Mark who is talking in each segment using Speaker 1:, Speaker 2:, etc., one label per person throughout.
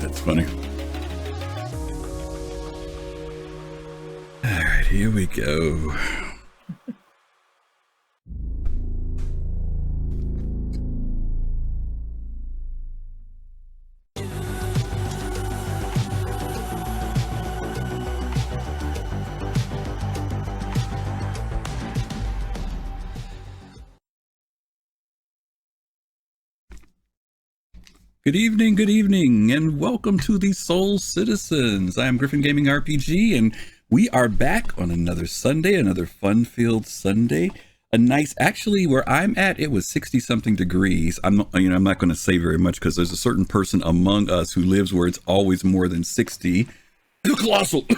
Speaker 1: That's funny. All right, here we go. Good evening, and welcome to the Soul Citizens. I am GriffinGamingRPG, and we are back on another Sunday, another fun-filled Sunday. Actually, where I'm at, it was 60-something degrees. I'm not going to say very much because there's a certain person among us who lives where it's always more than 60. Kelosal,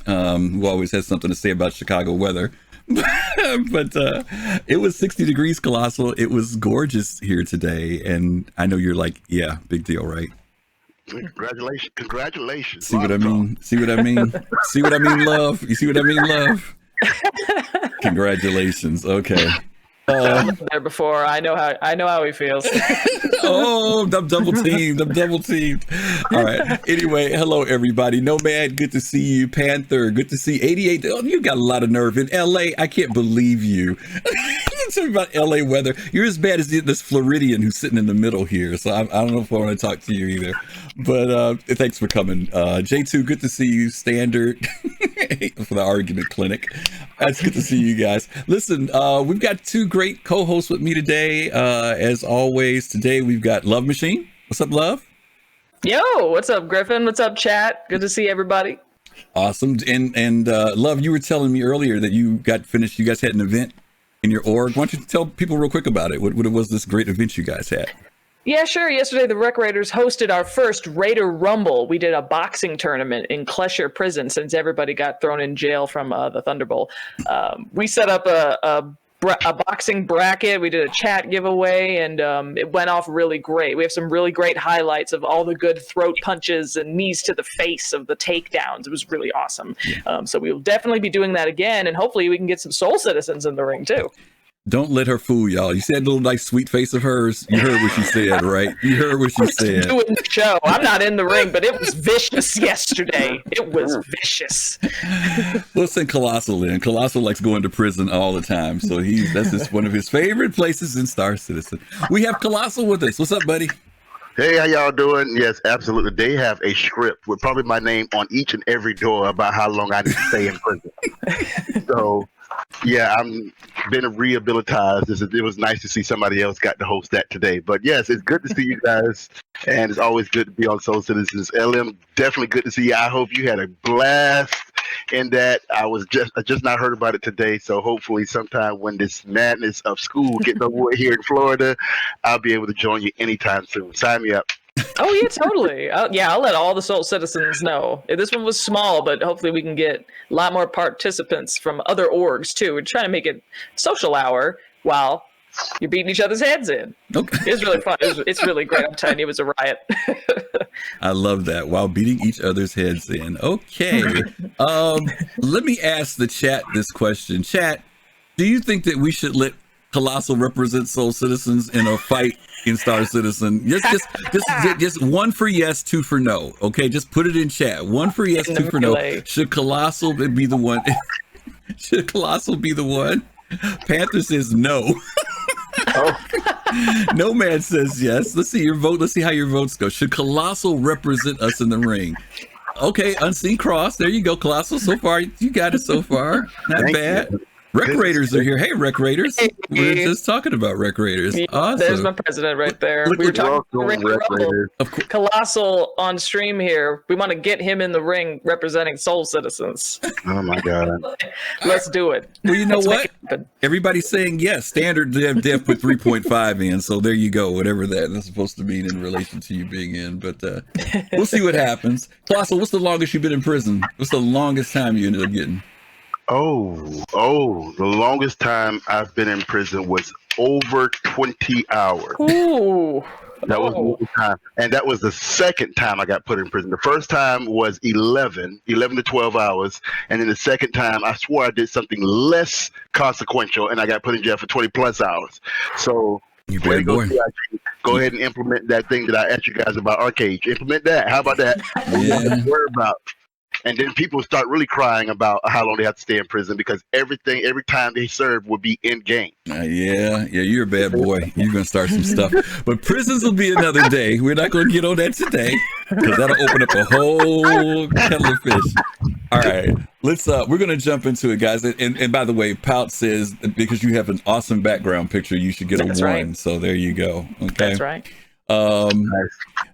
Speaker 1: who always has something to say about Chicago weather. But it was 60 degrees, Kelosal. It was gorgeous here today, and I know you're like, yeah, big deal, right?
Speaker 2: Congratulations.
Speaker 1: See what I mean, love? You see what I mean, love? Congratulations. Okay.
Speaker 3: I've been there before. I know how he feels.
Speaker 1: Oh, I'm double teamed. All right. Anyway, hello everybody. Nomad, good to see you. Panther, good to see 88. Oh, you got a lot of nerve in LA. I can't believe you. Tell me about LA weather. You're as bad as this Floridian who's sitting in the middle here. So I don't know if I want to talk to you either. But thanks for coming. J2, good to see you. Standard for the argument clinic. It's good to see you guys. Listen, we've got two great co-hosts with me today. As always, today we've got Love Machine. What's up, Love?
Speaker 3: Yo, what's up, Griffin? What's up, chat? Good to see everybody.
Speaker 1: Awesome. And Love, you were telling me earlier that you got finished. You guys had an event in your org. Why don't you tell people real quick about it? What it was, this great event you guys had?
Speaker 3: Yeah, sure. Yesterday, the Rec Raiders hosted our first Raider Rumble. We did a boxing tournament in Klesher Prison since everybody got thrown in jail from the Thunderbolt. We set up a boxing bracket. We did a chat giveaway, and it went off really great. We have some really great highlights of all the good throat punches and knees to the face of the takedowns. It was really awesome. So we'll definitely be doing that again, and hopefully we can get some Soul Citizens in the ring too.
Speaker 1: Don't let her fool y'all. You see that little nice sweet face of hers? You heard what she said, right? You heard what she said.
Speaker 3: Doing the show. I'm not in the ring, but it was vicious yesterday. It was vicious.
Speaker 1: We'll send Kelosal in. Kelosal likes going to prison all the time, so that's just one of his favorite places in Star Citizen. We have Kelosal with us. What's up, buddy?
Speaker 2: Hey, how y'all doing? Yes, absolutely. They have a script with probably my name on each and every door about how long I need to stay in prison. So, yeah, I'm been rehabilitized. It was nice to see somebody else got to host that today. But yes, it's good to see you guys, and it's always good to be on Soul Citizens. LM, definitely good to see you. I hope you had a blast in that. I just not heard about it today, so hopefully sometime when this madness of school gets over here in Florida, I'll be able to join you anytime soon. Sign me up.
Speaker 3: Oh, yeah, totally. I'll let all the Soul Citizens know. This one was small, but hopefully we can get a lot more participants from other orgs, too. We're trying to make it social hour while you're beating each other's heads in. Okay. It's really fun. It's really great. I'm telling you, it was a riot.
Speaker 1: I love that. While beating each other's heads in. Okay. Let me ask the chat this question. Chat, do you think that we should let Kelosal represent Soul Citizens in a fight in Star Citizen? Just one for yes, two for no. Okay, just put it in chat. One for yes, two for no. Should Kelosal be the one? Should Kelosal be the one? Panther says no. Nomad says yes. Let's see your vote. Let's see how your votes go. Should Kelosal represent us in the ring? Okay, Unseen Cross. There you go, Kelosal. So far, you got it so far. Not bad. Rec Raiders are here. Hey, Rec Raiders. We were just talking about Rec Raiders. Awesome.
Speaker 3: There's my president right there. We were talking about Rec Raiders. Kelosal on stream here. We want to get him in the ring representing Soul Citizens.
Speaker 2: Oh, my God.
Speaker 3: Let's do it.
Speaker 1: Well, you know what? Everybody's saying yes. Standard Dev put 3.5 in, so there you go. Whatever that's supposed to mean in relation to you being in. But we'll see what happens. Kelosal, what's the longest you've been in prison? What's the longest time you ended up getting?
Speaker 2: The longest time I've been in prison was over 20 hours.
Speaker 3: Ooh.
Speaker 2: That was one time. And that was the second time I got put in prison. The first time was 11 to 12 hours. And then the second time, I swore I did something less consequential, and I got put in jail for 20 plus hours. So
Speaker 1: You
Speaker 2: Way to
Speaker 1: bad
Speaker 2: go,
Speaker 1: boy.
Speaker 2: CIG. Go ahead and implement that thing that I asked you guys about Arcade. Implement that. How about that?
Speaker 1: Yeah.
Speaker 2: Worry about. And then people start really crying about how long they have to stay in prison because every time they serve would be in game.
Speaker 1: Yeah, you're a bad boy. You're gonna start some stuff, but prisons will be another day. We're not gonna get on that today because that'll open up a whole kettle of fish. All right, let's. We're gonna jump into it, guys. And by the way, Pout says because you have an awesome background picture, you should get a 1. Right. So there you go. Okay,
Speaker 3: that's right.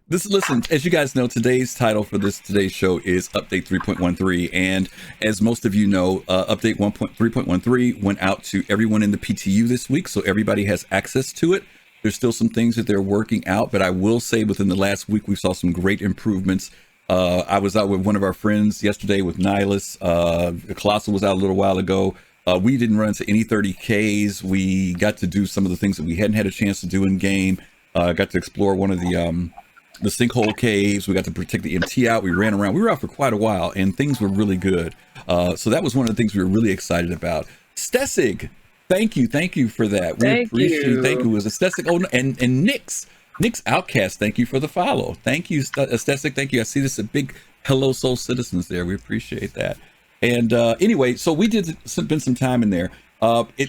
Speaker 1: Listen, as you guys know, today's title for today's show is Update 3.13. And as most of you know, Update 3.13 went out to everyone in the PTU this week. So everybody has access to it. There's still some things that they're working out. But I will say within the last week, we saw some great improvements. I was out with one of our friends yesterday with Nihilus. Kelosal was out a little while ago. We didn't run into any 30Ks. We got to do some of the things that we hadn't had a chance to do in game. Got to explore one of the sinkhole caves. We got to protect the MT out. We ran around. We were out for quite a while, and things were really good. So that was one of the things we were really excited about. Stessig, thank you for that. We appreciate. Thank you. It was a Stessig. Oh, and Nick's Outcast. Thank you for the follow. Thank you, Stessig. Thank you. I see this a big hello, soul citizens there. We appreciate that. And anyway, so we did spend some time in there.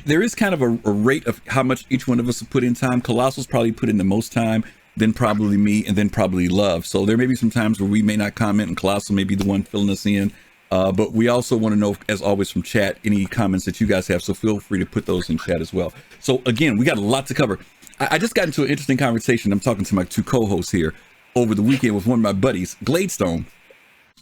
Speaker 1: There is kind of a rate of how much each one of us have put in time. Colosal's probably put in the most time, then probably me, and then probably Love. So there may be some times where we may not comment, and Kelosal may be the one filling us in. But we also want to know, as always, from chat, any comments that you guys have. So feel free to put those in chat as well. So again, we got a lot to cover. I just got into an interesting conversation. I'm talking to my 2 co-hosts here over the weekend with one of my buddies, Gladestone.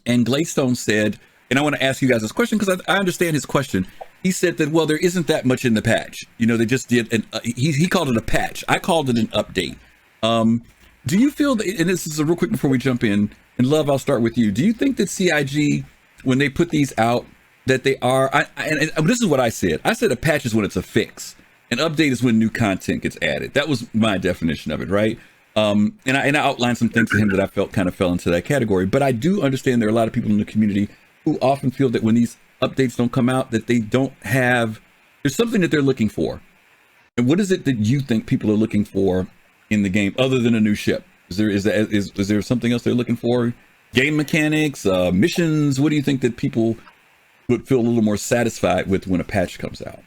Speaker 1: And Gladestone said, and I want to ask you guys this question because I understand his question. He said that, well, there isn't that much in the patch. You know, they just did, he called it a patch. I called it an update. Do you feel that, and this is a real quick before we jump in, and Love, I'll start with you. Do you think that CIG, when they put these out, that they are, and this is what I said. I said a patch is when it's a fix. An update is when new content gets added. That was my definition of it, right? And I outlined some things to him that I felt kind of fell into that category. But I do understand there are a lot of people in the community who often feel that when these updates don't come out, that they don't have, there's something that they're looking for. And what is it that you think people are looking for in the game other than a new ship? Is there something else they're looking for? Game mechanics, missions? What do you think that people would feel a little more satisfied with when a patch comes out?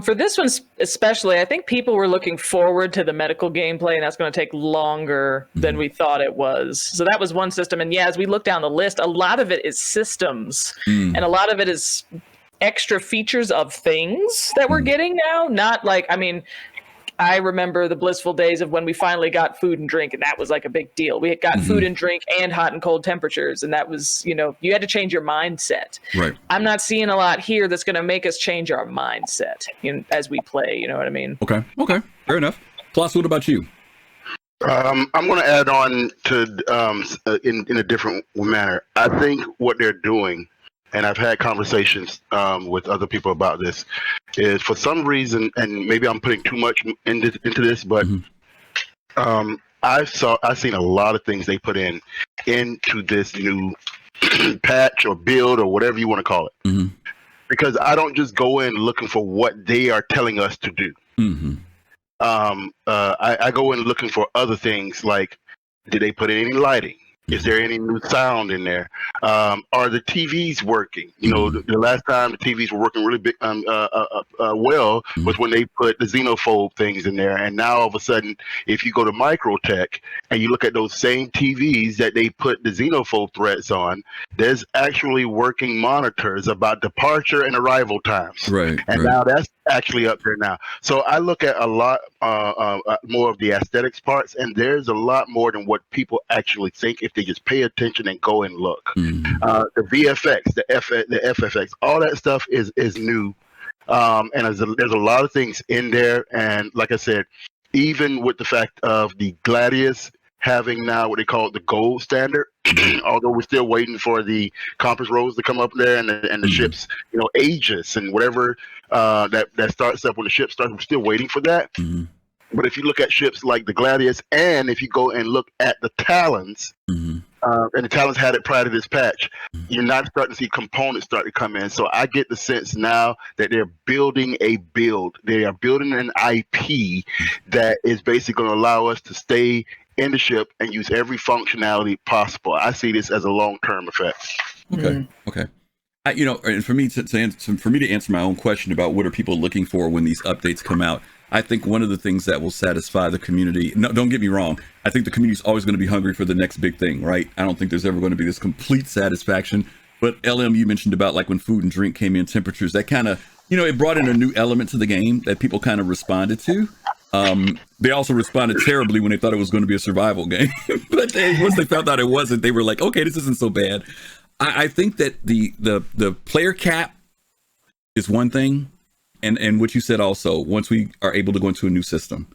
Speaker 3: For this one especially, I think people were looking forward to the medical gameplay, and that's going to take longer than we thought it was. So that was one system. And yeah, as we look down the list, a lot of it is systems, and a lot of it is extra features of things that we're getting now. Not like, I mean, I remember the blissful days of when we finally got food and drink, and that was like a big deal. We had got food and drink and hot and cold temperatures, and that was, you know, you had to change your mindset.
Speaker 1: Right.
Speaker 3: I'm not seeing a lot here that's going to make us change our mindset as we play. You know what I mean? Okay.
Speaker 1: Fair enough. Plus, what about you?
Speaker 2: I'm going to add on to in a different manner. I think what they're doing, and I've had conversations with other people about this, is for some reason, and maybe I'm putting too much into this, but I've seen a lot of things they put into this new patch or build or whatever you want to call it, because I don't just go in looking for what they are telling us to do. I go in looking for other things like, did they put in any lighting? Is there any new sound in there? Are the TVs working? You know, the last time the TVs were working really big, well was when they put the xenophobe things in there. And now all of a sudden, if you go to Microtech and you look at those same TVs that they put the xenophobe threats on, there's actually working monitors about departure and arrival times.
Speaker 1: Right.
Speaker 2: And now that's actually up there now. So I look at a lot more of the aesthetics parts, and there's a lot more than what people actually think if they just pay attention and go and look. The VFX, the FFX, all that stuff is new, and there's a lot of things in there. And like I said, even with the fact of the Gladius having now what they call the gold standard, although we're still waiting for the compass roads to come up there and the ships, you know, Aegis and whatever that starts up when the ship starts. We're still waiting for that. But if you look at ships like the Gladius, and if you go and look at the Talons,
Speaker 1: Mm-hmm.
Speaker 2: And the Talons had it prior to this patch, you're not starting to see components start to come in. So I get the sense now that they're building a build. They are building an IP that is basically going to allow us to stay in the ship and use every functionality possible. I see this as a long-term effect.
Speaker 1: Okay. Okay. You know, and for me to answer my own question about what are people looking for when these updates come out, I think one of the things that will satisfy the community, no, don't get me wrong, I think the community is always going to be hungry for the next big thing, right? I don't think there's ever going to be this complete satisfaction. But LM, you mentioned about like when food and drink came in, temperatures, that kind of, you know, it brought in a new element to the game that people kind of responded to. They also responded terribly when they thought it was going to be a survival game. But once they found out it wasn't, they were like, okay, this isn't so bad. I think that the player cap is one thing. And what you said also, once we are able to go into a new system,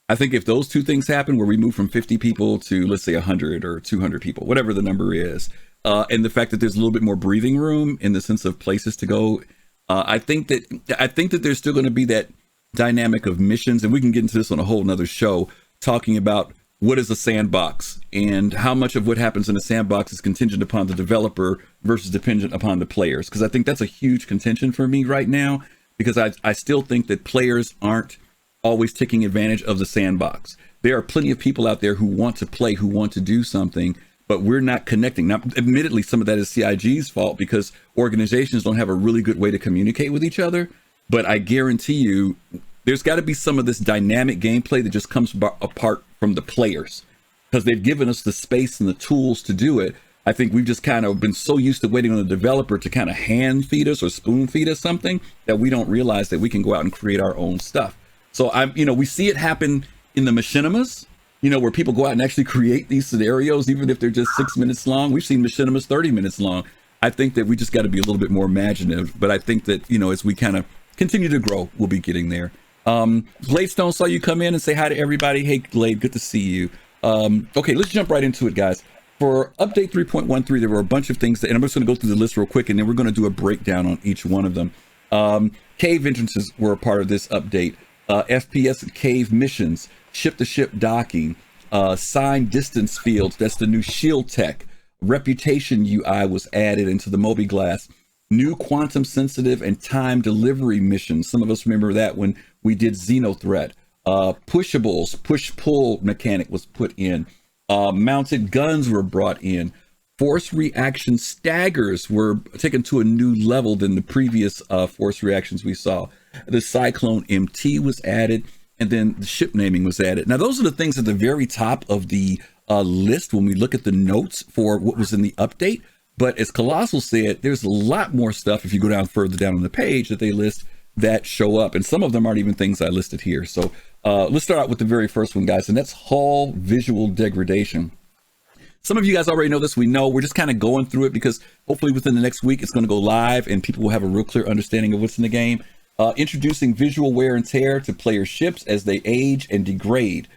Speaker 1: I think if those two things happen, where we move from 50 people to, let's say, 100 or 200 people, whatever the number is, and the fact that there's a little bit more breathing room in the sense of places to go, I think that there's still going to be that dynamic of missions, and we can get into this on a whole nother show, talking about what is a sandbox and how much of what happens in a sandbox is contingent upon the developer versus dependent upon the players. Because I think that's a huge contention for me right now. Because I still think that players aren't always taking advantage of the sandbox. There are plenty of people out there who want to play, who want to do something, but we're not connecting. Now, admittedly, some of that is CIG's fault because organizations don't have a really good way to communicate with each other. But I guarantee you, there's got to be some of this dynamic gameplay that just comes apart from the players because they've given us the space and the tools to do it. I think we've just kind of been so used to waiting on the developer to kind of hand feed us or spoon feed us something that we don't realize that we can go out and create our own stuff. So we see it happen in the machinimas, where people go out and actually create these scenarios, even if they're just 6 minutes long. We've seen machinimas 30 minutes long. I think that we just got to be a little bit more imaginative, but I think that, as we kind of continue to grow, we'll be getting there. Gladestone, saw you come in and say hi to everybody. Hey, Glade, good to see you. Okay, let's jump right into it, guys. For update 3.13, there were a bunch of things and I'm just going to go through the list real quick, and then we're going to do a breakdown on each one of them. Cave entrances were a part of this update. FPS Cave missions, ship-to-ship docking, signed distance fields, that's the new shield tech. Reputation UI was added into the Mobi-Glass. New quantum sensitive and time delivery missions. Some of us remember that when we did Xenothreat. Pushables, push-pull mechanic was put in. Mounted guns were brought in. Force reaction staggers were taken to a new level than the previous force reactions we saw. The Cyclone MT was added, and then the ship naming was added. Now, those are the things at the very top of the list when we look at the notes for what was in the update. But as Kelosal said, there's a lot more stuff if you go down further down on the page that they list that show up. And some of them aren't even things I listed here. So let's start out with the very first one, guys, and that's hull visual degradation. Some of you guys already know this. We know we're just kind of going through it because hopefully within the next week, it's going to go live and people will have a real clear understanding of what's in the game. Introducing visual wear and tear to player ships as they age and degrade.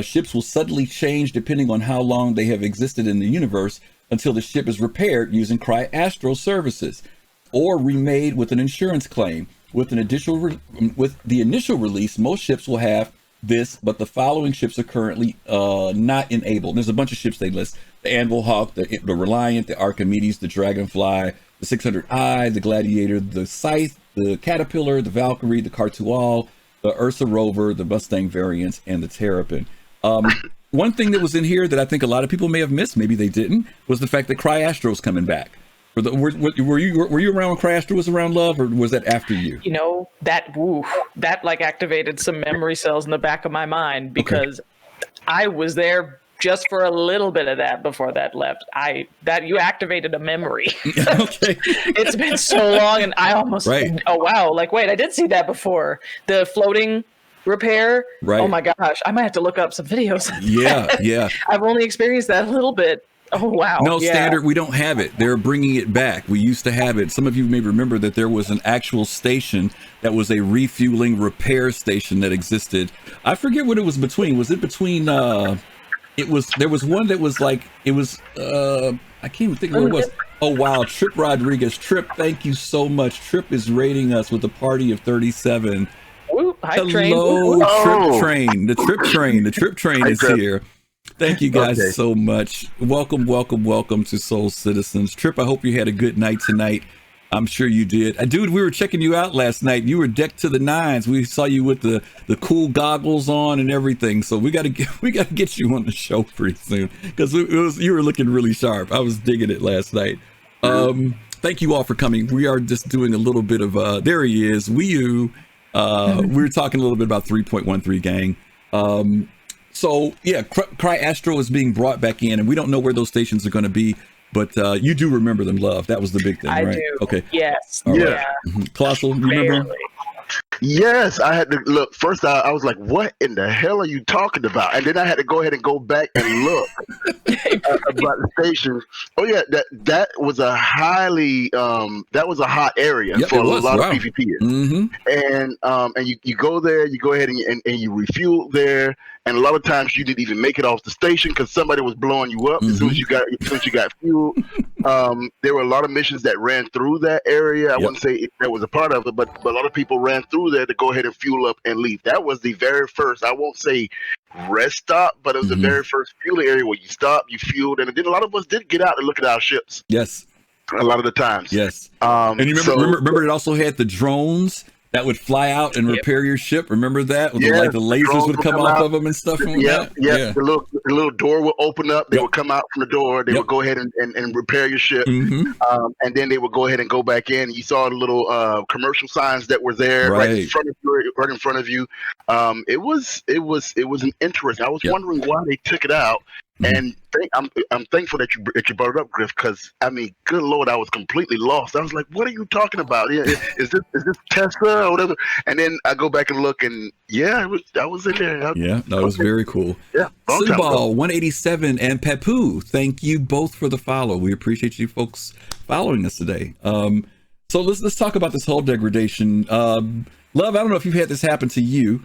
Speaker 1: Ships will suddenly change depending on how long they have existed in the universe until the ship is repaired using Cryastro services or remade with an insurance claim. With the initial release, most ships will have this, but the following ships are currently not enabled. There's a bunch of ships they list: the Anvil Hawk, the Reliant, the Archimedes, the Dragonfly, the 600i, the Gladiator, the Scythe, the Caterpillar, the Valkyrie, the Cartual, the Ursa Rover, the Mustang variants, and the Terrapin. One thing that was in here that I think a lot of people may have missed, maybe they didn't, was the fact that Cryastro's coming back. Were you around when Cryastro was around, Love, or was that after you?
Speaker 3: That like activated some memory cells in the back of my mind because I was there just for a little bit of that before that left. You activated a memory.
Speaker 1: Okay.
Speaker 3: It's been so long, and I almost oh wow, like wait, I did see that before. The floating repair. Right. Oh my gosh, I might have to look up some videos.
Speaker 1: Yeah.
Speaker 3: I've only experienced that a little bit. Oh, wow.
Speaker 1: No, Standard, we don't have it. They're bringing it back. We used to have it. Some of you may remember that there was an actual station that was a refueling repair station that existed. I forget what it was between. Was it between, there was one that was like, it was, I can't even think of what it was. Oh, wow. Trip Rodriguez. Trip, thank you so much. Trip is rating us with a party of 37.
Speaker 3: Whoop. Hype train.
Speaker 1: Hello,
Speaker 2: Oh.
Speaker 1: Trip Train. The Trip Train is
Speaker 2: Trip.
Speaker 1: here. Thank you guys
Speaker 2: Okay.
Speaker 1: so much. Welcome to Soul Citizens. Trip, I hope you had a good night tonight. I'm sure you did. Dude, we were checking you out last night. You were decked to the nines. We saw you with the cool goggles on and everything. So we got to get you on the show pretty soon because you were looking really sharp. I was digging it last night. Thank you all for coming. We are just doing a little bit of there he is. Wii U. We were talking a little bit about 3.13 gang. So yeah, Cry Astro is being brought back in, and we don't know where those stations are going to be. But you do remember them, Love. That was the big thing, right?
Speaker 3: I do.
Speaker 1: Okay.
Speaker 3: Yes.
Speaker 1: All right.
Speaker 3: Yeah.
Speaker 1: Colossal, you remember him?
Speaker 3: Barely.
Speaker 2: Yes, I had to look. First, I was like, "What in the hell are you talking about?" And then I had to go ahead and go back and look about the station. Oh yeah, that was a highly that was a hot area
Speaker 1: Yep,
Speaker 2: for
Speaker 1: it
Speaker 2: a
Speaker 1: was.
Speaker 2: lot
Speaker 1: Wow.
Speaker 2: of PvPers.
Speaker 1: Mm-hmm.
Speaker 2: And you go there, you go ahead and you refuel there, and a lot of times you didn't even make it off the station because somebody was blowing you up as soon as you got fuel. There were a lot of missions that ran through that area. I wouldn't say that was a part of it, but a lot of people ran through there to go ahead and fuel up and leave. That was the very first, I won't say rest stop, but it was the very first fueling area where you stopped, you fueled, and then a lot of us did get out and look at our ships.
Speaker 1: Yes.
Speaker 2: A lot of the times.
Speaker 1: Yes. And you remember it also had the drones that would fly out and repair your ship. Remember that? With the lasers would come off of them and stuff.
Speaker 2: Yeah. The little door would open up. They would come out from the door. They would go ahead and repair your ship. And then they would go ahead and go back in. You saw the little commercial signs that were there right in front of you. It was an interest. I was wondering why they took it out. And I'm thankful that you brought it up, Griff, because I mean, good Lord, I was completely lost. I was like, "What are you talking about? Is this Tesla or whatever?" And then I go back and look, and I was in there.
Speaker 1: That was very cool.
Speaker 2: Yeah,
Speaker 1: Sinbal 187 and Papu, thank you both for the follow. We appreciate you folks following us today. So let's talk about this whole degradation. Love, I don't know if you've had this happen to you.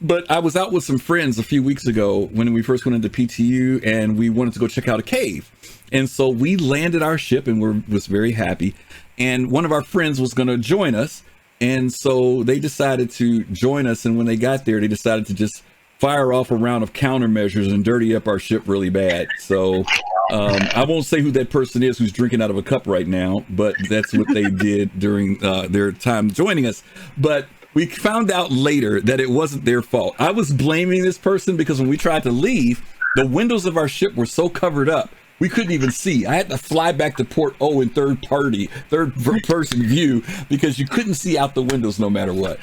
Speaker 1: But I was out with some friends a few weeks ago when we first went into PTU, and we wanted to go check out a cave. And so we landed our ship and was very happy. And one of our friends was going to join us. And so they decided to join us. And when they got there, they decided to just fire off a round of countermeasures and dirty up our ship really bad. So I won't say who that person is who's drinking out of a cup right now, but that's what they did during their time joining us. But we found out later that it wasn't their fault. I was blaming this person because when we tried to leave, the windows of our ship were so covered up, we couldn't even see. I had to fly back to Port O in third person view because you couldn't see out the windows no matter what.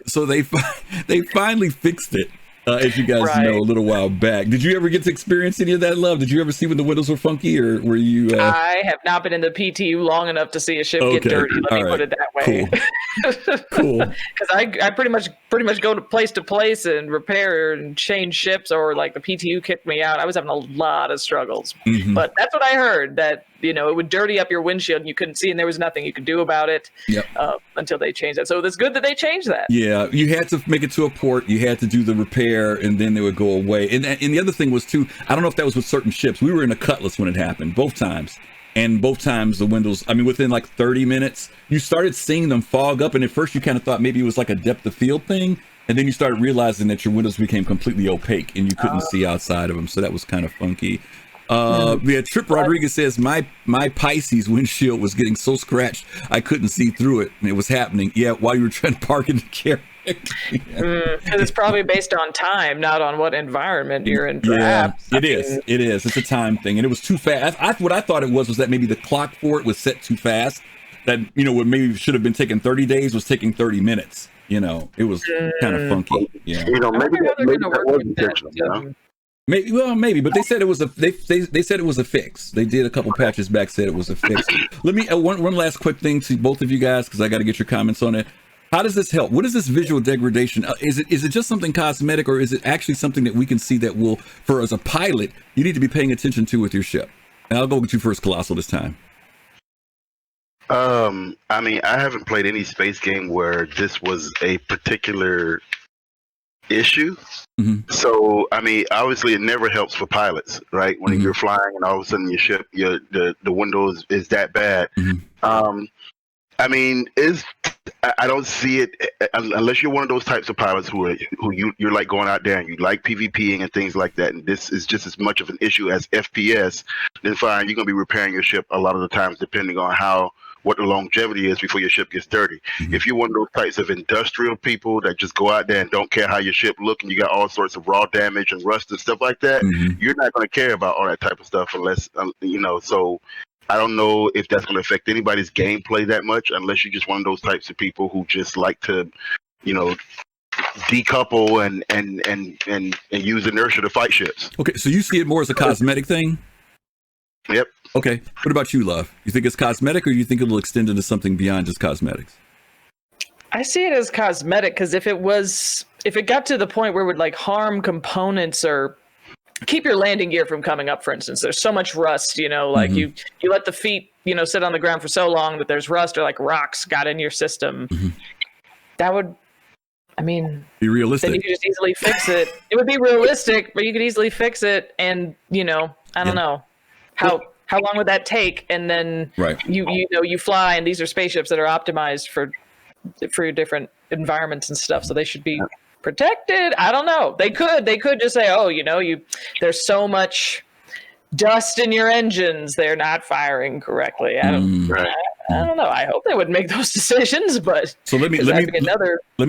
Speaker 1: So they finally fixed it. As you guys know, a little while back. Did you ever get to experience any of that, Love? Did you ever see when the windows were funky, or were you?
Speaker 3: I have not been in the PTU long enough to see a ship get dirty. Let me put it that way.
Speaker 1: Cool.
Speaker 3: Because I pretty much go to place and repair and change ships, or like the PTU kicked me out. I was having a lot of struggles, but that's what I heard, that it would dirty up your windshield and you couldn't see, and there was nothing you could do about it until they changed that. So it's good that they changed that. Yeah,
Speaker 1: you had to make it to a port. You had to do the repair, and then they would go away. And the other thing was too, I don't know if that was with certain ships. We were in a Cutlass when it happened, both times. And both times the windows, I mean, within like 30 minutes, you started seeing them fog up. And at first you kind of thought maybe it was like a depth of field thing. And then you started realizing that your windows became completely opaque and you couldn't see outside of them. So that was kind of funky. Trip Rodriguez says, my Pisces windshield was getting so scratched I couldn't see through it. And it was happening. Yeah, while you were trying to park in the carrier.
Speaker 3: Because it's probably based on time, not on what environment you're in. Perhaps.
Speaker 1: Yeah, it is. It's a time thing, and it was too fast. What I thought it was that maybe the clock for it was set too fast. That what maybe should have been taking 30 days was taking 30 minutes. It was kind of funky. Yeah.
Speaker 2: Maybe that was intentional.
Speaker 1: Maybe, but they said it was they said it was a fix. They did a couple patches back, said it was a fix. Let me one last quick thing to both of you guys, because I got to get your comments on it. How does this help? What is this visual degradation? Is it just something cosmetic, or is it actually something that we can see that will, for as a pilot, you need to be paying attention to with your ship? And I'll go with you first, Colossal, this time.
Speaker 2: I mean, I haven't played any space game where this was a particular issue. So, I mean, obviously it never helps for pilots, right? When you're flying and all of a sudden your ship, the windows is that bad. I mean, is I don't see it unless you're one of those types of pilots you're like going out there and you like PvPing and things like that, and this is just as much of an issue as FPS. Then fine, you're gonna be repairing your ship a lot of the times, depending on what the longevity is before your ship gets dirty.
Speaker 1: Mm-hmm.
Speaker 2: If you're one of those types of industrial people that just go out there and don't care how your ship look, and you got all sorts of raw damage and rust and stuff like that, you're not gonna care about all that type of stuff unless So I don't know if that's going to affect anybody's gameplay that much, unless you're just one of those types of people who just like to, decouple and use inertia to fight ships.
Speaker 1: Okay, so you see it more as a cosmetic thing?
Speaker 2: Yep.
Speaker 1: Okay. What about you, Love? You think it's cosmetic, or you think it'll extend into something beyond just cosmetics?
Speaker 3: I see it as cosmetic, because if it got to the point where it would like harm components or keep your landing gear from coming up, for instance, there's so much rust, like you let the feet, sit on the ground for so long that there's rust or like rocks got in your system. That would,
Speaker 1: be realistic.
Speaker 3: Then you could just easily fix it. It would be realistic, but you could easily fix it. And, I don't know how long would that take? And then you fly, and these are spaceships that are optimized for your different environments and stuff. So they should be protected. I don't know. They could just say, oh, there's so much dust in your engines, they're not firing correctly. I don't know. I hope they would make those decisions, but
Speaker 1: so let me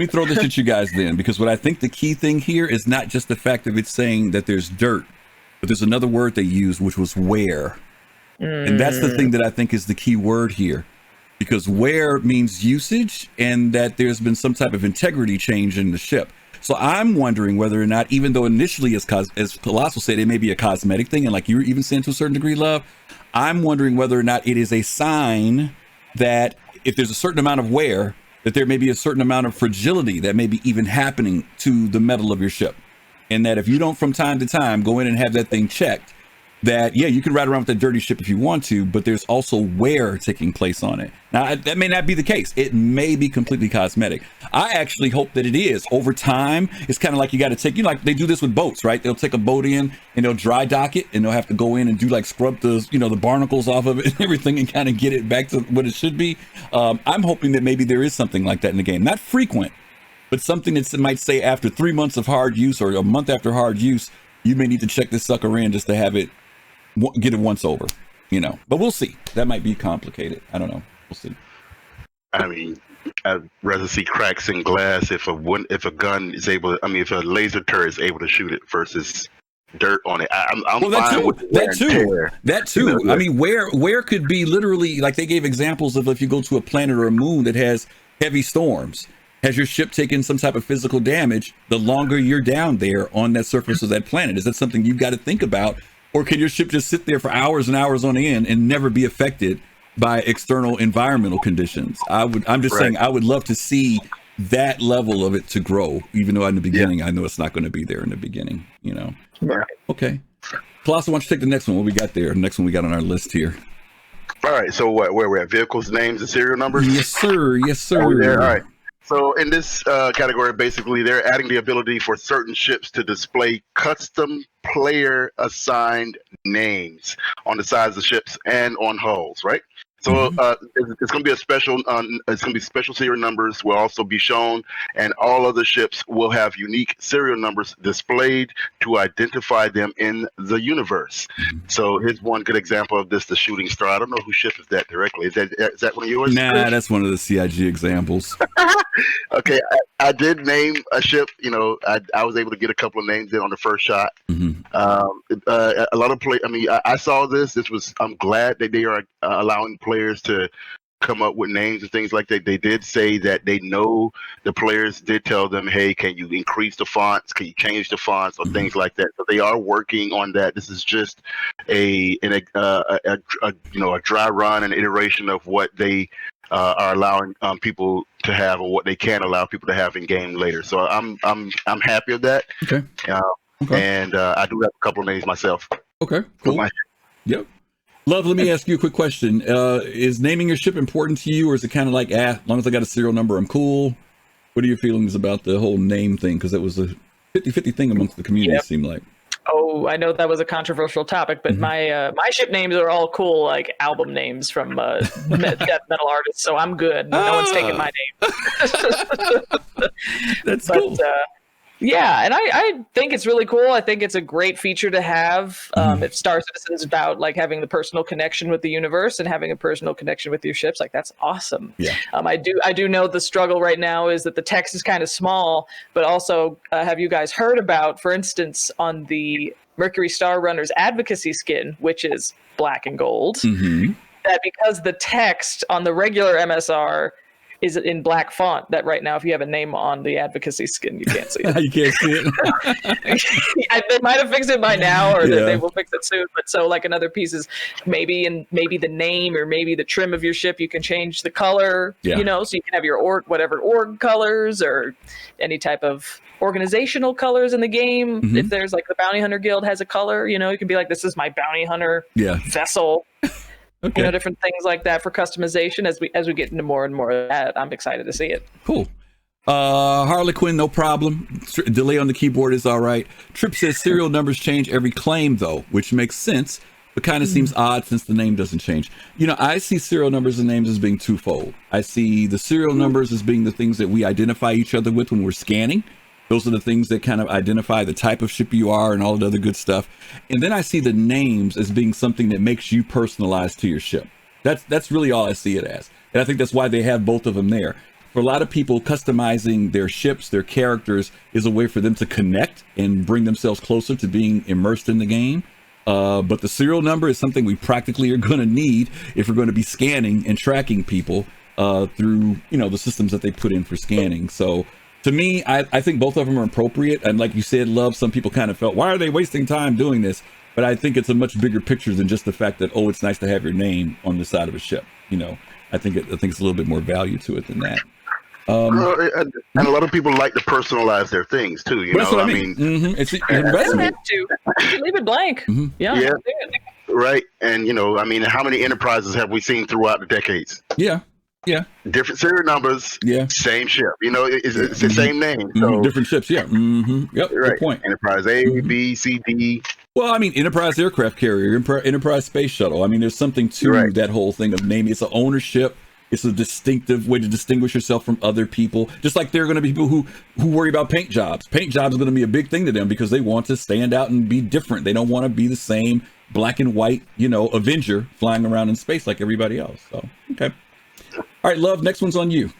Speaker 1: throw this at you guys then, because what I think the key thing here is not just the fact of it saying that there's dirt, but there's another word they used, which was wear. And that's the thing that I think is the key word here. Because wear means usage, and that there's been some type of integrity change in the ship. So I'm wondering whether or not, even though initially, as Kelosal said, it may be a cosmetic thing, and like you were even saying to a certain degree, Love, I'm wondering whether or not it is a sign that if there's a certain amount of wear, that there may be a certain amount of fragility that may be even happening to the metal of your ship. And that if you don't from time to time go in and have that thing checked, that, yeah, you can ride around with that dirty ship if you want to, but there's also wear taking place on it. Now, that may not be the case. It may be completely cosmetic. I actually hope that it is. Over time, it's kind of like you got to take, like they do this with boats, right? They'll take a boat in and they'll dry dock it, and they'll have to go in and do like scrub the, the barnacles off of it and everything, and kind of get it back to what it should be. I'm hoping that maybe there is something like that in the game. Not frequent, but something that might say after 3 months of hard use or a month after hard use, you may need to check this sucker in just to have it, get it once over, but we'll see. That might be complicated. I don't know. We'll see.
Speaker 2: I'd rather see cracks in glass if a gun is able to, if a laser turret is able to shoot it versus dirt on it. I'm fine with
Speaker 1: that too. Where could be literally, like they gave examples of, if you go to a planet or a moon that has heavy storms, has your ship taken some type of physical damage the longer you're down there on that surface of that planet? Is that something you've got to think about? Or can your ship just sit there for hours and hours on end and never be affected by external environmental conditions? I'm just saying, I would love to see that level of it to grow, even though in the beginning, I know it's not going to be there in the beginning,
Speaker 2: Right.
Speaker 1: Okay. Kelosal, why don't you take the next one? What we got there? The next one we got on our list here.
Speaker 2: All right. So where we're at? Vehicles, names, and serial numbers?
Speaker 1: Yes, sir. Yes, sir.
Speaker 2: All right. So in this category, basically, they're adding the ability for certain ships to display custom player-assigned names on the sides of ships and on hulls, right? So it's going to be it's going to be special serial numbers will also be shown, and all other ships will have unique serial numbers displayed to identify them in the universe. So here's one good example of this: the Shooting Star. I don't know whose ship is that directly. Is that one of yours?
Speaker 1: Nah, that's one of the CIG examples.
Speaker 2: Okay, I did name a ship. I was able to get a couple of names in on the first shot. A lot of I saw this. I'm glad that they are allowing players to come up with names and things like that. They did say that they know the players did tell them, hey, can you increase the fonts? Can you change the fonts or things like that? So they are working on that. This is just a dry run and iteration of what they are allowing people to have, or what they can allow people to have in game later. So I'm happy with that.
Speaker 1: Okay.
Speaker 2: And I do have a couple of names myself. Okay,
Speaker 1: cool. Yep. Love, let me ask you a quick question. Is naming your ship important to you, or is it kind of like, as long as I got a serial number, I'm cool? What are your feelings about the whole name thing? Because it was a 50-50 thing amongst the community, it seemed like.
Speaker 3: Oh, I know that was a controversial topic, but my ship names are all cool, like album names from death metal artists. So I'm good. No one's taking my name.
Speaker 1: That's cool.
Speaker 3: Yeah, and I think it's really cool. I think it's a great feature to have. If Star Citizen is about like having the personal connection with the universe and having a personal connection with your ships, like that's awesome.
Speaker 1: Yeah.
Speaker 3: I do know the struggle right now is that the text is kind of small, but also have you guys heard about, for instance, on the Mercury Star Runner's advocacy skin, which is black and gold, that because the text on the regular MSR is in black font, that right now if you have a name on the advocacy skin, you can't see it.
Speaker 1: You can't see it.
Speaker 3: They might have fixed it by now, or they will fix it soon. But so like another piece is maybe the name or maybe the trim of your ship, you can change the color, so you can have your org colors or any type of organizational colors in the game. If there's like the Bounty Hunter Guild has a color, you can be like, this is my Bounty Hunter vessel. Okay. Different things like that for customization. As we get into more and more of that, I'm excited to see it.
Speaker 1: Cool. Harlequin, no problem. Delay on the keyboard is all right. Trip says serial numbers change every claim, though, which makes sense, but kind of seems odd since the name doesn't change. I see serial numbers and names as being twofold. I see the serial numbers as being the things that we identify each other with when we're scanning. Those are the things that kind of identify the type of ship you are and all the other good stuff. And then I see the names as being something that makes you personalized to your ship. That's really all I see it as. And I think that's why they have both of them there. For a lot of people, customizing their ships, their characters, is a way for them to connect and bring themselves closer to being immersed in the game. But the serial number is something we practically are going to need if we're going to be scanning and tracking people through, the systems that they put in for scanning. So to me, I think both of them are appropriate. And like you said, Love, some people kind of felt, why are they wasting time doing this? But I think it's a much bigger picture than just the fact that, it's nice to have your name on the side of a ship. I think it's a little bit more value to it than that.
Speaker 2: And a lot of people like to personalize their things too.
Speaker 1: That's what I mean. It's
Speaker 3: you don't have to. You can leave it blank. Yeah.
Speaker 2: Right. And how many enterprises have we seen throughout the decades?
Speaker 1: Yeah.
Speaker 2: Different serial numbers. Yeah. Same ship. It's the same name. So
Speaker 1: different ships. Yeah. Yep.
Speaker 2: Right.
Speaker 1: Good point.
Speaker 2: Enterprise A, B, C, D.
Speaker 1: Well, Enterprise aircraft carrier, Enterprise space shuttle. There's something to that whole thing of naming. It's an ownership. It's a distinctive way to distinguish yourself from other people. Just like there are going to be people who worry about paint jobs. Paint jobs is going to be a big thing to them because they want to stand out and be different. They don't want to be the same black and white, Avenger flying around in space like everybody else. So, okay. All right, Love, next one's on you.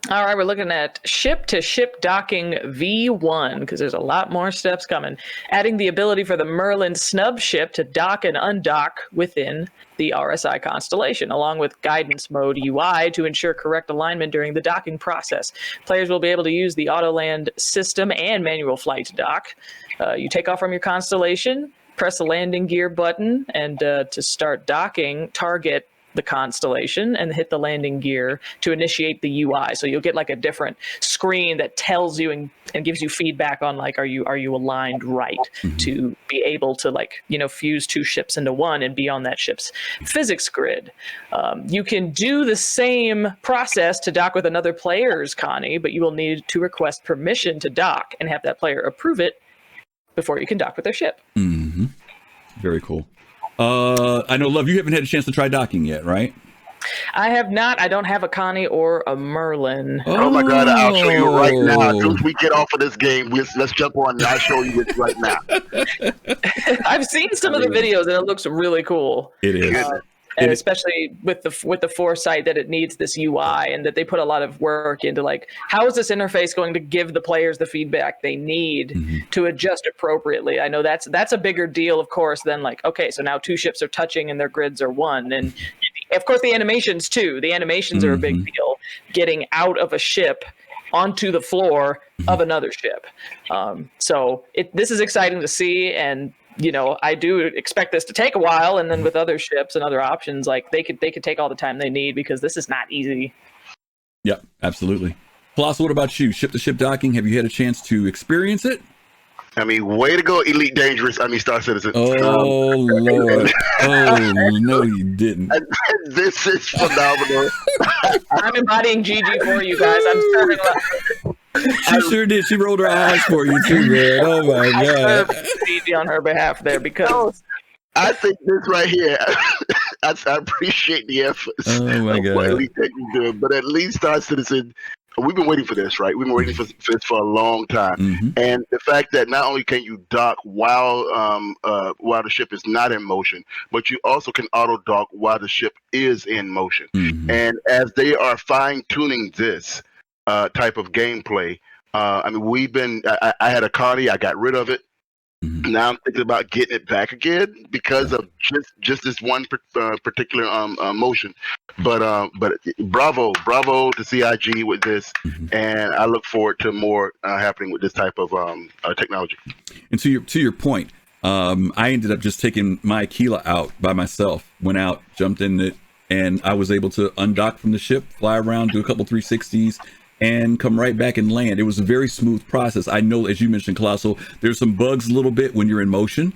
Speaker 3: All right, we're looking at ship-to-ship docking V1, because there's a lot more steps coming. Adding the ability for the Merlin snub ship to dock and undock within the RSI constellation, along with guidance mode UI to ensure correct alignment during the docking process. Players will be able to use the auto-land system and manual flight to dock. You take off from your constellation, press the landing gear button, and to start docking, target the constellation and hit the landing gear to initiate the UI. So you'll get like a different screen that tells you and gives you feedback on like, are you aligned right to be able to fuse two ships into one and be on that ship's physics grid. You can do the same process to dock with another player's Connie, but you will need to request permission to dock and have that player approve it before you can dock with their ship.
Speaker 1: Very cool. I know, Love, you haven't had a chance to try docking yet, right?
Speaker 3: I have not. I don't have a Connie or a Merlin.
Speaker 2: Oh my God, I'll show you right now. As soon as we get off of this game, let's jump on and I'll show you it right now.
Speaker 3: I've seen some of the videos and it looks really cool.
Speaker 1: It is.
Speaker 3: And especially with the foresight that it needs this UI and that they put a lot of work into like, how is this interface going to give the players the feedback they need to adjust appropriately? I know that's a bigger deal, of course, than like, okay, so now two ships are touching and their grids are one. And of course, the animations too. The animations are a big deal. Getting out of a ship onto the floor of another ship. So this is exciting to see, and I do expect this to take a while, and then with other ships and other options, like they could take all the time they need because this is not easy.
Speaker 1: Yeah, absolutely. Kelosal, what about you? Ship-to-ship docking, have you had a chance to experience it?
Speaker 2: Way to go, Elite Dangerous. Star Citizen.
Speaker 1: Oh, Lord. Oh, no, you didn't.
Speaker 2: This is phenomenal.
Speaker 3: I'm embodying GG for you guys. I'm starting
Speaker 1: She sure did. She rolled her eyes for you too, man. Oh my
Speaker 3: I
Speaker 1: god.
Speaker 3: served Phoebe on her behalf there because
Speaker 2: I think this right here, I appreciate the efforts
Speaker 1: Oh my
Speaker 2: of what
Speaker 1: god.
Speaker 2: Elite Tech is doing, but at least Star Citizen, we've been waiting for this, right? We've been waiting for this for a long time.
Speaker 1: Mm-hmm.
Speaker 2: And the fact that not only can you dock while the ship is not in motion, but you also can auto dock while the ship is in motion.
Speaker 1: Mm-hmm.
Speaker 2: And as they are fine tuning this type of gameplay, I mean, I had a Connie, I got rid of it.
Speaker 1: Mm-hmm.
Speaker 2: Now I'm thinking about getting it back again because of just this one particular motion. But bravo to CIG with this, and I look forward to more happening with this type of technology.
Speaker 1: And to your point, I ended up just taking my Aquila out by myself. Went out, jumped in it, and I was able to undock from the ship, fly around, do a couple 360s, and come right back and land. It was a very smooth process. I know, as you mentioned, Kelosal, there's some bugs a little bit when you're in motion.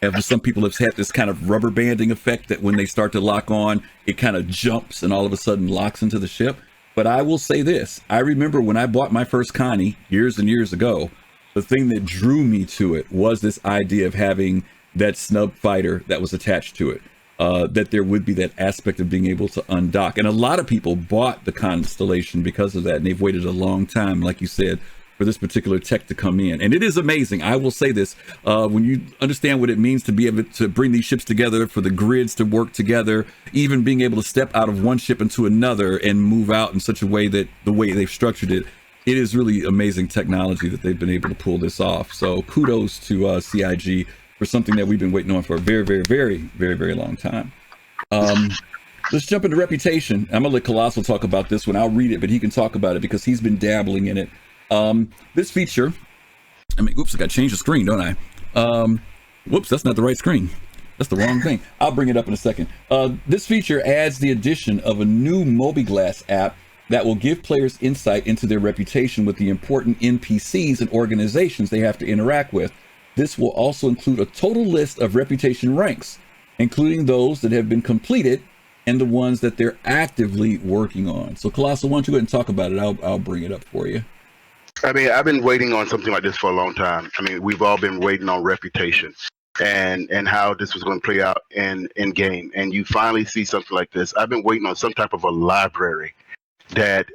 Speaker 1: And for some people, have had this kind of rubber banding effect that when they start to lock on, it kind of jumps and all of a sudden locks into the ship. But I will say this. I remember when I bought my first Connie years and years ago, the thing that drew me to it was this idea of having that snub fighter that was attached to it. That there would be that aspect of being able to undock. And a lot of people bought the Constellation because of that. And they've waited a long time, like you said, for this particular tech to come in. And it is amazing. I will say this, when you understand what it means to be able to bring these ships together, for the grids to work together, even being able to step out of one ship into another and move out in such a way that the way they've structured it, it is really amazing technology that they've been able to pull this off. So kudos to CIG for something that we've been waiting on for a very, very, very, very, very long time. Let's jump into Reputation. I'm gonna let Kelosal talk about this one. I'll read it, but he can talk about it because he's been dabbling in it. This feature, oops, I got to change the screen, don't I? Whoops, that's not the right screen. That's the wrong thing. I'll bring it up in a second. This feature adds the addition of a new Mobiglass app that will give players insight into their reputation with the important NPCs and organizations they have to interact with. This will also include a total list of reputation ranks, including those that have been completed and the ones that they're actively working on. So Kelosal, why don't you go ahead and talk about it? I'll bring it up for you.
Speaker 2: I mean, I've been waiting on something like this for a long time. I mean, we've all been waiting on Reputation and how this was going to play out in game. And you finally see something like this. I've been waiting on some type of a library that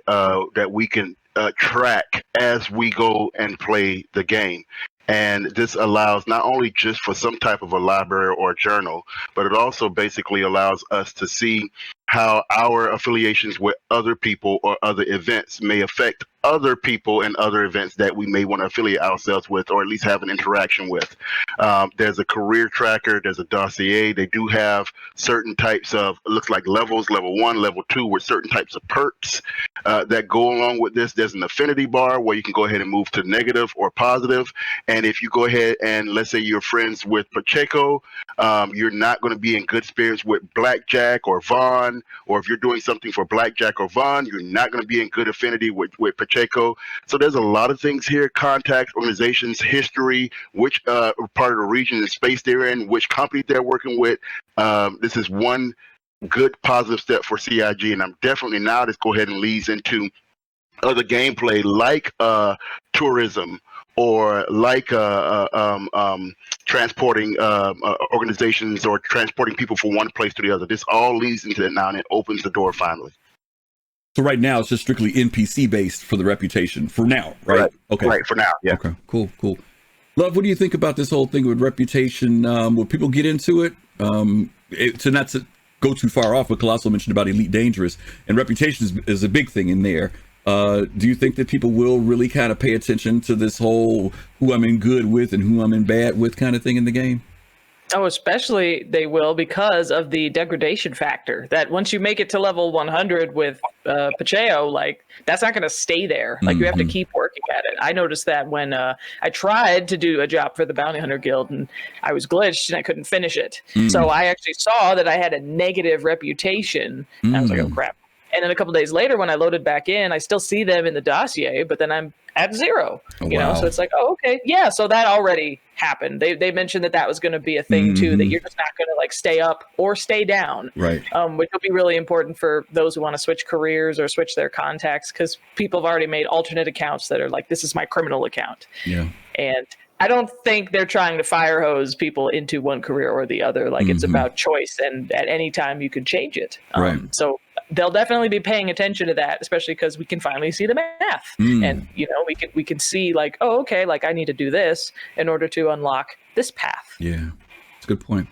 Speaker 2: we can track as we go and play the game. And this allows not only just for some type of a library or a journal, but it also basically allows us to see how our affiliations with other people or other events may affect other people and other events that we may want to affiliate ourselves with, or at least have an interaction with. There's a career tracker, there's a dossier. They do have certain types of, it looks like levels, level 1, level 2, with certain types of perks that go along with this. There's an affinity bar where you can go ahead and move to negative or positive. And if you go ahead and let's say you're friends with Pacheco, you're not going to be in good spirits with Blackjack or Vaughn, or if you're doing something for Blackjack or Vaughn, you're not going to be in good affinity with Pacheco. So there's a lot of things here: contacts, organizations, history, which part of the region and space they're in, which company they're working with. This is one good positive step for CIG, and I'm definitely now let's go ahead and leads into other gameplay like tourism, or like transporting organizations or transporting people from one place to the other. This all leads into that now, and it opens the door finally.
Speaker 1: So right now it's just strictly NPC based for the Reputation for now, right? Okay.
Speaker 2: Right, for now, yeah.
Speaker 1: Okay, cool. Love, what do you think about this whole thing with Reputation? Will people get into it? To not to go too far off, what Kelosal mentioned about Elite Dangerous, and Reputation is a big thing in there. Do you think that people will really kind of pay attention to this whole who I'm in good with and who I'm in bad with kind of thing in the game?
Speaker 3: Oh, especially they will because of the degradation factor. That once you make it to level 100 with Pacheco, like that's not going to stay there. Like you have to keep working at it. I noticed that when I tried to do a job for the Bounty Hunter Guild and I was glitched and I couldn't finish it. So I actually saw that I had a negative reputation. And I was like, oh crap. And then a couple days later, when I loaded back in, I still see them in the dossier, but then I'm at 0. You know, so it's like, oh, okay, yeah. So that already happened. They mentioned that was going to be a thing too. That you're just not going to like stay up or stay down,
Speaker 1: right?
Speaker 3: Which will be really important for those who want to switch careers or switch their contacts, because people have already made alternate accounts that are like, this is my criminal account.
Speaker 1: Yeah.
Speaker 3: And I don't think they're trying to fire hose people into one career or the other. Like it's about choice, and at any time you can change it.
Speaker 1: Right.
Speaker 3: So they'll definitely be paying attention to that, especially because we can finally see the math, and you know we can see like, oh, okay, like I need to do this in order to unlock this path.
Speaker 1: Yeah, that's a good point.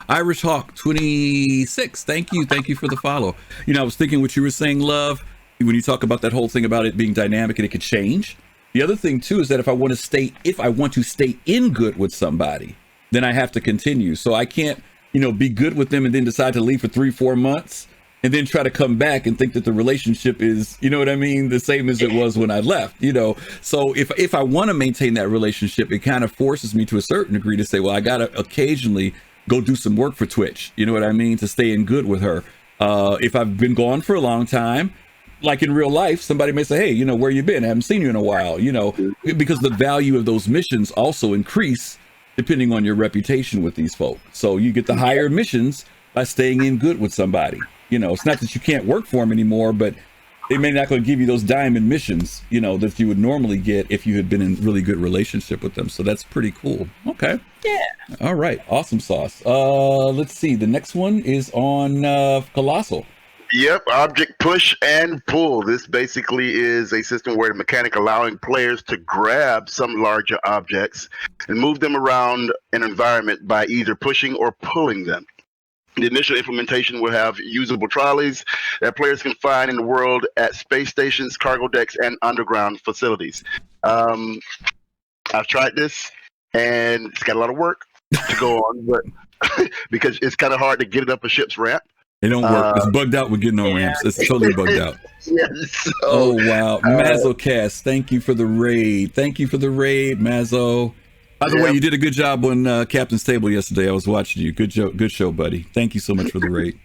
Speaker 1: Irish Hawk 26, thank you for the follow. You know, I was thinking what you were saying, Love, when you talk about that whole thing about it being dynamic and it could change. The other thing too is that if I want to stay in good with somebody, then I have to continue. So I can't, you know, be good with them and then decide to leave for 3-4 months and then try to come back and think that the relationship is, you know what I mean, the same as it was when I left, you know. So if I want to maintain that relationship, it kind of forces me to a certain degree to say, well, I got to occasionally go do some work for Twitch, you know what I mean, to stay in good with her. If I've been gone for a long time, like in real life, somebody may say, hey, you know, where you been? I haven't seen you in a while, you know, because the value of those missions also increase depending on your reputation with these folks. So you get the higher missions by staying in good with somebody. You know, it's not that you can't work for them anymore, but they may not going to give you those diamond missions, you know, that you would normally get if you had been in really good relationship with them. So that's pretty cool. Okay.
Speaker 3: Yeah.
Speaker 1: All right. Awesome sauce. Let's see. The next one is on Kelosal.
Speaker 2: Yep, object push and pull. This basically is a system where the mechanic allowing players to grab some larger objects and move them around an environment by either pushing or pulling them. The initial implementation will have usable trolleys that players can find in the world at space stations, cargo decks, and underground facilities. I've tried this, and it's got a lot of work to go on, but because it's kind of hard to get it up a ship's ramp.
Speaker 1: It don't work. It's bugged out with getting on ramps. It's totally bugged out.
Speaker 2: Yes.
Speaker 1: Oh, wow. Mazzocast, thank you for the raid. Thank you for the raid, Mazzo. By the way, you did a good job on Captain's Table yesterday. I was watching you. Good show, buddy. Thank you so much for the raid.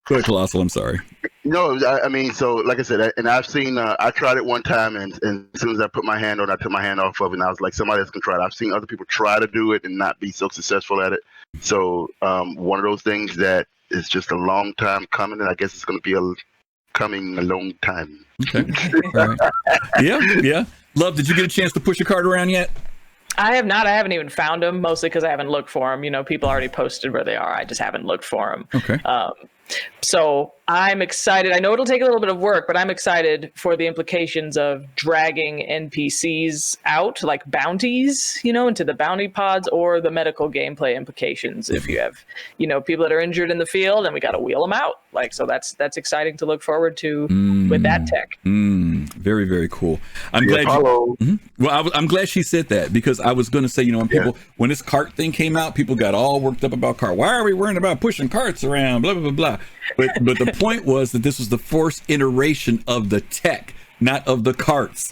Speaker 1: Go ahead, Kelosal. I'm sorry.
Speaker 2: No, I mean, so like I said, and I've seen, I tried it one time, and as soon as I put my hand on it, I took my hand off of it, and I was like, somebody else can try it. I've seen other people try to do it and not be so successful at it. So one of those things that is just a long time coming, and I guess it's going to be coming a long time.
Speaker 1: Okay. All right. Yeah. Love, did you get a chance to push your card around yet?
Speaker 3: I have not. I haven't even found them, mostly because I haven't looked for them. You know, people already posted where they are. I just haven't looked for them.
Speaker 1: Okay.
Speaker 3: So I'm excited. I know it'll take a little bit of work, but I'm excited for the implications of dragging NPCs out, like bounties, you know, into the bounty pods, or the medical gameplay implications. If you have, you know, people that are injured in the field, and we got to wheel them out. Like, so that's exciting to look forward to with that tech.
Speaker 1: Very, very cool. I'm glad. Well, I'm glad she said that, because I was going to say, you know, when this cart thing came out, people got all worked up about cart. Why are we worrying about pushing carts around? Blah blah blah blah. But the point was that this was the first iteration of the tech, not of the carts.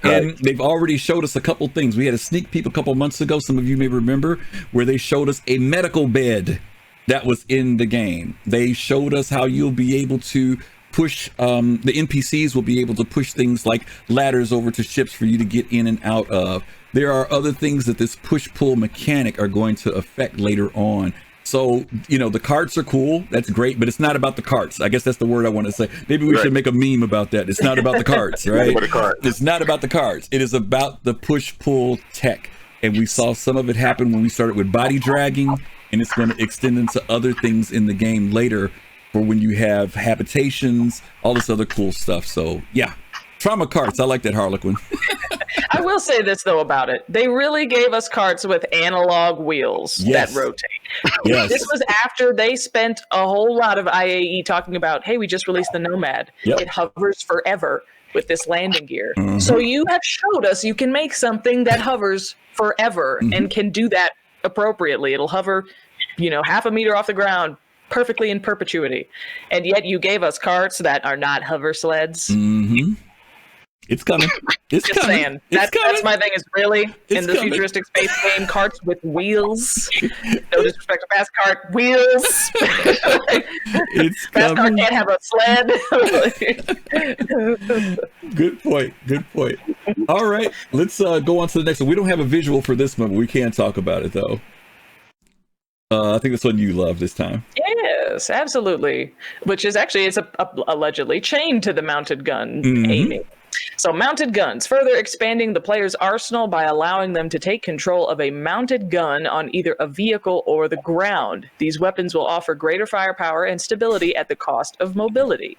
Speaker 1: And they've already showed us a couple things. We had a sneak peek a couple months ago, some of you may remember, where they showed us a medical bed that was in the game. They showed us how you'll be able to push, the NPCs will be able to push things like ladders over to ships for you to get in and out of. There are other things that this push-pull mechanic are going to affect later on. So, you know, the carts are cool. That's great, but it's not about the carts. I guess that's the word I want to say. Maybe we should make a meme about that. It's not about the carts, right? It's not about the carts. It is about the push-pull tech. And we saw some of it happen when we started with body dragging, and it's going to extend into other things in the game later for when you have habitations, all this other cool stuff. So, yeah. Trauma carts. I like that, Harlequin.
Speaker 3: I will say this, though, about it. They really gave us carts with analog wheels that rotate.
Speaker 1: Yes.
Speaker 3: This was after they spent a whole lot of IAE talking about, hey, we just released the Nomad. It hovers forever with this landing gear. So you have showed us you can make something that hovers forever and can do that appropriately. It'll hover, you know, 0.5 meter off the ground perfectly in perpetuity. And yet you gave us carts that are not hover sleds.
Speaker 1: It's coming. It's
Speaker 3: Just
Speaker 1: coming.
Speaker 3: saying.
Speaker 1: It's coming.
Speaker 3: That's my thing. Is really
Speaker 1: It's
Speaker 3: in the
Speaker 1: coming.
Speaker 3: futuristic space game, carts with wheels. No disrespect to fast cart, wheels.
Speaker 1: It's
Speaker 3: Fast cart
Speaker 1: coming.
Speaker 3: can't have a sled.
Speaker 1: Good point. Good point. All right, let's go on to the next one. We don't have a visual for this one, but we can talk about it though. I think that's one you love this time.
Speaker 3: Yes, absolutely. Which is actually it's allegedly chained to the mounted gun
Speaker 1: Mhm.
Speaker 3: aiming. So mounted guns, further expanding the player's arsenal by allowing them to take control of a mounted gun on either a vehicle or the ground. These weapons will offer greater firepower and stability at the cost of mobility.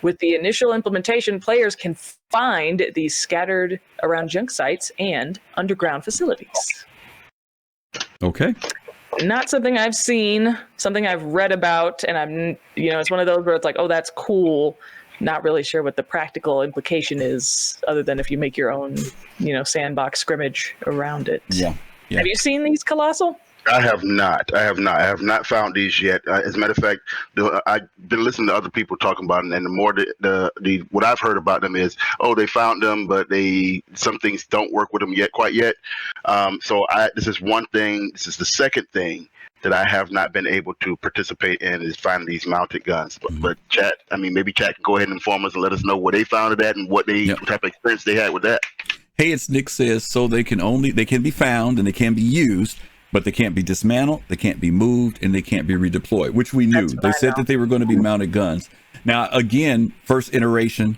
Speaker 3: With the initial implementation, players can find these scattered around junk sites and underground facilities.
Speaker 1: Okay.
Speaker 3: Not something I've seen, something I've read about, and I'm, it's one of those where it's like, oh, that's cool. Not really sure what the practical implication is, other than if you make your own, sandbox scrimmage around it.
Speaker 1: Yeah.
Speaker 3: Have you seen these, Kelosal?
Speaker 2: I have not. I have not found these yet. As a matter of fact, I've been listening to other people talking about it, and the more the what I've heard about them is, oh, they found them, but some things don't work with them quite yet. So this is one thing. This is the second thing that I have not been able to participate in is finding these mounted guns. But chat, maybe chat can go ahead and inform us and let us know where they found it at and what type of experience they had with that.
Speaker 1: Hey, it's Nick says, so they can be found and they can be used, but they can't be dismantled, they can't be moved, and they can't be redeployed, which we knew. They said that they were going to be mounted guns. Now, again, first iteration,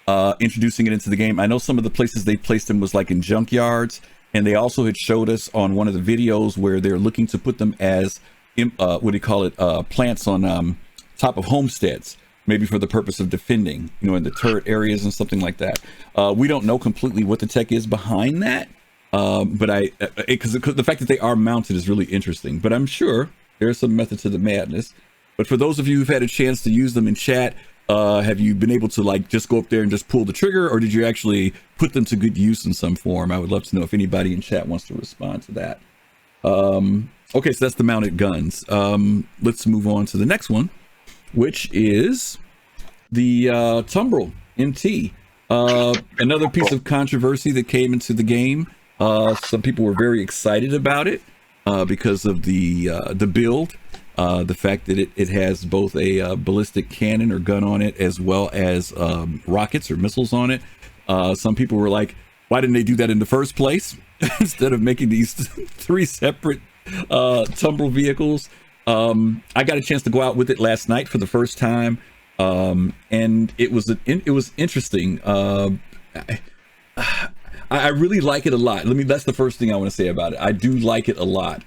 Speaker 1: introducing it into the game. I know some of the places they placed them was like in junkyards, and they also had showed us on one of the videos where they're looking to put them as, plants on top of homesteads, maybe for the purpose of defending, in the turret areas and something like that. We don't know completely what the tech is behind that. But because the fact that they are mounted is really interesting, but I'm sure there's some method to the madness. But for those of you who've had a chance to use them in chat, have you been able to just go up there and just pull the trigger, or did you actually put them to good use in some form? I would love to know if anybody in chat wants to respond to that. Okay, so that's the mounted guns. Let's move on to the next one, which is the Tumbrel MT. Another piece of controversy that came into the game. Some people were very excited about it because of the build, the fact that it has both a ballistic cannon or gun on it, as well as rockets or missiles on it. Some people were like, why didn't they do that in the first place instead of making these three separate Tumbrel vehicles? I got a chance to go out with it last night for the first time, and it was interesting. I really like it a lot. That's the first thing I want to say about it. I do like it a lot.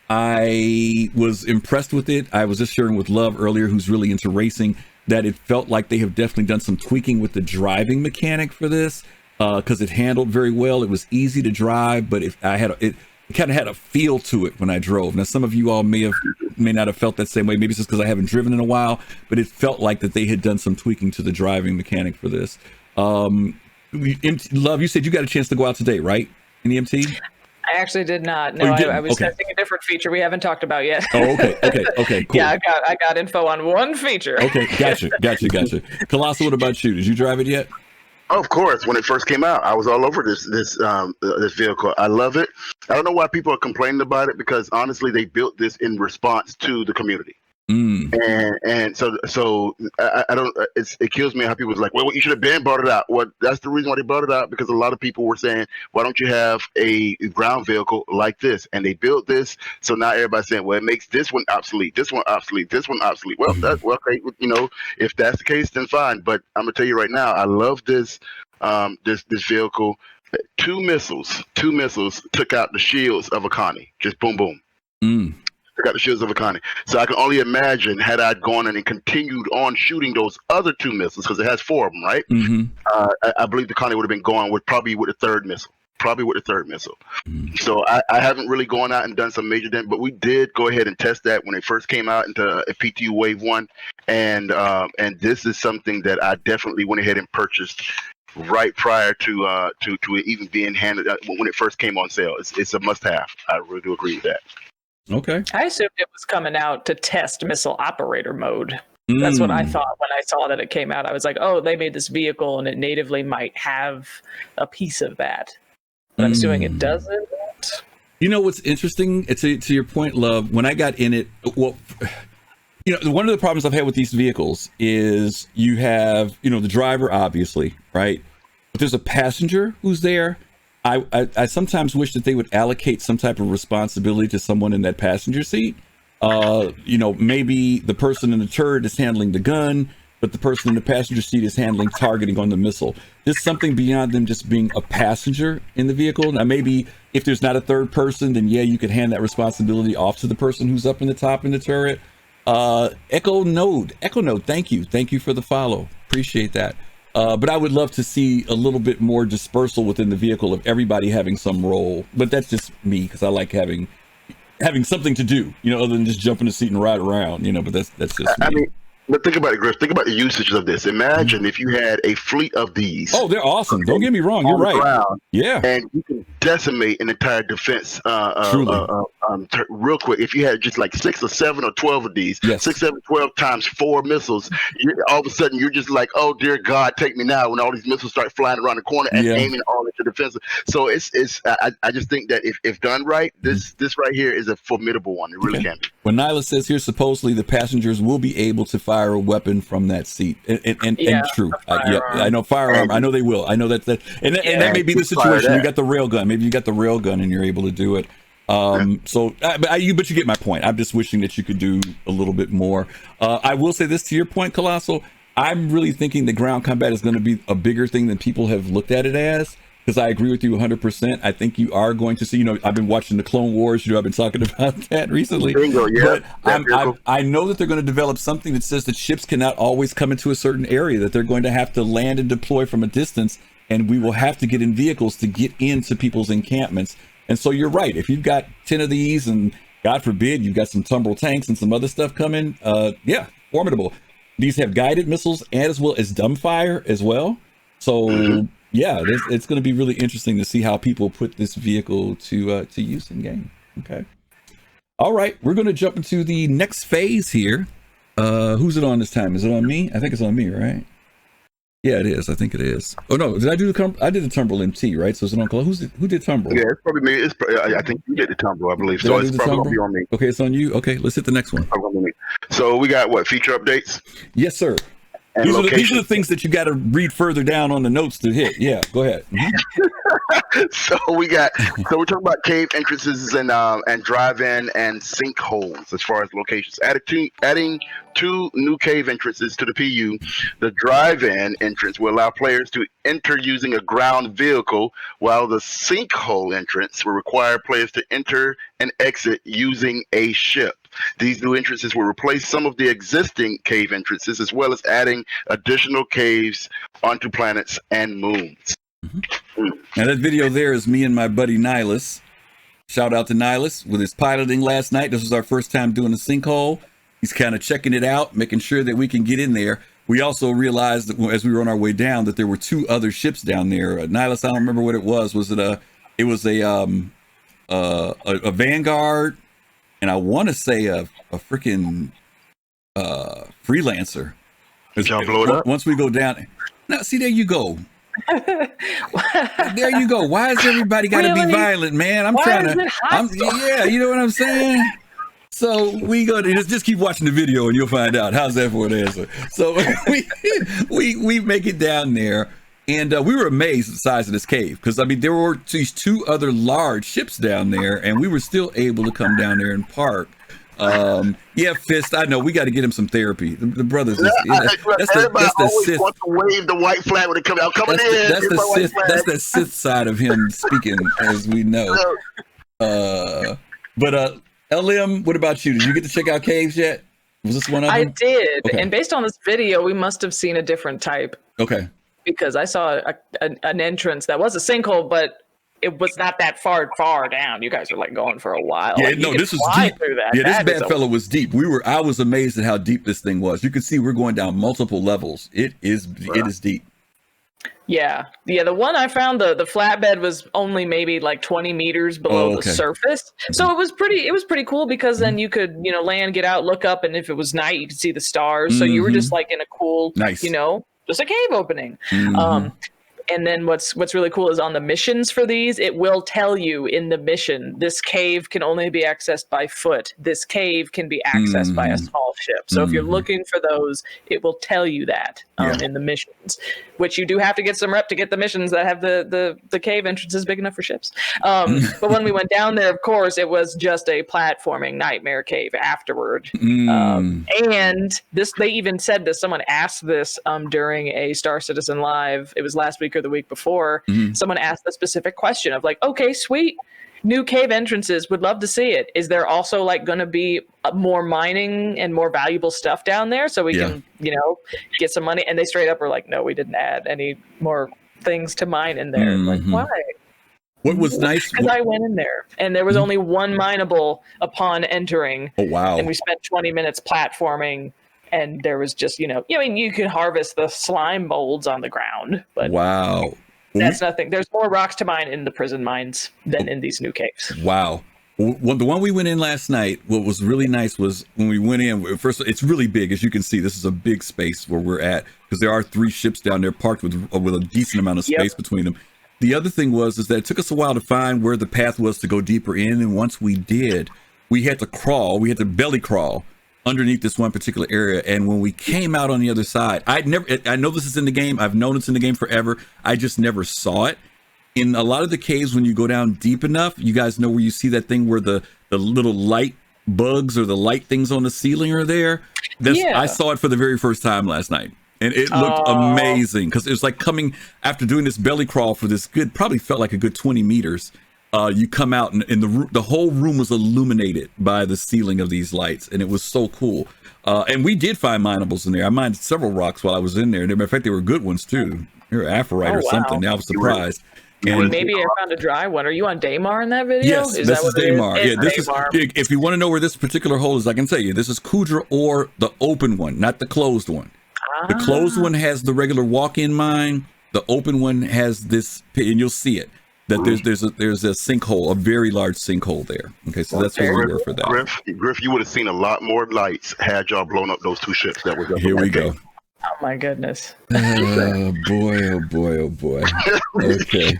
Speaker 1: I was impressed with it. I was just sharing with Love earlier, who's really into racing, that it felt like they have definitely done some tweaking with the driving mechanic for this, because it handled very well. It was easy to drive, but it kind of had a feel to it when I drove. Now, some of you all may not have felt that same way. Maybe it's just because I haven't driven in a while, but it felt like that they had done some tweaking to the driving mechanic for this. Love, you said you got a chance to go out today, right? In the MT?
Speaker 3: I actually did not. No, I was testing a different feature we haven't talked about yet.
Speaker 1: Oh, okay, cool.
Speaker 3: Yeah, I got info on one feature.
Speaker 1: Okay, gotcha. Kelosal, what about you? Did you drive it yet?
Speaker 2: Oh, of course. When it first came out, I was all over this vehicle. I love it. I don't know why people are complaining about it, because honestly, they built this in response to the community. And so I don't. It kills me how people was like, well, you should have brought it out. Well, that's the reason why they brought it out, because a lot of people were saying, why don't you have a ground vehicle like this? And they built this, so now everybody's saying, well, it makes this one obsolete, this one obsolete, this one obsolete. Well, okay, if that's the case, then fine. But I'm gonna tell you right now, I love this this vehicle. Two missiles took out the shields of Akani. Just boom, boom. Took out the shields of Akani. So I can only imagine, had I gone in and continued on shooting those other two missiles, because it has four of them, right? I believe the Akani would have been going with the third missile. So I haven't really gone out and done some major damage, but we did go ahead and test that when it first came out into a PTU Wave 1, and this is something that I definitely went ahead and purchased right prior to it even being handed when it first came on sale. It's a must-have. I really do agree with that.
Speaker 1: Okay.
Speaker 3: I assumed it was coming out to test missile operator mode. That's what I thought when I saw that it came out. I was like, oh, they made this vehicle and it natively might have a piece of that. But I'm assuming it doesn't.
Speaker 1: You know what's interesting? It's to your point, Love. When I got in it, well, you know, one of the problems I've had with these vehicles is you have, you know, the driver, obviously, right? But there's a passenger who's there. I sometimes wish that they would allocate some type of responsibility to someone in that passenger seat. You know, maybe the person in the turret is handling the gun, but the person in the passenger seat is handling targeting on the missile. There's something beyond them just being a passenger in the vehicle. Now, maybe if there's not a third person, then yeah, you could hand that responsibility off to the person who's up in the top in the turret. Echo Node, thank you for the follow. Appreciate that. But I would love to see a little bit more dispersal within the vehicle of everybody having some role. But that's just me, because I like having something to do, you know, other than just jump in the seat and ride around, you know. But that's just me.
Speaker 2: I mean, but think about it, Griff. Think about the usage of this. Imagine if you had a fleet of these.
Speaker 1: Oh, they're awesome. Don't get me wrong. You're right.
Speaker 2: Ground,
Speaker 1: yeah.
Speaker 2: And you can decimate an entire defense real quick. If you had just like 6 or 7 or 12 of these,
Speaker 1: yes.
Speaker 2: 6, 7, 12 times 4 missiles, all of a sudden you're just like, oh, dear God, take me now, when all these missiles start flying around the corner and aiming all into defense. So I just think that if done right, this right here is a formidable one. It really can be.
Speaker 1: When Nyla says here, supposedly the passengers will be able to fire a weapon from that seat, and true. I know firearm. I know they will. I know that that may be the situation. You got the railgun. Maybe you got the railgun and you're able to do it. So, but you get my point. I'm just wishing that you could do a little bit more. I will say this to your point, Kelosal. I'm really thinking that ground combat is going to be a bigger thing than people have looked at it as. Because I agree with you 100%. I think you are going to see, you know, I've been watching the Clone Wars, you know, I've been talking about that recently.
Speaker 2: Bingo, yeah.
Speaker 1: But I know that they're going to develop something that says that ships cannot always come into a certain area, that they're going to have to land and deploy from a distance, and we will have to get in vehicles to get into people's encampments. And so you're right. If you've got 10 of these, and God forbid, you've got some tumble tanks and some other stuff coming, yeah, formidable. These have guided missiles and as well as dumbfire as well. So... yeah, it's going to be really interesting to see how people put this vehicle to use in game. Okay. All right, we're going to jump into the next phase here. Who's it on this time? Is it on me? I think it's on me, right? Yeah, it is. I think it is. Oh no, did I do I did the Tumble MT, right? So is it on Cloud? Who did Tumble?
Speaker 2: Yeah, it's probably me. I think you did the Tumble, I believe. So it's probably going to be on me.
Speaker 1: Okay, it's on you. Okay, let's hit the next one.
Speaker 2: So we got what, feature updates?
Speaker 1: Yes, sir. These are the things that you got to read further down on the notes to hit. Yeah, go ahead.
Speaker 2: So we're talking about cave entrances and drive-in and sinkholes as far as locations. Adding 2 new cave entrances to the PU. The drive-in entrance will allow players to enter using a ground vehicle, while the sinkhole entrance will require players to enter and exit using a ship. These new entrances will replace some of the existing cave entrances, as well as adding additional caves onto planets and moons.
Speaker 1: Now that video there is me and my buddy Nihilus. Shout out to Nihilus with his piloting last night. This was our first time doing a sinkhole. He's kind of checking it out, making sure that we can get in there. We also realized that as we were on our way down that there were 2 other ships down there. Nihilus, I don't remember what it was. Was it a Vanguard? And I want to say a freaking freelancer.
Speaker 2: Did y'all blow it up?
Speaker 1: Once we go down. Now, see, there you go. There you go. Why has everybody got to be violent, man? Yeah, you know what I'm saying? So we go to just keep watching the video and you'll find out. How's that for an answer? So we make it down there. And we were amazed at the size of this cave, because I mean there were these 2 other large ships down there, and we were still able to come down there and park. Yeah, Fist, I know we got to get him some therapy. The brothers, that's the Sith.
Speaker 2: Wants to wave the white flag when they come out.
Speaker 1: That's the Sith side of him speaking, as we know. But LM, what about you? Did you get to check out caves yet? Was this one of them?
Speaker 3: I did, okay. And based on this video, we must have seen a different type.
Speaker 1: Okay.
Speaker 3: Because I saw an entrance that was a sinkhole, but it was not that far down. You guys are like going for a while.
Speaker 1: Yeah,
Speaker 3: like,
Speaker 1: no, this was deep. Yeah, this bad fella was deep. I was amazed at how deep this thing was. You can see we're going down multiple levels. It is deep.
Speaker 3: Yeah. The one I found, the flatbed was only maybe like 20 meters below the surface. So it was pretty cool because then you could, land, get out, look up, and if it was night, you could see the stars. So you were just like in a cool, just a cave opening. And then what's really cool is on the missions for these, it will tell you in the mission, this cave can only be accessed by foot. This cave can be accessed by a small ship. So if you're looking for those, it will tell you that in the missions, which you do have to get some rep to get the missions that have the cave entrances big enough for ships. But when we went down there, of course, it was just a platforming nightmare cave afterward. And they even said this, someone asked this during a Star Citizen Live. It was last week or the week before. Someone asked the specific question of like, okay, sweet, new cave entrances, would love to see it. Is there also like going to be more mining and more valuable stuff down there so we can, get some money? And they straight up were like, no, we didn't add any more things to mine in there. Like, why?
Speaker 1: What was nice?
Speaker 3: Because I went in there and there was only one mineable upon entering.
Speaker 1: Oh, wow.
Speaker 3: And we spent 20 minutes platforming. And there was just, you can harvest the slime molds on the ground, but
Speaker 1: wow,
Speaker 3: that's nothing. There's more rocks to mine in the prison mines than in these new caves.
Speaker 1: Wow. Well, the one we went in last night, what was really nice was when we went in, first, it's really big. As you can see, this is a big space where we're at because there are 3 ships down there parked with a decent amount of space between them. The other thing is that it took us a while to find where the path was to go deeper in. And once we did, we had to belly crawl underneath this one particular area. And when we came out on the other side, I know this is in the game. I've known it's in the game forever. I just never saw it. In a lot of the caves, when you go down deep enough, you guys know where you see that thing where the little light bugs or the light things on the ceiling are there. I saw it for the very first time last night. And it looked amazing because it was like coming after doing this belly crawl for this probably felt like a good 20 meters. You come out and the whole room was illuminated by the ceiling of these lights, and it was so cool. And we did find minables in there. I mined several rocks while I was in there. And in fact, they were good ones too. They were Aphorite or something. I was surprised. And
Speaker 3: maybe I found a dry one. Are you on Daymar in that video?
Speaker 1: Yes, this is Daymar. Yeah, this Daymar. If you want to know where this particular hole is, I can tell you. This is Kudra or the open one, not the closed one. The closed one has the regular walk-in mine. The open one has this, and you'll see it. That there's a sinkhole, a very large sinkhole there. Okay, so that's where we were for that.
Speaker 2: Griff, you would have seen a lot more lights had y'all blown up those 2 ships that was up.
Speaker 1: Here we go.
Speaker 3: Oh my goodness.
Speaker 1: Oh boy, oh boy, oh boy. Okay.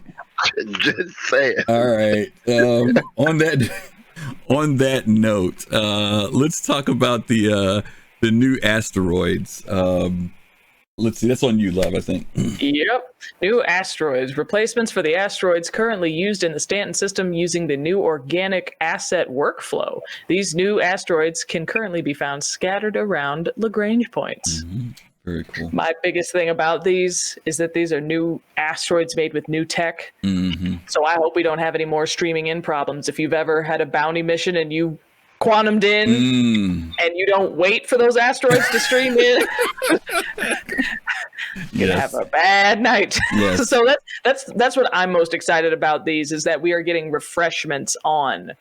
Speaker 2: Just saying.
Speaker 1: All right. On that note, let's talk about the new asteroids. Let's see, that's on you, Love, I think.
Speaker 3: Yep. New asteroids. Replacements for the asteroids currently used in the Stanton system using the new organic asset workflow. These new asteroids can currently be found scattered around Lagrange points.
Speaker 1: Very cool.
Speaker 3: My biggest thing about these is that these are new asteroids made with new tech. So I hope we don't have any more streaming in problems. If you've ever had a bounty mission and you quantumed in and you don't wait for those asteroids to stream in, you're gonna have a bad night. So that's what I'm most excited about these, is that we are getting refreshments on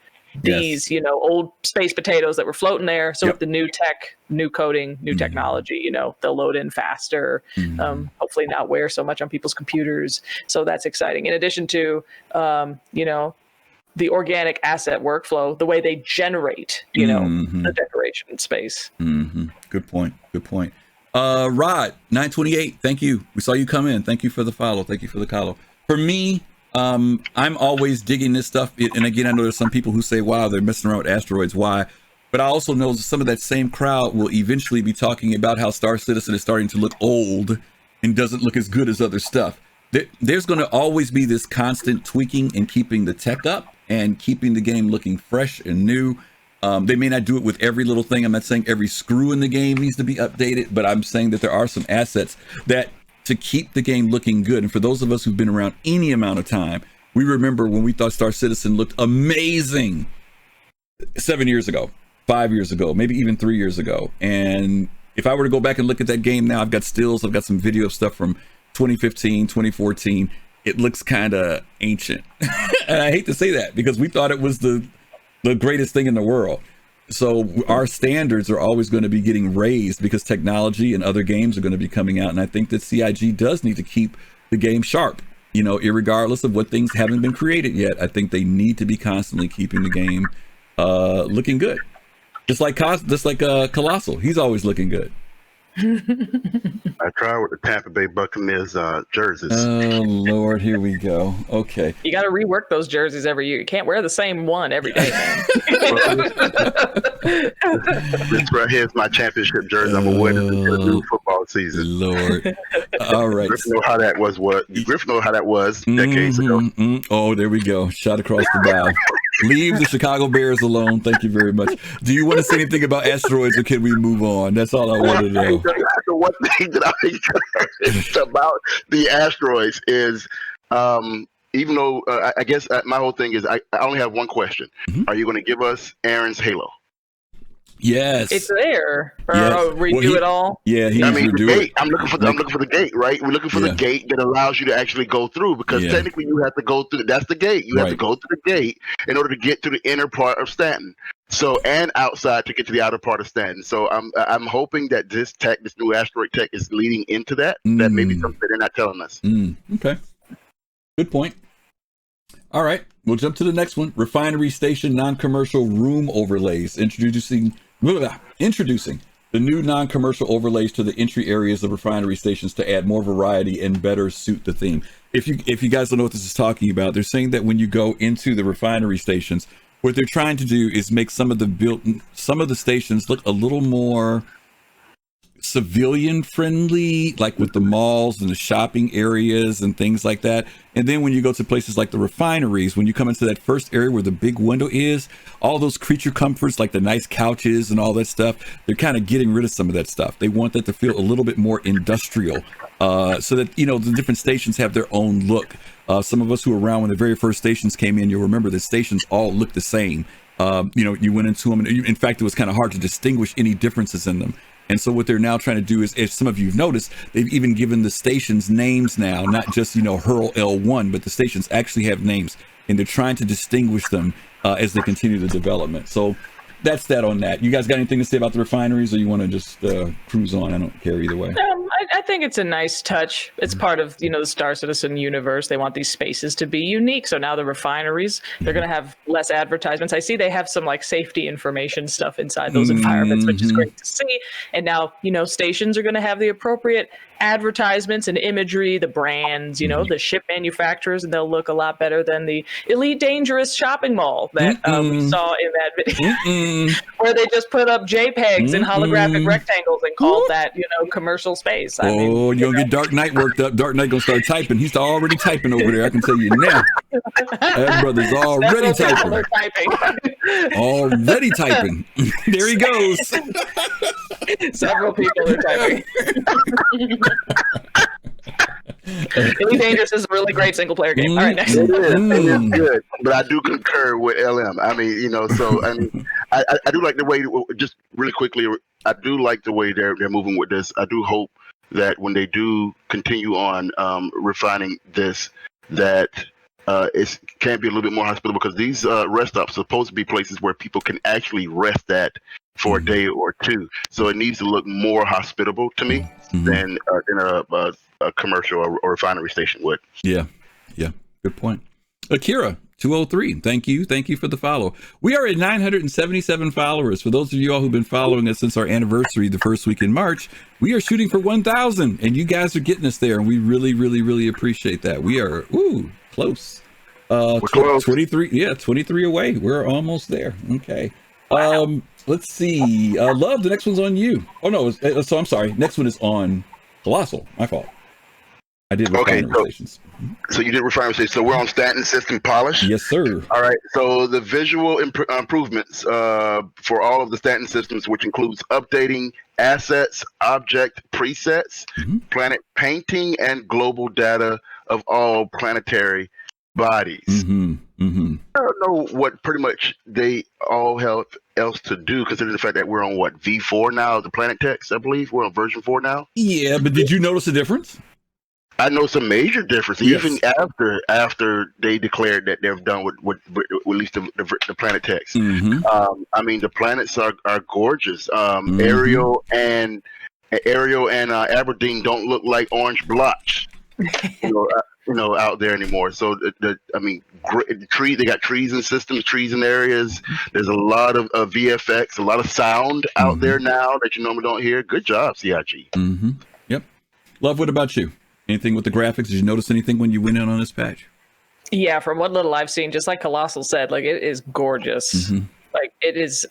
Speaker 3: these old space potatoes that were floating there. So with the new tech, new coding, new technology, they'll load in faster, hopefully not wear so much on people's computers. So that's exciting, in addition to the organic asset workflow, the way they generate, the decoration space.
Speaker 1: Good point. Rod 928, thank you. We saw you come in. Thank you for the follow. Thank you for the follow. For me, I'm always digging this stuff. And again, I know there's some people who say, wow, they're messing around with asteroids. Why? But I also know some of that same crowd will eventually be talking about how Star Citizen is starting to look old and doesn't look as good as other stuff. There's going to always be this constant tweaking and keeping the tech up and keeping the game looking fresh and new. They may not do it with every little thing. I'm not saying every screw in the game needs to be updated, but I'm saying that there are some assets that to keep the game looking good. And for those of us who've been around any amount of time, we remember when we thought Star Citizen looked amazing 7 years ago, 5 years ago, maybe even 3 years ago. And if I were to go back and look at that game now, I've got stills, I've got some video of stuff from 2015, 2014. It looks kind of ancient. And I hate to say that because we thought it was the greatest thing in the world. So our standards are always going to be getting raised because technology and other games are going to be coming out. And I think that CIG does need to keep the game sharp. Irregardless of what things haven't been created yet, I think they need to be constantly keeping the game looking good. Just like Kelosal, he's always looking good.
Speaker 2: I tried with the Tampa Bay Buccaneers jerseys.
Speaker 1: Oh Lord, here we go. Okay,
Speaker 3: you got to rework those jerseys every year. You can't wear the same one every day, man.
Speaker 2: This right here is my championship jersey. I'm awarded until the new football season.
Speaker 1: Lord. All right.
Speaker 2: Griffin know how that was. Griffin know how that was decades ago.
Speaker 1: Oh, there we go. Shot across the bow. Leave the Chicago Bears alone. Thank you very much. Do you want to say anything about asteroids, or can we move on? That's all I want to know.
Speaker 2: The one thing that I encouraged about the asteroids is, even though I guess my whole thing is, I only have one question. Are you going to give us Aaron's Halo?
Speaker 1: Yes,
Speaker 3: it's there. Or
Speaker 1: yes.
Speaker 3: Redo it all.
Speaker 1: Yeah, he needs to redo it.
Speaker 2: I'm looking for the gate, right? We're looking for the gate that allows you to actually go through, because technically you have to go through. That's the gate. You have to go through the gate in order to get to the inner part of Stanton. So, and outside to get to the outer part of Stanton. So I'm hoping that this new asteroid tech is leading into that. That may be something that they're not telling us.
Speaker 1: Okay, good point. All right, we'll jump to the next one. Refinery Station non-commercial room overlays. Introducing the new non-commercial overlays to the entry areas of refinery stations to add more variety and better suit the theme. If you guys don't know what this is talking about, they're saying that when you go into the refinery stations, what they're trying to do is make some of the stations look a little more civilian friendly, like with the malls and the shopping areas and things like that. And then when you go to places like the refineries, when you come into that first area where the big window is, all those creature comforts like the nice couches and all that stuff, they're kind of getting rid of some of that stuff. They want that to feel a little bit more industrial, so that the different stations have their own look. Some of us who were around when the very first stations came in, you'll remember the stations all look the same. You went into them, and in fact it was kind of hard to distinguish any differences in them. And so what they're now trying to do is, as some of you have noticed, they've even given the stations names now, not just, Hurl L1, but the stations actually have names, and they're trying to distinguish them as they continue the development. So that's that on that. You guys got anything to say about the refineries, or you want to just cruise on? I don't care either way.
Speaker 3: I think it's a nice touch. It's part of, the Star Citizen universe. They want these spaces to be unique. So now the refineries, they're going to have less advertisements. I see they have some like safety information stuff inside those environments, which is great to see. And now, stations are going to have the appropriate advertisements and imagery, the brands, the ship manufacturers, and they'll look a lot better than the Elite Dangerous shopping mall that we saw in that video, where they just put up JPEGs and holographic rectangles and called that, commercial space.
Speaker 1: You're gonna get Dark Knight worked up. Dark Knight gonna start typing. He's already typing over there. I can tell you now. That brother's already typing. Already typing. There he goes.
Speaker 3: Several people are typing. Elite Dangerous is a really great single player game. All right, next.
Speaker 2: It is good, but I do concur with LM. I mean, I do like the way, just really quickly, I do like the way they're moving with this. I do hope that when they do continue on refining this, that it can be a little bit more hospitable, because these rest stops are supposed to be places where people can actually rest at for a day or two. So it needs to look more hospitable to me than a commercial or refinery station would.
Speaker 1: Yeah, good point. Akira 203, thank you for the follow. We are at 977 followers. For those of you all who've been following us since our anniversary the first week in March, we are shooting for 1,000, and you guys are getting us there, and we really appreciate that. We are close. 23 away. We're almost there. Okay. Let's see. Love, the next one's on you. Oh no, so I'm sorry. Next one is on Kelosal. My fault. I did refinery stations.
Speaker 2: So you did refinery stations. So we're on Stanton System Polish?
Speaker 1: Yes, sir.
Speaker 2: All right. So the visual improvements for all of the Stanton systems, which includes updating assets, object presets, planet painting, and global data of all planetary bodies. I don't know what pretty much they all have else to do, considering the fact that we're on V4 now, the planet text, I believe. We're on version 4 now. Yeah,
Speaker 1: but did you notice a difference?
Speaker 2: I know some major difference, even after they declared that they've done with at least the planet text. I mean, the planets are gorgeous. Ariel and Aberdeen don't look like orange blotch. out there anymore. So they got trees and systems, trees and areas. There's a lot of VFX, a lot of sound out there now that you normally don't hear. Good job, CIG.
Speaker 1: Yep. Love, what about you? Anything with the graphics? Did you notice anything when you went in on this patch?
Speaker 3: Yeah, from what little I've seen, just like Kelosal said, like it is gorgeous. Like it is.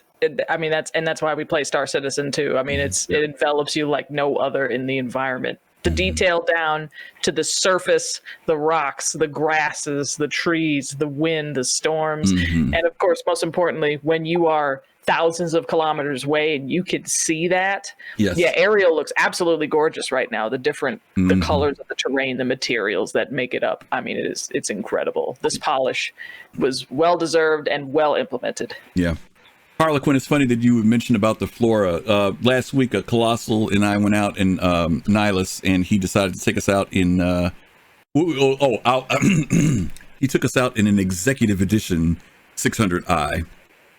Speaker 3: I mean, that's why we play Star Citizen too. I mean, it envelops you like no other in the environment. The detail down to the surface, the rocks, the grasses, the trees, the wind, the storms, and of course, most importantly, when you are thousands of kilometers away and you can see that.
Speaker 1: Yes.
Speaker 3: Yeah, Ariel looks absolutely gorgeous right now. The colors of the terrain, the materials that make it up. I mean, it's incredible. This polish was well deserved and well implemented.
Speaker 1: Yeah. Harlequin, it's funny that you mentioned about the flora. Last week, Kelosal and I went out in Nihilus, and he decided to take us out in. He took us out in an executive edition 600i,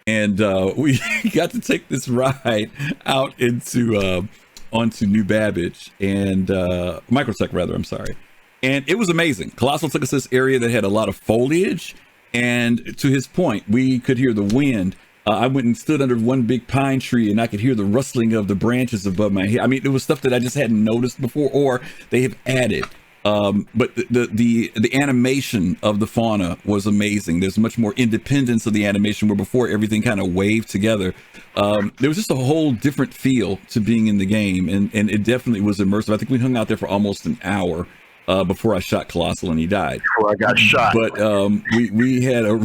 Speaker 1: and we got to take this ride out into onto New Babbage and Microtech, rather. I'm sorry, and it was amazing. Kelosal took us to this area that had a lot of foliage, and to his point, we could hear the wind. I went and stood under one big pine tree, and I could hear the rustling of the branches above my head. I mean, it was stuff that I just hadn't noticed before, or they have added. But the animation of the fauna was amazing. There's much more independence of the animation, where before everything kind of waved together. There was just a whole different feel to being in the game, and it definitely was immersive. I think we hung out there for almost an hour. Before I shot Kelosal and he died.
Speaker 2: Before I got shot.
Speaker 1: But we had a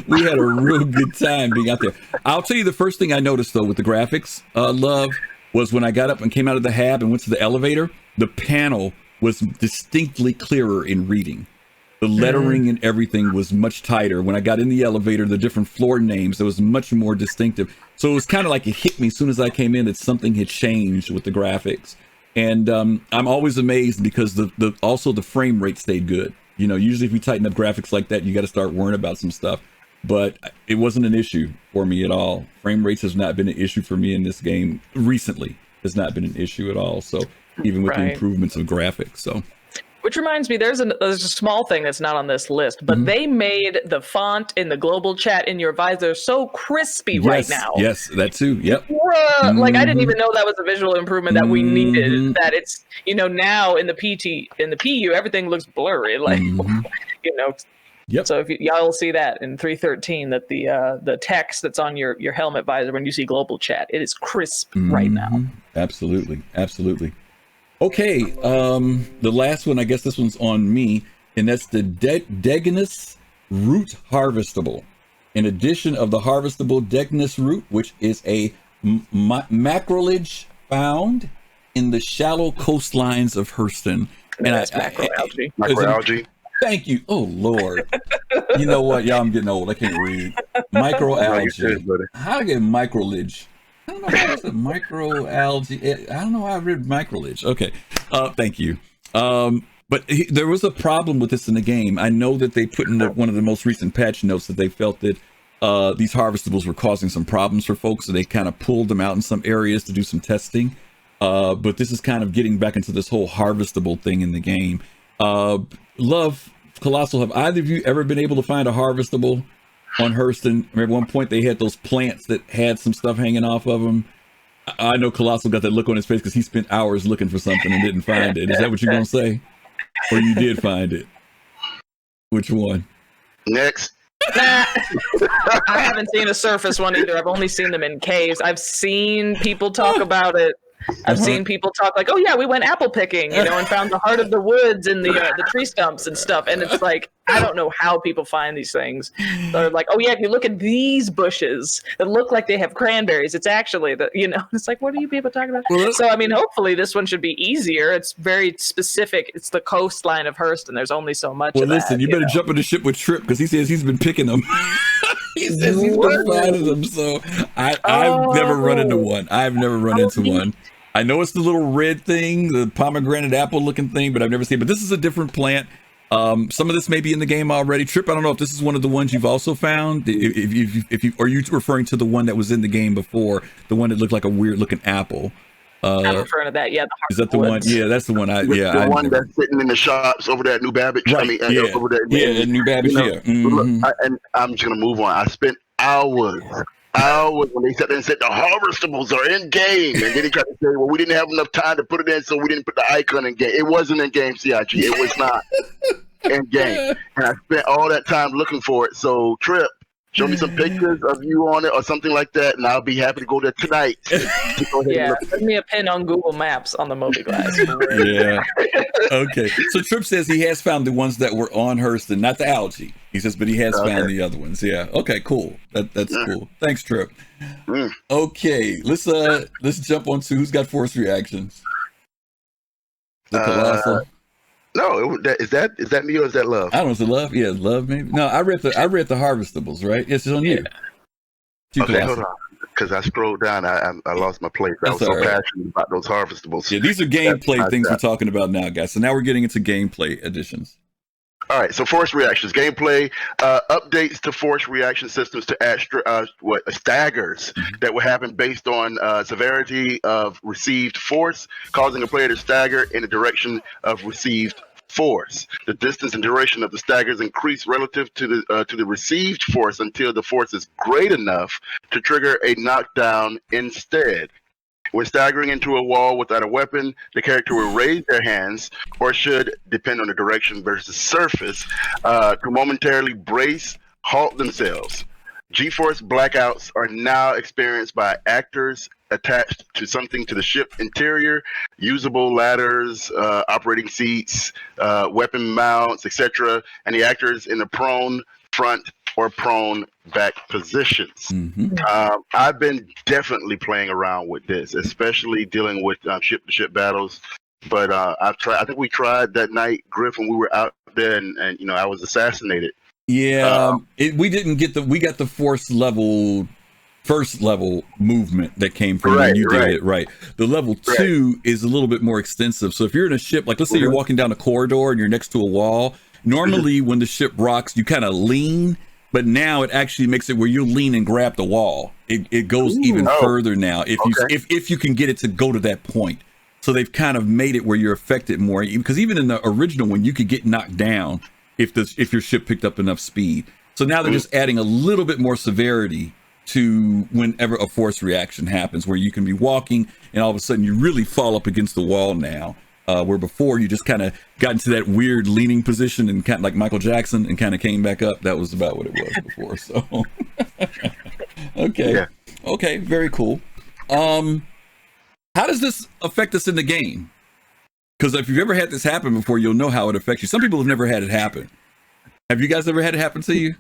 Speaker 1: we had a real good time being out there. I'll tell you the first thing I noticed though with the graphics, Love, was when I got up and came out of the hab and went to the elevator, the panel was distinctly clearer in reading. The lettering and everything was much tighter. When I got in the elevator, the different floor names, it was much more distinctive. So it was kind of like it hit me as soon as I came in that something had changed with the graphics. And I'm always amazed because also the frame rate stayed good. You know, usually if you tighten up graphics like that, you got to start worrying about some stuff. But it wasn't an issue for me at all. Frame rates has not been an issue for me in this game recently. Has not been an issue at all. So even with the improvements of graphics, so.
Speaker 3: Which reminds me, there's a small thing that's not on this list, but they made the font in the global chat in your visor so crispy right now.
Speaker 1: Yes, that too. Yep.
Speaker 3: Like I didn't even know that was a visual improvement that we needed. That it's now in the PU everything looks blurry. Like Yep. So if y'all see that in 3.13, that the text that's on your helmet visor when you see global chat, it is crisp right now.
Speaker 1: Absolutely. Okay, the last one, I guess this one's on me, and that's the Degnus Root Harvestable. In addition of the harvestable Degnus Root, which is a macrolage found in the shallow coastlines of Hurston. And
Speaker 3: that's macroalgae.
Speaker 2: Macroalgae.
Speaker 1: Thank you. Oh, Lord. You know what? Yeah, I'm getting old. I can't read. Microalgae. How do I get macrolage? I don't know how it's a microalgae. I don't know how I read microlage. Okay. Thank you. But there was a problem with this in the game. I know that they put in one of the most recent patch notes that they felt that these harvestables were causing some problems for folks, so they kind of pulled them out in some areas to do some testing. But this is kind of getting back into this whole harvestable thing in the game. Love, Kelosal, have either of you ever been able to find a harvestable on Hurston? At one point they had those plants that had some stuff hanging off of them. I know Kelosal got that look on his face because he spent hours looking for something and didn't find it. Is that what you're gonna say? Or you did find it? Which one?
Speaker 2: Next.
Speaker 3: I haven't seen a surface one either. I've only seen them in caves. I've seen people talk about it. I've seen people talk like, oh yeah, we went apple picking, and found the heart of the woods and the tree stumps and stuff. And it's like, I don't know how people find these things. They're like, oh yeah, if you look at these bushes that look like they have cranberries, it's actually it's like, what are you people talking about? So, I mean, hopefully this one should be easier. It's very specific. It's the coastline of Hurston. There's only so much of
Speaker 1: listen,
Speaker 3: that,
Speaker 1: you better jump on the ship with Trip because he says he's been picking them. He says he's been finding them. So I've never run into one. I've never run into one. I know it's the little red thing, the pomegranate apple looking thing, but I've never seen it. But this is a different plant. Some of this may be in the game already. Trip, I don't know if this is one of the ones you've also found. If you are you referring to the one that was in the game before, the one that looked like a weird looking apple?
Speaker 3: I'm referring to that. Yeah,
Speaker 1: is that the one? Yeah, that's the one.
Speaker 2: The one that's sitting in the shops over there at New Babbage.
Speaker 1: Right.
Speaker 2: I mean,
Speaker 1: yeah.
Speaker 2: over there.
Speaker 1: Yeah, at New Babbage.
Speaker 2: You know,
Speaker 1: Yeah. Mm-hmm.
Speaker 2: look, and I'm just gonna move on. I spent hours when they sat there and said the harvestables are in game, and then he tried to say, well, we didn't have enough time to put it in, so we didn't put the icon in game. It wasn't in game, CIG. It was not in game, and I spent all that time looking for it. So Trip, show me some pictures of you on it or something like that, and I'll be happy to go there tonight.
Speaker 3: Yeah, send me a pin on Google Maps on the Moby-Glass.
Speaker 1: Yeah. Okay. So Trip says he has found the ones that were on Hurston, not the algae. He says, but he has found the other ones. Yeah. Okay. Cool. That's cool. Thanks, Trip. Okay. Let's jump on to who's got force reactions. The Kelosal.
Speaker 2: No, is that me or is that Love?
Speaker 1: I don't know. Is it Love? Yeah, Love maybe. No, I read the harvestables. Right? Yes, it's on you.
Speaker 2: Okay, hold on. Because I scrolled down, I lost my place. I was so passionate about those harvestables.
Speaker 1: Yeah, these are gameplay things we're talking about now, guys. So now we're getting into gameplay additions. All
Speaker 2: right, so force reactions, gameplay, updates to force reaction systems to add staggers that will happen based on severity of received force, causing a player to stagger in the direction of received force. The distance and duration of the staggers increase relative to the received force until the force is great enough to trigger a knockdown instead. When staggering into a wall without a weapon, the character will raise their hands, or should depend on the direction versus surface, to momentarily brace, halt themselves. G-force blackouts are now experienced by actors attached to something to the ship interior, usable ladders, operating seats, weapon mounts, etc., and the actors in the prone, front, or prone back positions. I've been definitely playing around with this, especially dealing with ship-to-ship battles. But I think we tried that night, Griff, when we were out there, and I was assassinated.
Speaker 1: Yeah, we didn't get we got the first level movement that came from when you did it, right? The level 2 is a little bit more extensive. So if you're in a ship, like let's say you're walking down a corridor and you're next to a wall, normally when the ship rocks, you kind of lean, but now it actually makes it where you lean and grab the wall. It goes even further now if you can get it to go to that point. So they've kind of made it where you're affected more, because even in the original one, you could get knocked down if your ship picked up enough speed. So now they're just adding a little bit more severity to whenever a force reaction happens, where you can be walking and all of a sudden you really fall up against the wall now, where before you just kind of got into that weird leaning position and kind of like Michael Jackson and kind of came back up. That was about what it was before. So, okay, very cool. How does this affect us in the game? Because if you've ever had this happen before, you'll know how it affects you. Some people have never had it happen. Have you guys ever had it happen to you?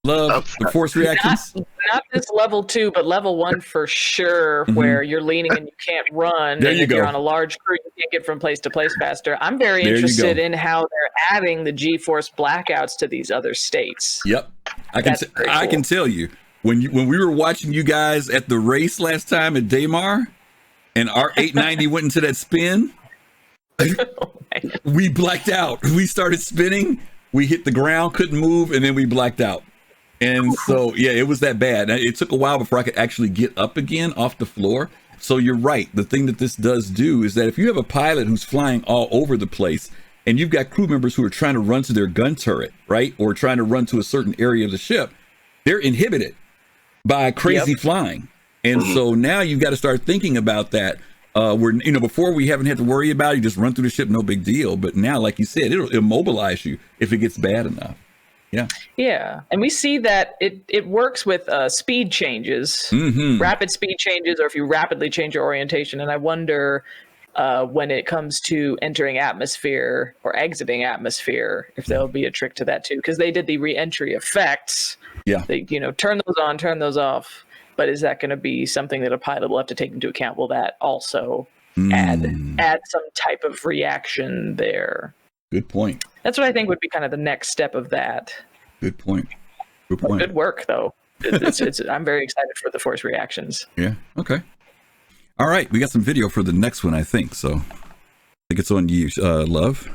Speaker 1: Love the force reactions?
Speaker 3: Not this level 2, but level 1 for sure, where you're leaning and you can't run.
Speaker 1: There
Speaker 3: and
Speaker 1: you
Speaker 3: if
Speaker 1: go.
Speaker 3: you're on a large crew, you can't get from place to place faster. I'm very interested in how they're adding the G-force blackouts to these other states.
Speaker 1: Yep. I can tell you, when we were watching you guys at the race last time at Daymar, and our 890 went into that spin, we blacked out. We started spinning, we hit the ground, couldn't move, and then we blacked out. And so, yeah, it was that bad. It took a while before I could actually get up again off the floor. So you're right. The thing that this does do is that if you have a pilot who's flying all over the place and you've got crew members who are trying to run to their gun turret, right, or trying to run to a certain area of the ship, they're inhibited by crazy flying. And so now you've got to start thinking about that. Where, before we haven't had to worry about it. You just run through the ship, no big deal. But now, like you said, it'll immobilize you if it gets bad enough. Yeah.
Speaker 3: And we see that it works with speed changes, rapid speed changes, or if you rapidly change your orientation. And I wonder when it comes to entering atmosphere or exiting atmosphere, if there'll be a trick to that too, because they did the re-entry effects.
Speaker 1: Yeah.
Speaker 3: They, turn those on, turn those off. But is that going to be something that a pilot will have to take into account? Will that also add some type of reaction there?
Speaker 1: Good point.
Speaker 3: That's what I think would be kind of the next step of that.
Speaker 1: Good point.
Speaker 3: Good work, though. I'm very excited for the force reactions.
Speaker 1: Yeah. Okay. All right. We got some video for the next one, I think. So I think it's on you, Love.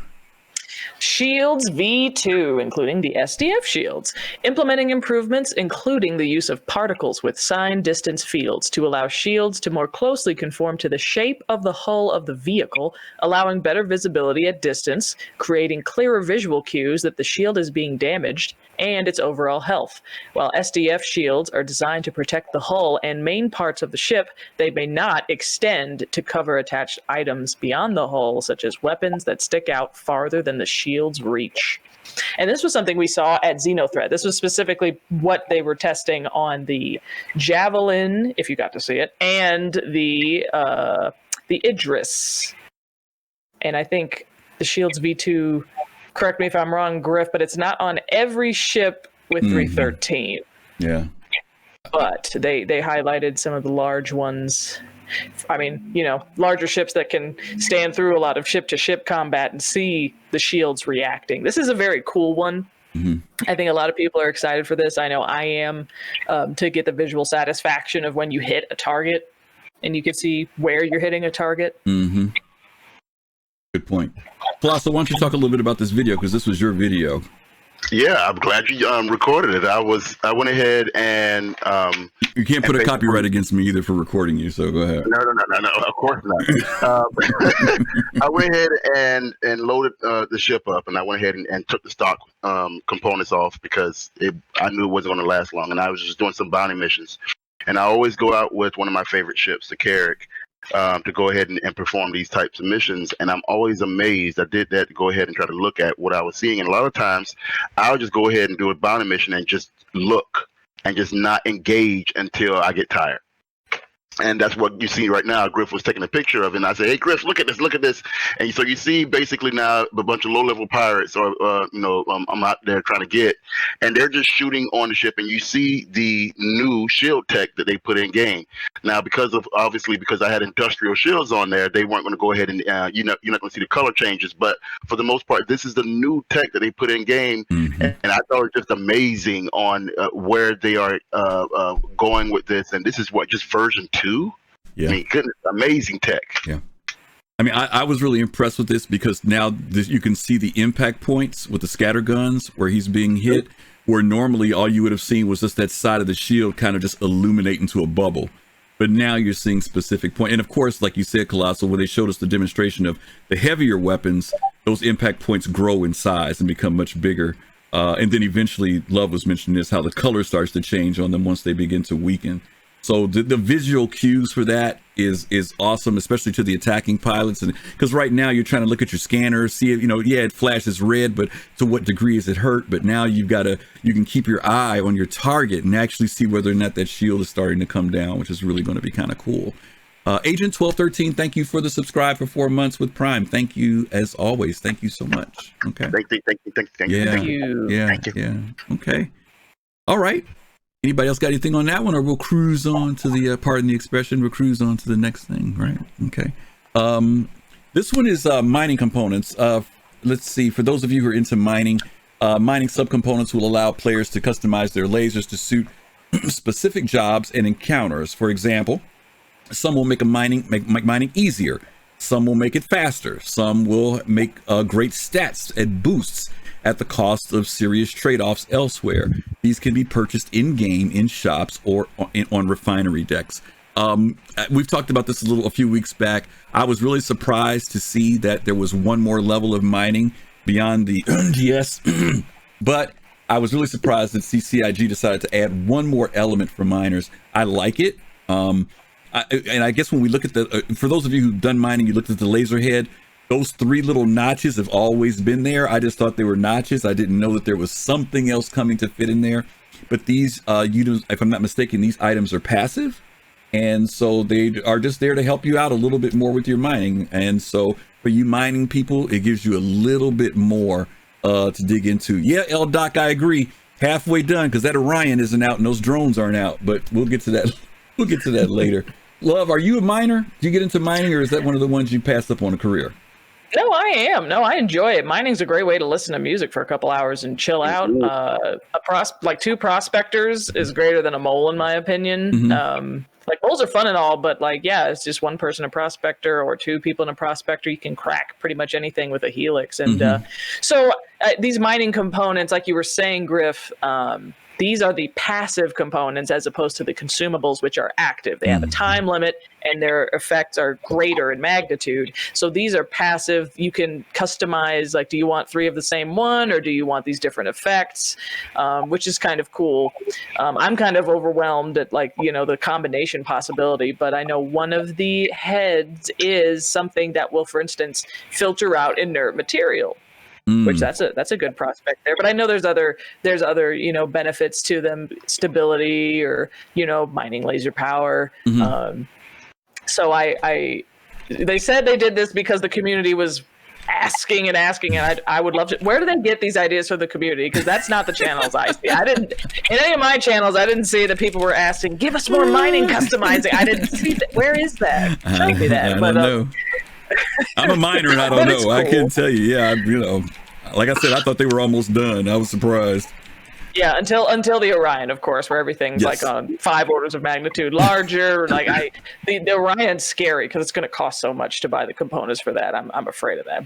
Speaker 3: Shields V2, including the Sdf Shields, implementing improvements including the use of particles with sign distance fields to allow shields to more closely conform to the shape of the hull of the vehicle, allowing better visibility at distance, creating clearer visual cues that the shield is being damaged, and its overall health. While Sdf shields are designed to protect the hull and main parts of the ship, they may not extend to cover attached items beyond the hull, such as weapons that stick out farther than the shield's reach. And this was something we saw at Xenothreat. This was specifically what they were testing on the Javelin, if you got to see it, and the Idris. And I think the Shields V2, correct me if I'm wrong, Griff, but it's not on every ship with 313.
Speaker 1: Yeah.
Speaker 3: But they highlighted some of the large ones. I mean, larger ships that can stand through a lot of ship-to-ship combat and see the shields reacting. This is a very cool one. I think a lot of people are excited for this. I know I am, to get the visual satisfaction of when you hit a target and you can see where you're hitting a target.
Speaker 1: Good point. Kelosal, why don't you talk a little bit about this video, because this was your video.
Speaker 2: Yeah, I'm glad you recorded it. I went ahead and
Speaker 1: you can't put a copyright against me either for recording you, so go ahead.
Speaker 2: No, of course not. I went ahead and loaded the ship up, and I went ahead and took the stock components off because I knew it wasn't going to last long, and I was just doing some bounty missions. And I always go out with one of my favorite ships, the Carrack, to go ahead and perform these types of missions. And I'm always amazed. I did that to go ahead and try to look at what I was seeing. And a lot of times I'll just go ahead and do a bounty mission and just look and just not engage until I get tired. And that's what you see right now. Griff was taking a picture of it, and I said, "Hey, Griff, look at this." And so you see basically now a bunch of low-level pirates, or I'm out there trying to get, and they're just shooting on the ship. And you see the new shield tech that they put in game. Now, because I had industrial shields on there, they weren't going to go ahead and you're not going to see the color changes. But for the most part, this is the new tech that they put in game, and I thought it was just amazing on where they are going with this. And this is just version 2. Yeah. I mean, goodness, amazing tech.
Speaker 1: Yeah. I mean, I was really impressed with this because now you can see the impact points with the scatter guns where he's being hit, where normally all you would have seen was just that side of the shield kind of just illuminate into a bubble. But now you're seeing specific point. And of course, like you said, Kelosal, when they showed us the demonstration of the heavier weapons, those impact points grow in size and become much bigger. And then eventually, Love was mentioning this, how the color starts to change on them once they begin to weaken. So the visual cues for that is awesome, especially to the attacking pilots. And because right now you're trying to look at your scanner, see if, it flashes red, but to what degree is it hurt? But now you can keep your eye on your target and actually see whether or not that shield is starting to come down, which is really going to be kind of cool. Agent 1213, thank you for the subscribe for 4 months with Prime. Thank you as always. Thank you so much. Okay.
Speaker 2: Thank you.
Speaker 1: Yeah. Okay. All right. Anybody else got anything on that one, or we'll cruise on to the pardon the expression, we'll cruise on to the next thing, right? Okay. This one is mining components. Let's see, for those of you who are into mining subcomponents will allow players to customize their lasers to suit specific jobs and encounters. For example, some will make make mining easier. Some will make it faster. Some will make great stats and boosts at the cost of serious trade-offs elsewhere. These can be purchased in-game, in shops, or on refinery decks. We've talked about this a few weeks back. I was really surprised to see that there was one more level of mining beyond the NDS, but I was really surprised that CCIG decided to add one more element for miners. I like it. And I guess when we look at for those of you who've done mining, you looked at the laser head, those 3 little notches have always been there. I just thought they were notches. I didn't know that there was something else coming to fit in there. But these, if I'm not mistaken, these items are passive. And so they are just there to help you out a little bit more with your mining. And so for you mining people, it gives you a little bit more to dig into. Yeah, L-Doc, I agree. Halfway done, because that Orion isn't out and those drones aren't out. But we'll get to that. We'll get to that later. Love, are you a miner? Do you get into mining, or is that one of the ones you passed up on a career?
Speaker 3: No, I am. No, I enjoy it. Mining's a great way to listen to music for a couple hours and chill out. Like 2 prospectors is greater than a mole, in my opinion. Like bowls are fun and all, but like, yeah, it's just one person a prospector or two people in a prospector. You can crack pretty much anything with a helix. And so these mining components, like you were saying, Griff, these are the passive components as opposed to the consumables, which are active. They have a time limit and their effects are greater in magnitude. So these are passive. You can customize, like, do you want 3 of the same one or do you want these different effects, which is kind of cool. I'm kind of overwhelmed at, like, you know, the combination possibility, but I know one of the heads is something that will, for instance, filter out inert material. Which that's a good prospect there, but I know there's other you know, benefits to them, stability or, you know, mining laser power. So they said they did this because the community was asking, and I would love to. Where do they get these ideas for the community? Because that's not the channels I see. I didn't in any of my channels. I didn't see that people were asking, "Give us more mining customizing." I didn't see that. Where is that? Show me that.
Speaker 1: I don't know. I'm a miner and I don't know. Cool. I couldn't tell you. Yeah, you know, like I said, I thought they were almost done. I was surprised.
Speaker 3: Yeah, until the Orion, of course, where everything's like on 5 orders of magnitude larger. Like the Orion's scary because it's going to cost so much to buy the components for that. I'm afraid of that.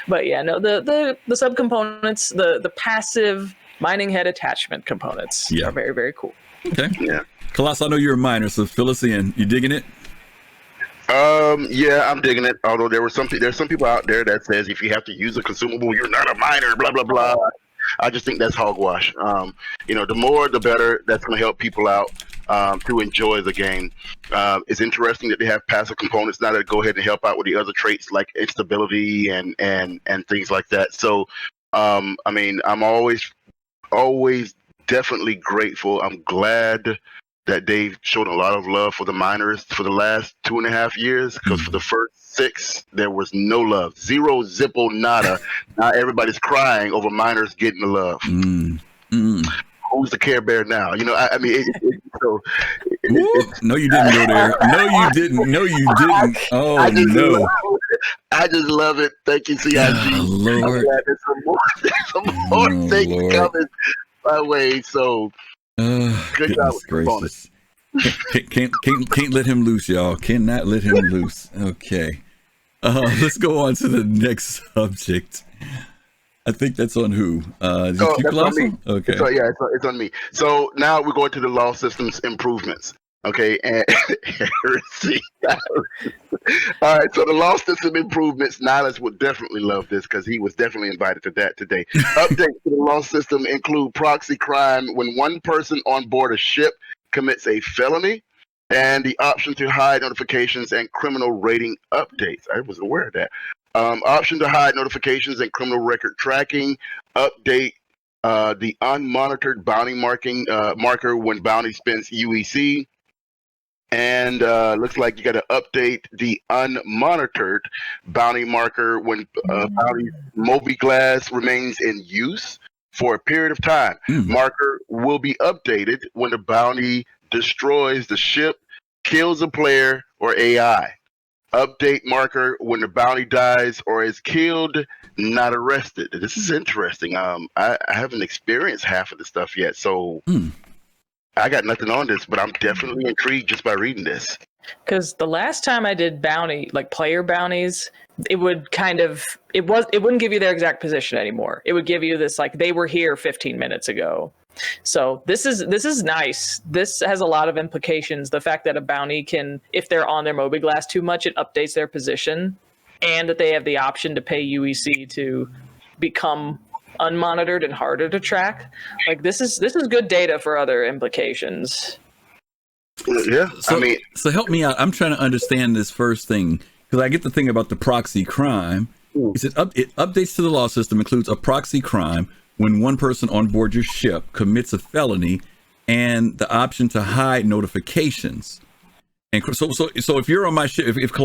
Speaker 3: But yeah, no, the subcomponents, the passive mining head attachment components are very, very cool.
Speaker 1: Okay. Yeah. Kelosal, I know you're a miner, so fill us in. You digging it?
Speaker 2: Yeah, I'm digging it. Although there's some people out there that says if you have to use a consumable, you're not a miner, blah, blah, blah. I just think that's hogwash. You know, the more, the better. That's going to help people out to enjoy the game. It's interesting that they have passive components now that go ahead and help out with the other traits like instability and things like that. So, I mean, I'm always definitely grateful. I'm glad that they've shown a lot of love for the miners for the last 2.5 years, because for the first 6 there was no love, zero, zippo, nada. Now everybody's crying over miners getting the love. Who's the Care Bear now? You know, I mean,
Speaker 1: no, you didn't go there. No, you didn't. No, you didn't. Oh no!
Speaker 2: I just love it. Thank you, CIG.
Speaker 1: Oh, Lord.
Speaker 2: There's some more things coming my way. So. Good job with
Speaker 1: gracious. Can't let him loose, y'all. Cannot let him loose. Okay. Let's go on to the next subject. I think that's on who? That's on me. Okay.
Speaker 2: It's on me. So now we're going to the law systems improvements. Okay, and all right. So the law system improvements. Nihilus would definitely love this because he was definitely invited to that today. Updates to the law system include proxy crime when one person on board a ship commits a felony, and the option to hide notifications and criminal rating updates. I was aware of that. Option to hide notifications and criminal record tracking. Update the unmonitored bounty marker when bounty spends UEC. And looks like you got to update the unmonitored bounty marker when bounty Moby Glass remains in use for a period of time. Marker will be updated when the bounty destroys the ship, kills a player or AI. Update marker when the bounty dies or is killed, not arrested. This is interesting. I haven't experienced half of the stuff yet, so I got nothing on this, but I'm definitely intrigued just by reading this.
Speaker 3: Because the last time I did bounty, like player bounties, it would kind of it wouldn't give you their exact position anymore. It would give you this like they were here 15 minutes ago. So this is nice. This has a lot of implications. The fact that a bounty can, if they're on their Moby Glass too much, it updates their position, and that they have the option to pay UEC to become unmonitored and harder to track. Like this is good data for other implications.
Speaker 2: Yeah,
Speaker 1: so help me out. I'm trying to understand this first thing because I get the thing about the proxy crime. It said it updates to the law system includes a proxy crime when one person on board your ship commits a felony, and the option to hide notifications. And so if you're on my ship, if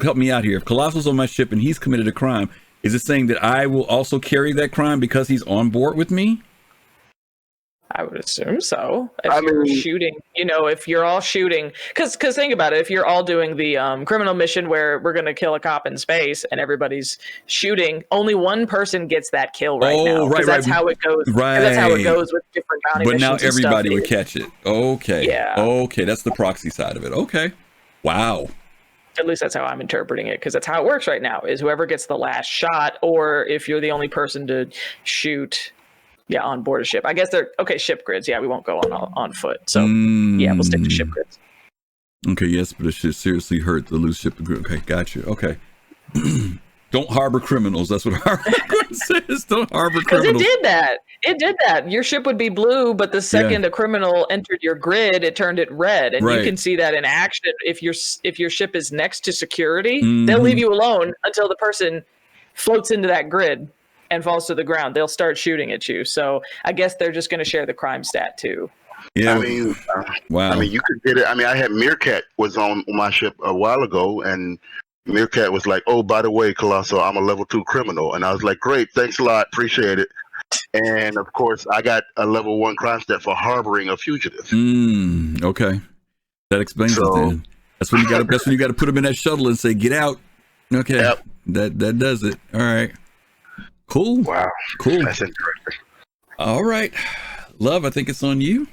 Speaker 1: help me out here, if Kelosal's on my ship and he's committed a crime, is it saying that I will also carry that crime because he's on board with me?
Speaker 3: I would assume so. If
Speaker 2: I
Speaker 3: you're
Speaker 2: mean-
Speaker 3: shooting, if you're all shooting, because think about it, if you're all doing the criminal mission where we're going to kill a cop in space and everybody's shooting, only one person gets that kill right now.
Speaker 1: Right,
Speaker 3: that's how it goes.
Speaker 1: Right.
Speaker 3: That's how it goes with different bounty
Speaker 1: but
Speaker 3: missions.
Speaker 1: now everybody would
Speaker 3: stuff.
Speaker 1: catch it. Okay.
Speaker 3: Yeah.
Speaker 1: Okay, that's the proxy side of it. Okay. Wow.
Speaker 3: At least that's how I'm interpreting it, because that's how it works right now, is whoever gets the last shot, or if you're the only person to shoot on board a ship. I guess they're ship grids. Yeah, we won't go on foot. So yeah, we'll stick to ship grids.
Speaker 1: Okay, yes, but it should seriously hurt the loose ship grid. Okay, gotcha. Okay. Don't harbor criminals. That's what Harbor says. Don't harbor criminals.
Speaker 3: Because it did that. Your ship would be blue, but the second a criminal entered your grid, it turned it red. And you can see that in action. If your ship is next to security, they'll leave you alone until the person floats into that grid and falls to the ground. They'll start shooting at you. So I guess they're just going to share the crime stat too.
Speaker 1: Yeah.
Speaker 2: I mean,
Speaker 1: wow.
Speaker 2: I mean, you could get it. I mean, I had Meerkat was on my ship a while ago, and Meerkat was like, "Oh, by the way, Kelosal, I'm a level 2 criminal," and I was like, "Great, thanks a lot, appreciate it." And of course, I got a level 1 crime stat for harboring a fugitive.
Speaker 1: Okay, that explains it. Then that's when you got. That's when you got to put them in that shuttle and say, "Get out." Okay, yep. That does it. All right. Cool.
Speaker 2: Wow.
Speaker 1: Cool.
Speaker 2: That's interesting.
Speaker 1: All right. Love, I think it's on you.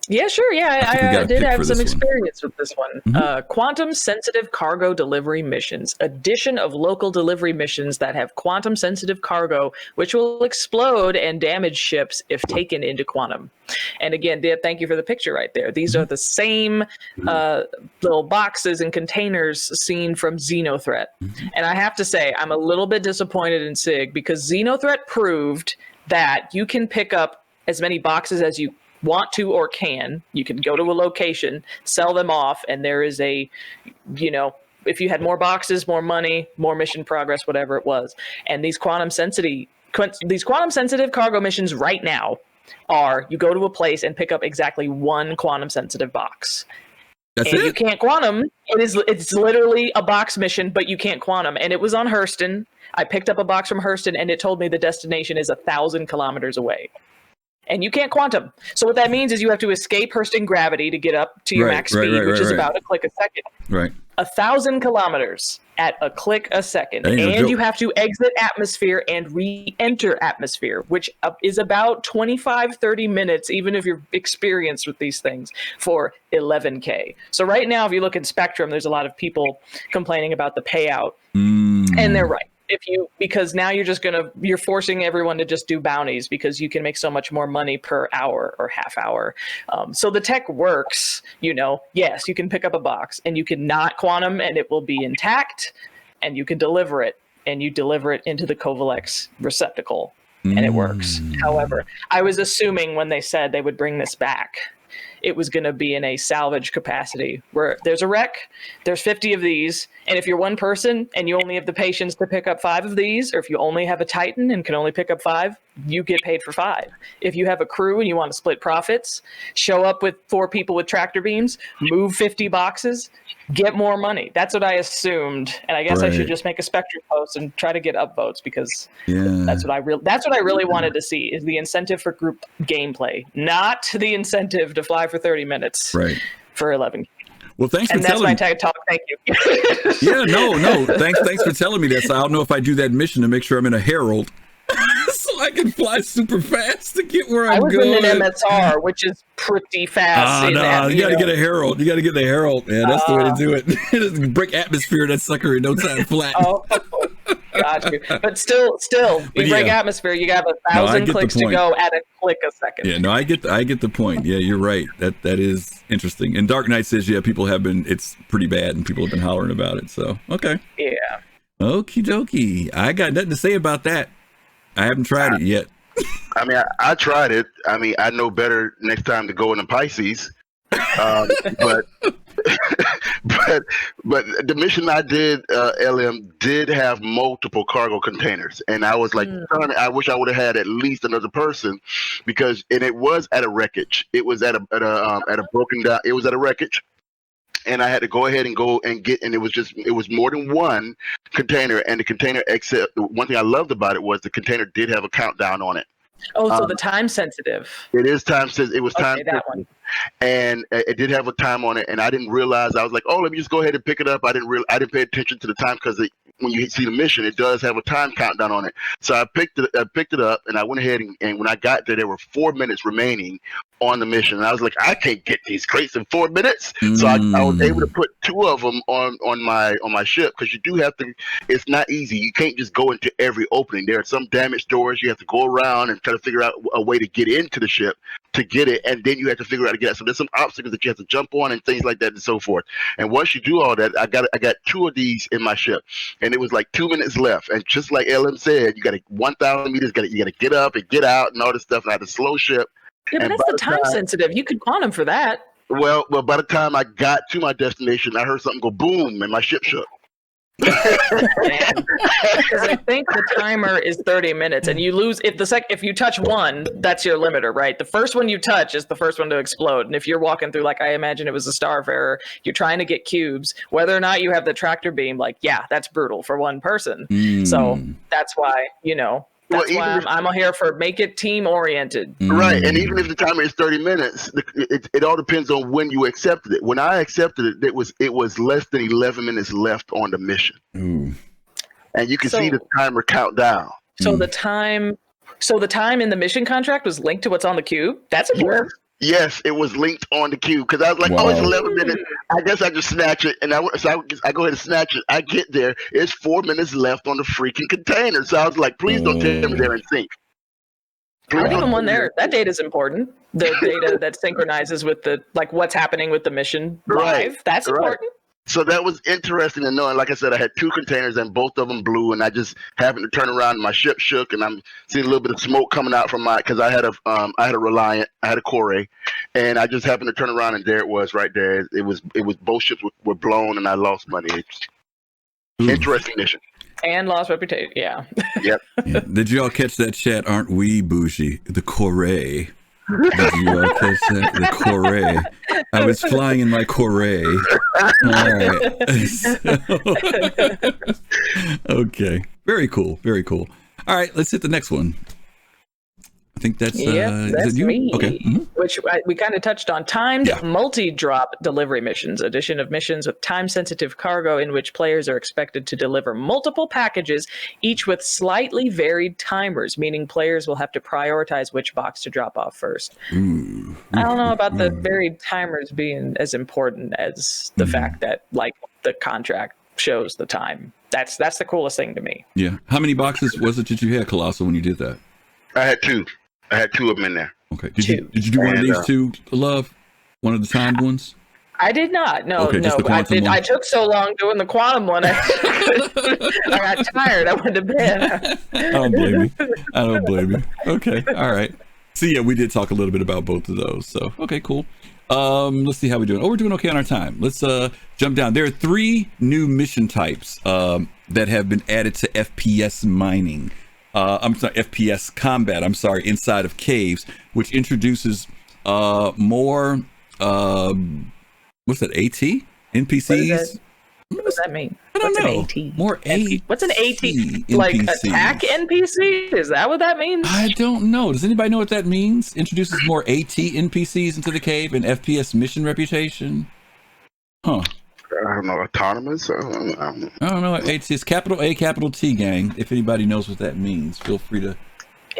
Speaker 3: Yeah, sure. Yeah, I did have some experience with this one. Quantum sensitive cargo delivery missions. Addition of local delivery missions that have quantum sensitive cargo, which will explode and damage ships if taken into quantum. And again, thank you for the picture right there. These are the same little boxes and containers seen from Xenothreat. And I have to say, I'm a little bit disappointed in SIG, because Xenothreat proved that you can pick up as many boxes as you want to or can. You can go to a location, sell them off, and there is a, if you had more boxes, more money, more mission progress, whatever it was. And these quantum sensitive cargo missions right now are, you go to a place and pick up exactly one quantum sensitive box.
Speaker 1: That's
Speaker 3: and
Speaker 1: it.
Speaker 3: You can't quantum. It's literally a box mission, but you can't quantum. And it was on Hurston. I picked up a box from Hurston, and it told me the destination is 1,000 kilometers away. And you can't quantum. So what that means is you have to escape Hurston gravity to get up to your max speed, which is about a click a second.
Speaker 1: Right.
Speaker 3: 1,000 kilometers at a click a second. And you have to exit atmosphere and re-enter atmosphere, which is about 25, 30 minutes, even if you're experienced with these things, for 11K. So right now, if you look at Spectrum, there's a lot of people complaining about the payout. And they're right. Because now you're forcing everyone to just do bounties, because you can make so much more money per hour or half hour. So the tech works, yes, you can pick up a box and you can not quantum and it will be intact, and you can deliver it, and you deliver it into the Covalex receptacle and it works. However, I was assuming when they said they would bring this back, it was going to be in a salvage capacity where there's a wreck, there's 50 of these, and if you're one person and you only have the patience to pick up 5 of these, or if you only have a Titan and can only pick up 5, you get paid for 5. If you have a crew and you want to split profits, show up with 4 people with tractor beams, move 50 boxes, get more money. That's what I assumed, and I guess I should just make a Spectrum post and try to get upvotes, because that's what I really wanted to see, is the incentive for group gameplay, not the incentive to fly for 30 minutes for 11.
Speaker 1: Well, thanks for telling me.
Speaker 3: And that's my tag talk. Thank you.
Speaker 1: No. Thanks for telling me that. So I don't know if I do that mission to make sure I'm in a Herald, so I can fly super fast to get where I'm going.
Speaker 3: I was in an MSR, which is pretty fast.
Speaker 1: You got to get a Herald. You got to get the Herald, man. That's the way to do it. Just break atmosphere that sucker in no time flat.
Speaker 3: Got you. But still, you break atmosphere, you got 1,000 clicks to go at a click a second.
Speaker 1: Yeah, no, I get the point. Yeah, you're right. That is interesting. And Dark Knight says, people have been, it's pretty bad, and people have been hollering about it. So, okay.
Speaker 3: Yeah.
Speaker 1: Okie dokie. I got nothing to say about that. I haven't tried it yet.
Speaker 2: I mean, I tried it. I mean, I know better next time to go in the Pisces. But the mission I did, LM, did have multiple cargo containers, and I was like, I wish I would have had at least another person, because it was at a wreckage. It was at a broken down. It was at a wreckage. And I had to go ahead and get, and it was more than one container, and the container, except one thing I loved about it was the container did have a countdown on it.
Speaker 3: Oh, so the time sensitive.
Speaker 2: It is time sensitive. It was time
Speaker 3: that
Speaker 2: sensitive.
Speaker 3: one.
Speaker 2: And it did have a time on it, and I didn't realize. I was like, "Oh, let me just go ahead and pick it up." I didn't pay attention to the time because when you see the mission, it does have a time countdown on it. So I picked it up, and I went ahead and when I got there were 4 minutes remaining on the mission, and I was like, "I can't get these crates in 4 minutes." So I was able to put 2 of them on my ship, because you do have to. It's not easy. You can't just go into every opening. There are some damaged doors. You have to go around and try to figure out a way to get into the ship to get it, and then you have to figure out to get it. So there's some obstacles that you have to jump on and things like that and so forth. And once you do all that, I got 2 of these in my ship, and it was like 2 minutes left. And just like LM said, you got 1,000 meters. You got to get up and get out and all this stuff. And I had to slow ship.
Speaker 3: Yeah, but that's the time sensitive. You could quantum for that.
Speaker 2: Well, by the time I got to my destination, I heard something go boom, and my ship shook.
Speaker 3: Because I think the timer is 30 minutes, and you lose if you touch one, that's your limiter, right? The first one you touch is the first one to explode. And if you're walking through, like I imagine it was a Starfarer, you're trying to get cubes, whether or not you have the tractor beam, like, yeah, that's brutal for one person. So that's why, that's why I'm here for make it team oriented.
Speaker 2: Right. And even if the timer is 30 minutes, it all depends on when you accepted it. When I accepted it, it was less than 11 minutes left on the mission. And you can see the timer count down.
Speaker 3: So the time in the mission contract was linked to what's on the cube. That's important.
Speaker 2: Yes, it was linked on the queue, because I was like, "Oh, it's 11 minutes. I guess I just snatch it." And I go ahead and snatch it. I get there. It's 4 minutes left on the freaking container. So I was like, "Please don't tell me they're in sync."
Speaker 3: Not even one there. That data is important. The data that synchronizes with what's happening with the mission drive. That's important.
Speaker 2: So that was interesting to know. And like I said, I had 2 containers and both of them blew, and I just happened to turn around and my ship shook, and I'm seeing a little bit of smoke coming out from because I had a Reliant, I had a Core, and I just happened to turn around and there it was right there. It was both ships were blown, and I lost money. Interesting mission.
Speaker 3: And lost reputation. Yeah.
Speaker 2: Yep.
Speaker 1: Yeah. Did you all catch that chat? Aren't we bougie? The Core. Did you all catch that? The Core. I was flying in my Core. All right. Okay. Very cool. Very cool. All right. Let's hit the next one. I think that's
Speaker 3: that's
Speaker 1: is it you?
Speaker 3: me.
Speaker 1: Okay.
Speaker 3: Which we kind of touched on. Timed multi-drop delivery missions. Addition of missions with time-sensitive cargo in which players are expected to deliver multiple packages, each with slightly varied timers, meaning players will have to prioritize which box to drop off first. I don't know about the varied timers being as important as the fact that the contract shows the time. That's the coolest thing to me.
Speaker 1: Yeah. How many boxes was it that you had, Kelosal, when you did that?
Speaker 2: I had 2. I had 2 of them in there.
Speaker 1: Okay. Did you do one of these 2, Love? One of the timed ones?
Speaker 3: I did not. No,
Speaker 1: okay,
Speaker 3: no. I took so long doing the quantum one. I got tired. I went to bed.
Speaker 1: I don't blame you. Okay. All right. So yeah, we did talk a little bit about both of those. So okay, cool. Let's see how we're doing. Oh, we're doing okay on our time. Let's jump down. There are 3 new mission types that have been added to FPS mining. FPS combat, inside of caves, which introduces more, what's that, AT? NPCs?
Speaker 3: What does that mean?
Speaker 1: I don't know.
Speaker 3: An AT?
Speaker 1: More AT.
Speaker 3: What's an AT?
Speaker 1: NPCs.
Speaker 3: Like attack NPC? Is that what that means?
Speaker 1: I don't know. Does anybody know what that means? Introduces more AT NPCs into the cave and FPS mission reputation? Huh.
Speaker 2: I don't know, autonomous? I
Speaker 1: don't know. It's capital A, capital T, gang. If anybody knows what that means, feel free to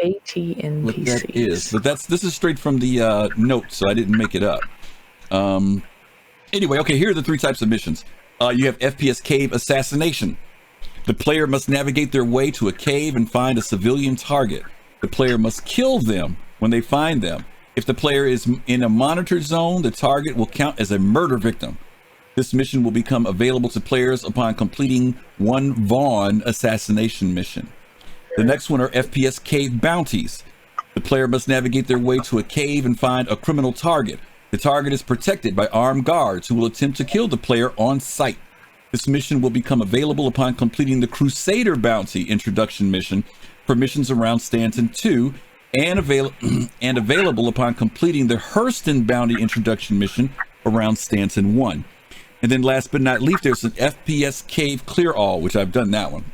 Speaker 3: AT
Speaker 1: what that is. But this is straight from the notes, so I didn't make it up. Anyway, okay, here are the 3 types of missions. You have Fps Cave Assassination. The player must navigate their way to a cave and find a civilian target. The player must kill them when they find them. If the player is in a monitored zone, the target will count as a murder victim. This mission will become available to players upon completing one Vaughn assassination mission. The next one are FPS Cave Bounties. The player must navigate their way to a cave and find a criminal target. The target is protected by armed guards who will attempt to kill the player on sight. This mission will become available upon completing the Crusader Bounty introduction mission for missions around Stanton 2 and available upon completing the Hurston Bounty introduction mission around Stanton 1. And then last but not least, there's an FPS Cave Clear All, which I've done that one.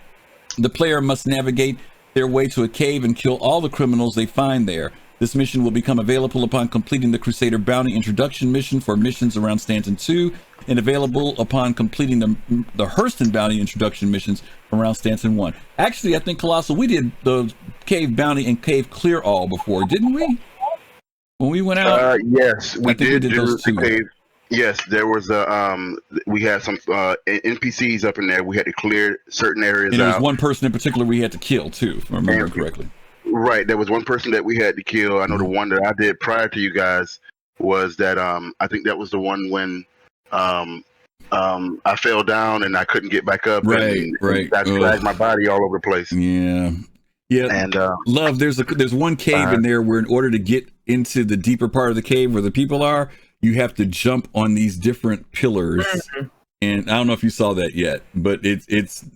Speaker 1: The player must navigate their way to a cave and kill all the criminals they find there. This mission will become available upon completing the Crusader Bounty Introduction mission for missions around Stanton 2, and available upon completing the Hurston Bounty Introduction missions around Stanton 1. Actually, I think, Kelosal, we did the Cave Bounty and Cave Clear All before, didn't we? When we went out?
Speaker 2: Yes, we did do
Speaker 1: those two.
Speaker 2: the cave. Yes, there was we had some NPCs up in there. We had to clear certain areas
Speaker 1: And there was
Speaker 2: out.
Speaker 1: one person in particular we had to kill, too, if I remember correctly.
Speaker 2: Right, there was one person that we had to kill. I know the one that I did prior to you guys was that I think that was the one when I fell down and I couldn't get back up.
Speaker 1: Right.
Speaker 2: I dragged my body all over the place.
Speaker 1: Yeah.
Speaker 2: And
Speaker 1: Love, there's one cave in there where in order to get into the deeper part of the cave where the people are, you have to jump on these different pillars. And I don't know if you saw that yet, but it's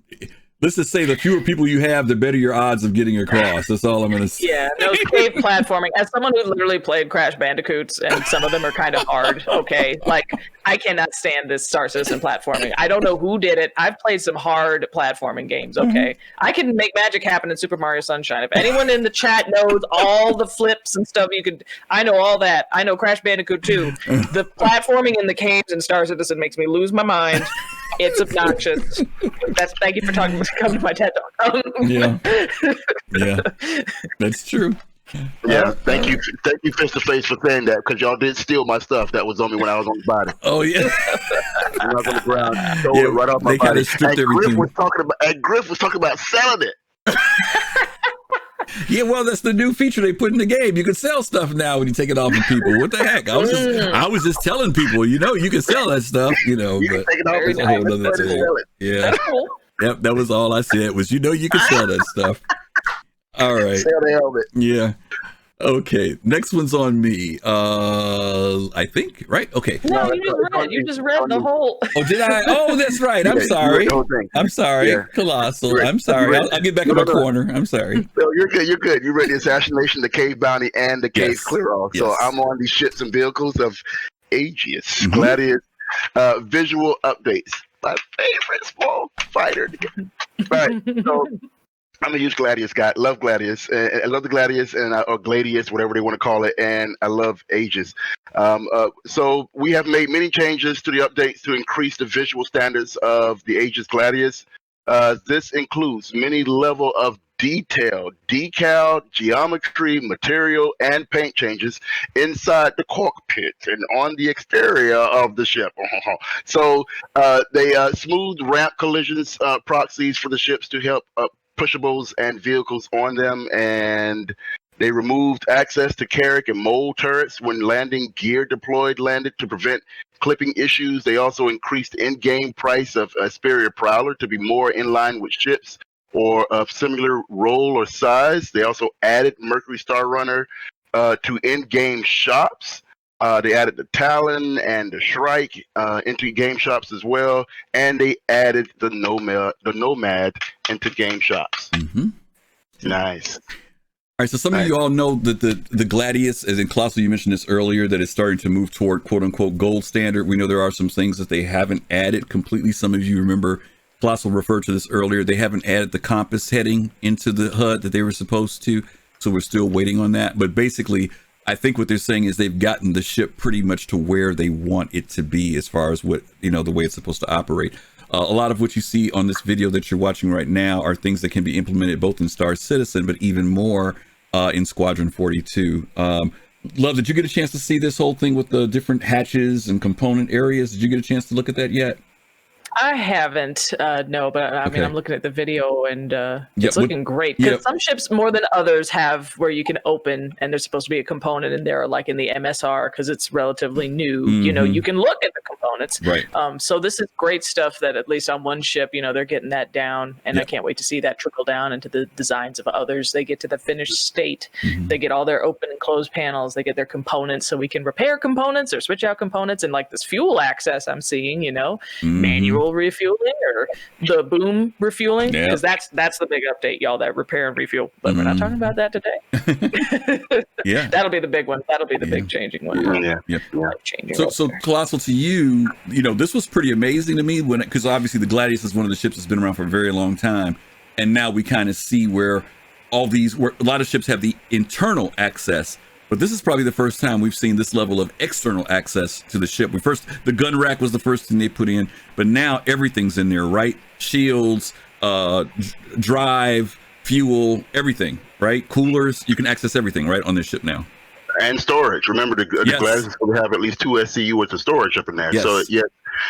Speaker 1: let's just say the fewer people you have, the better your odds of getting across. That's all I'm going to say.
Speaker 3: Yeah, those cave platforming. As someone who literally played Crash Bandicoots, and some of them are kind of hard, okay? Like, I cannot stand this Star Citizen platforming. I don't know who did it. I've played some hard platforming games, okay? I can make magic happen in Super Mario Sunshine. If anyone in the chat knows all the flips and stuff, I know all that. I know Crash Bandicoot too. The platforming in the caves in Star Citizen makes me lose my mind. It's obnoxious. Thank you for coming to my TED Talk.
Speaker 1: Yeah, that's true.
Speaker 2: Yeah, thank you, Face to Face, for saying that, because y'all did steal my stuff that was on me when I was on the body.
Speaker 1: Oh yeah,
Speaker 2: I was on the ground, stole it right off my body.
Speaker 1: Stripped
Speaker 2: and
Speaker 1: everything.
Speaker 2: Griff was talking about selling it.
Speaker 1: Yeah, well, that's the new feature they put in the game. You can sell stuff now when you take it off of people. What the heck? I was just telling people, you can sell that stuff,
Speaker 2: You
Speaker 1: but
Speaker 2: can take it off
Speaker 1: that's a whole other thing.
Speaker 2: sell it.
Speaker 1: Yeah.
Speaker 3: That's cool.
Speaker 1: Yep, that was all I said was, you can sell that stuff. All right.
Speaker 2: Sell the helmet.
Speaker 1: Yeah. Okay. Next one's on me. I think, right? Okay.
Speaker 3: No, you just read the whole.
Speaker 1: Oh, did I? Oh, that's right. I'm sorry. I'm sorry.
Speaker 2: Yeah.
Speaker 1: Kelosal. I'm sorry. I'll get back in my corner. I'm sorry.
Speaker 2: No, you're good. You're good. You read the assassination, the cave bounty, and the cave clear off. So
Speaker 1: Yes.
Speaker 2: I'm on these ships and vehicles of Aegis, Gladius, visual updates. My favorite small fighter. Right. So I'm gonna use Gladius. Love Gladius. I love the Gladius or Gladius, whatever they want to call it, and I love Aegis. So we have made many changes to the updates to increase the visual standards of the Aegis Gladius. This includes many level of detail, decal, geometry, material, and paint changes inside the cockpit and on the exterior of the ship. So they smooth ramp collisions proxies for the ships to help pushables and vehicles on them, and they removed access to Carrack and mole turrets when landing gear landed to prevent clipping issues. They also increased in-game price of Asperia Prowler to be more in line with ships or of similar role or size. They also added Mercury Star Runner to in-game shops. They added the Talon and the Shrike into game shops as well, and they added the Nomad into game shops. Nice.
Speaker 1: All right, so some of you all know that the Gladius, as in Kelosal, you mentioned this earlier, that it's starting to move toward quote-unquote gold standard. We know there are some things that they haven't added completely. Some of you remember Kelosal referred to this earlier. They haven't added the compass heading into the HUD that they were supposed to, so we're still waiting on that. But basically, I think what they're saying is they've gotten the ship pretty much to where they want it to be as far as what, the way it's supposed to operate. A lot of what you see on this video that you're watching right now are things that can be implemented both in Star Citizen, but even more in Squadron 42. Love, did you get a chance to see this whole thing with the different hatches and component areas? Did you get a chance to look at that yet?
Speaker 3: I haven't, no, but I mean, I'm looking at the video and it's looking great. Because some ships more than others have where you can open and there's supposed to be a component in there, like in the MSR, because it's relatively new. You can look at the components.
Speaker 1: Right.
Speaker 3: So this is great stuff that at least on one ship, they're getting that down. And I can't wait to see that trickle down into the designs of others. They get to the finished state. They get all their open and closed panels. They get their components so we can repair components or switch out components. And like this fuel access I'm seeing, manual refueling or the boom refueling, because that's the big update, y'all, that repair and refuel, but we're not talking about that today. That'll be the big one. That'll be the big changing one.
Speaker 1: So Kelosal, to you, this was pretty amazing to me because obviously the Gladius is one of the ships that's been around for a very long time, and now we kind of see where all these, where a lot of ships have the internal access, but this is probably the first time we've seen this level of external access to the ship. The gun rack was the first thing they put in, but now everything's in there, right? Shields, drive, fuel, everything, right? Coolers, you can access everything, right, on this ship now.
Speaker 2: And storage. Remember, the Gladius is going to have at least 2 SCU with the storage up in there.
Speaker 1: Yes.
Speaker 2: So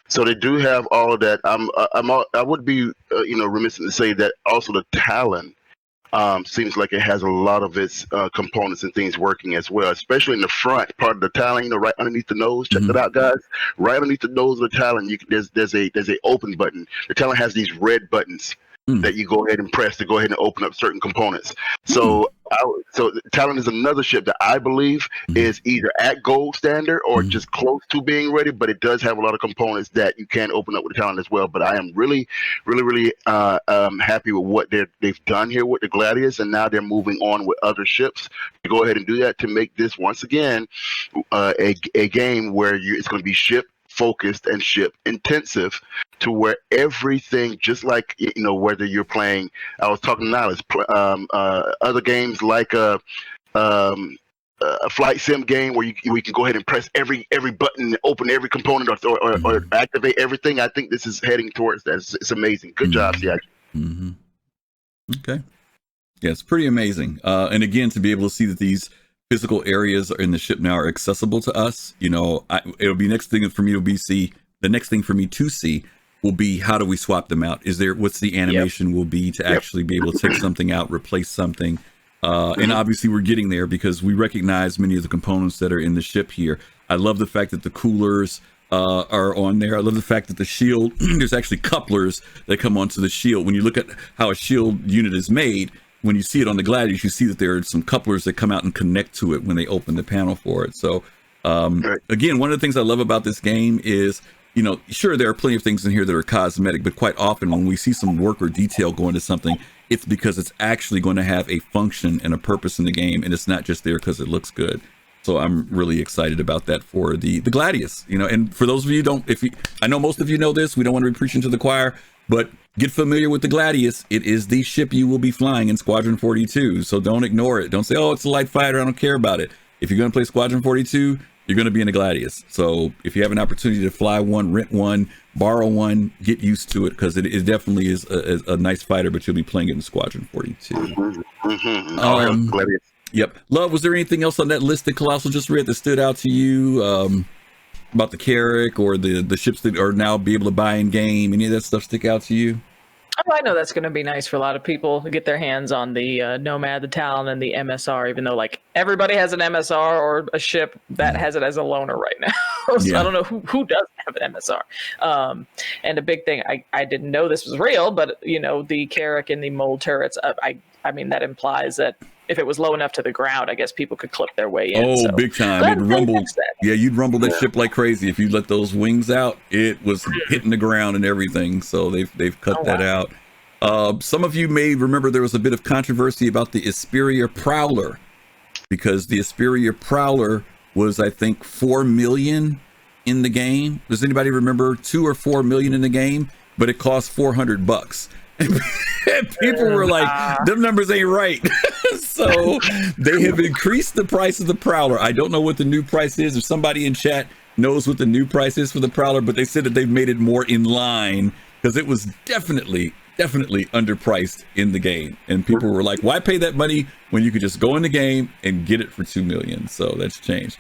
Speaker 2: so they do have all of that. I would be remiss to say that also the Talon seems like it has a lot of its components and things working as well, especially in the front part of the Talon. Right underneath the nose. Check that out, guys. Right underneath the nose of the Talon, there's a open button. The Talon has these red buttons that you go ahead and press to go ahead and open up certain components. So Talon is another ship that I believe is either at gold standard or just close to being ready, but it does have a lot of components that you can open up with the Talon as well. But I am really happy with what they've done here with the Gladius, and now they're moving on with other ships to go ahead and do that to make this once again a game where it's going to be ship focused and ship intensive, to where everything, just like whether you're playing, I was talking now, is other games like a flight sim game where you can go ahead and press every button and open every component or activate everything. I think this is heading towards that. It's amazing. Good job, CIG.
Speaker 1: Okay, yeah, it's pretty amazing. And again, to be able to see that these physical areas in the ship now are accessible to us, it'll be next thing for me to be the next thing for me to see will be, how do we swap them out? What's the animation will be to actually be able to take something out, replace something? And obviously we're getting there because we recognize many of the components that are in the ship here. I love the fact that the coolers are on there. I love the fact that the shield, there's actually couplers that come onto the shield. When you look at how a shield unit is made, when you see it on the Gladius, you see that there are some couplers that come out and connect to it when they open the panel for it. So again, one of the things I love about this game is, sure, there are plenty of things in here that are cosmetic, but quite often when we see some work or detail go into something, it's because it's actually going to have a function and a purpose in the game, and it's not just there because it looks good. So I'm really excited about that for the Gladius, and for those of you I know most of you know this, we don't want to be preaching to the choir, but get familiar with the Gladius. It is the ship you will be flying in Squadron 42. So don't ignore it. Don't say, oh, it's a light fighter, I don't care about it. If you're going to play Squadron 42, you're going to be in a Gladius. So if you have an opportunity to fly one, rent one, borrow one, get used to it, because it definitely is a nice fighter, but you'll be playing it in Squadron 42.
Speaker 2: Gladius.
Speaker 1: Yep. Love, was there anything else on that list that Kelosal just read that stood out to you about the Carrack or the ships that are now be able to buy in game? Any of that stuff stick out to you?
Speaker 3: Oh, I know that's going to be nice for a lot of people to get their hands on the Nomad, the Talon, and the MSR, even though everybody has an MSR or a ship that has it as a loaner right now. So I don't know who doesn't have an MSR. And a big thing, I didn't know this was real, but the Carrack and the mold turrets, I mean, that implies that if it was low enough to the ground, I guess people could clip their way in.
Speaker 1: Oh, big time. It rumbled. Yeah, you'd rumble that ship like crazy. If you let those wings out, it was hitting the ground and everything. So they've cut that out. Some of you may remember there was a bit of controversy about the Asperia Prowler, because the Asperia Prowler was, I think, 4 million in the game. Does anybody remember 2 or 4 million in the game? But it cost $400. And people were like, them numbers ain't right. So they have increased the price of the Prowler. I don't know what the new price is. If somebody in chat knows what the new price is for the Prowler, but they said that they've made it more in line, because it was definitely underpriced in the game. And people were like, why pay that money when you could just go in the game and get it for 2 million? So that's changed.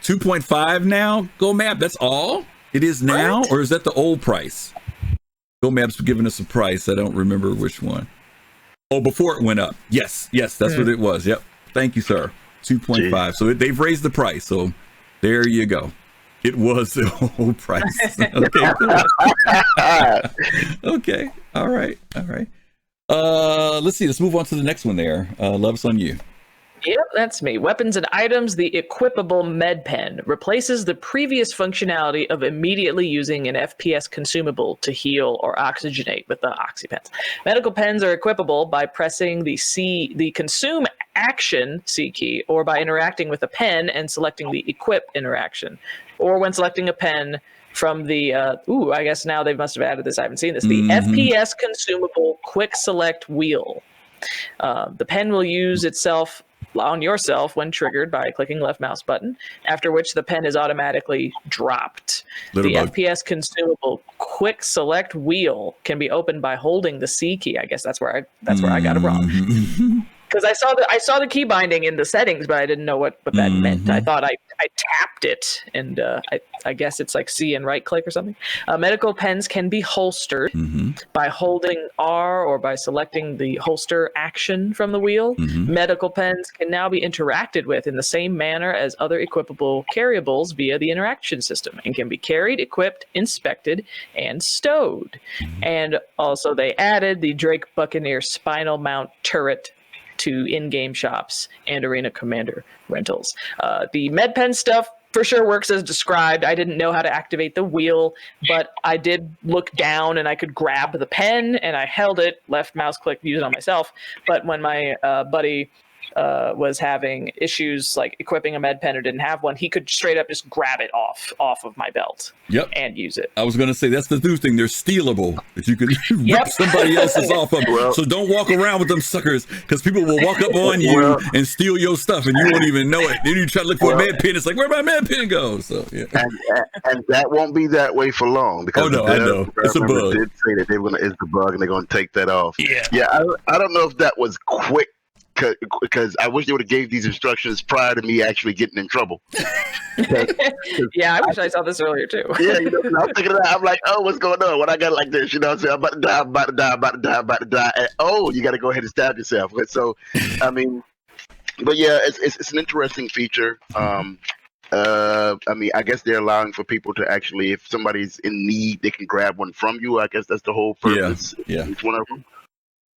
Speaker 1: 2.5 now, Go Map, that's all it is now? Or is that the old price? Go Map's giving us a price. I don't remember which one. Oh, before it went up. Yes, that's what it was. Yep. Thank you, sir. 2.5. So they've raised the price. So there you go. It was the whole price. Okay, cool. Okay. All right. Let's see. Let's move on to the next one there. Love's on you.
Speaker 3: Yep, that's me. Weapons and items. The equipable med pen replaces the previous functionality of immediately using an FPS consumable to heal or oxygenate with the oxypens. Medical pens are equipable by pressing the consume action C key, or by interacting with a pen and selecting the equip interaction, or when selecting a pen from the I guess now they must have added this. I haven't seen this. The FPS consumable quick select wheel. The pen will use itself on yourself when triggered by clicking left mouse button, after which the pen is automatically dropped. The FPS consumable quick select wheel can be opened by holding the C key. I guess that's where I got it wrong. Because I saw the key binding in the settings, but I didn't know what that meant. I thought I tapped it, and I guess it's like C and right click or something. Medical pens can be holstered by holding R or by selecting the holster action from the wheel. Medical pens can now be interacted with in the same manner as other equipable carryables via the interaction system, and can be carried, equipped, inspected, and stowed. And also they added the Drake Buccaneer spinal mount turret to in-game shops and Arena Commander rentals. The MedPen stuff for sure works as described. I didn't know how to activate the wheel, but I did look down and I could grab the pen and I held it, left mouse click, use it on myself. But when my buddy was having issues like equipping a med pen or didn't have one, he could straight up just grab it off of my belt and use it.
Speaker 1: I was going to say, that's the new thing. They're stealable. That you could rip somebody else's off of. So don't walk around with them suckers, because people will walk up on you and steal your stuff and you won't even know it. Then you try to look for a med pen. It's like, where'd my med pen go? So
Speaker 2: and that won't be that way for long, because
Speaker 1: I know. It's a bug.
Speaker 2: Did say that it's the bug and they're going to take that off. I don't know if that was quick, because I wish they would have gave these instructions prior to me actually getting in trouble.
Speaker 3: I wish I saw this earlier too.
Speaker 2: I was thinking of that. I'm like, oh, what's going on? When I got it like this, I'm about to die. And, you got to go ahead and stab yourself. So, I mean, but yeah, it's an interesting feature. I mean, I guess they're allowing for people to actually, if somebody's in need, they can grab one from you. I guess that's the whole purpose. Each one of them.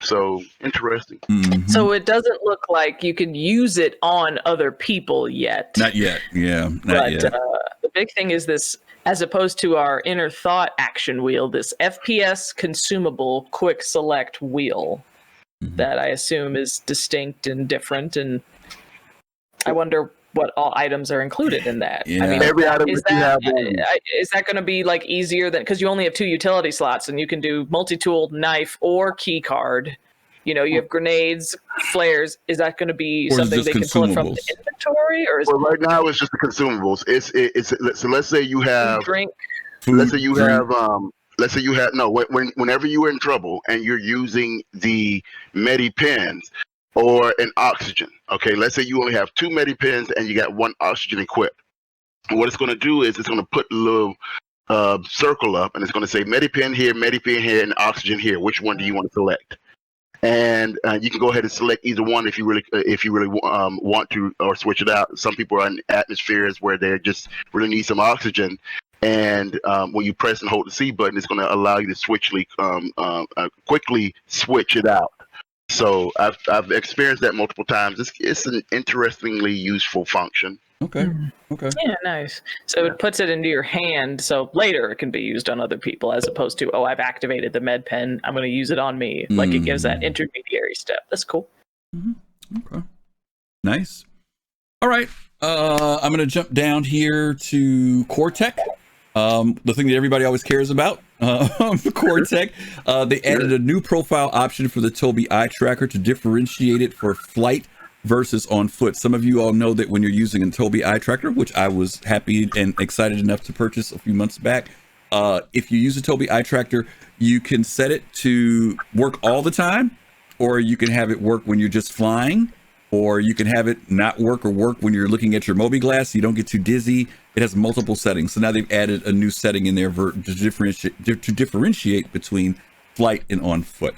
Speaker 2: So interesting.
Speaker 3: So it doesn't look like you can use it on other people yet.
Speaker 1: Not yet. Not yet.
Speaker 3: The big thing is this, as opposed to our inner thought action wheel, this FPS consumable quick select wheel that I assume is distinct and different. And I wonder what all items are included in that. I mean,
Speaker 2: every item
Speaker 3: is that going to be like easier than, because you only have 2 utility slots and you can do multi-tool, knife, or key card. You know, you have grenades, flares. Is that going to be something they can pull it from the inventory, or is
Speaker 2: right now it's just the consumables. It's so let's say you have
Speaker 3: drink.
Speaker 2: Let's say you have whenever you are in trouble and you're using the medi pens or an oxygen. Okay, let's say you only have 2 medi pens and you got 1 oxygen equipped. And what it's going to do is it's going to put a little circle up, and it's going to say medi pen here, and oxygen here. Which one do you want to select? And you can go ahead and select either one if you really want to, or switch it out. Some people are in atmospheres where they just really need some oxygen, and when you press and hold the C button, it's going to allow you to quickly switch it out. So I've experienced that multiple times. It's an interestingly useful function.
Speaker 1: Okay.
Speaker 3: Yeah, nice. So it puts it into your hand, so later it can be used on other people, as opposed to, I've activated the med pen, I'm going to use it on me. Like, it gives that intermediary step. That's cool.
Speaker 1: Okay. Nice. All right. I'm going to jump down here to Core Tech. The thing that everybody always cares about, Core Tech. They added a new profile option for the Tobii eye tracker to differentiate it for flight versus on foot. Some of you all know that when you're using a Tobii eye tracker, which I was happy and excited enough to purchase a few months back, if you use a Tobii eye tracker, you can set it to work all the time, or you can have it work when you're just flying, or you can have it not work or work when you're looking at your Mobi glass so you don't get too dizzy. It has multiple settings. So now they've added a new setting in there to differentiate between flight and on foot.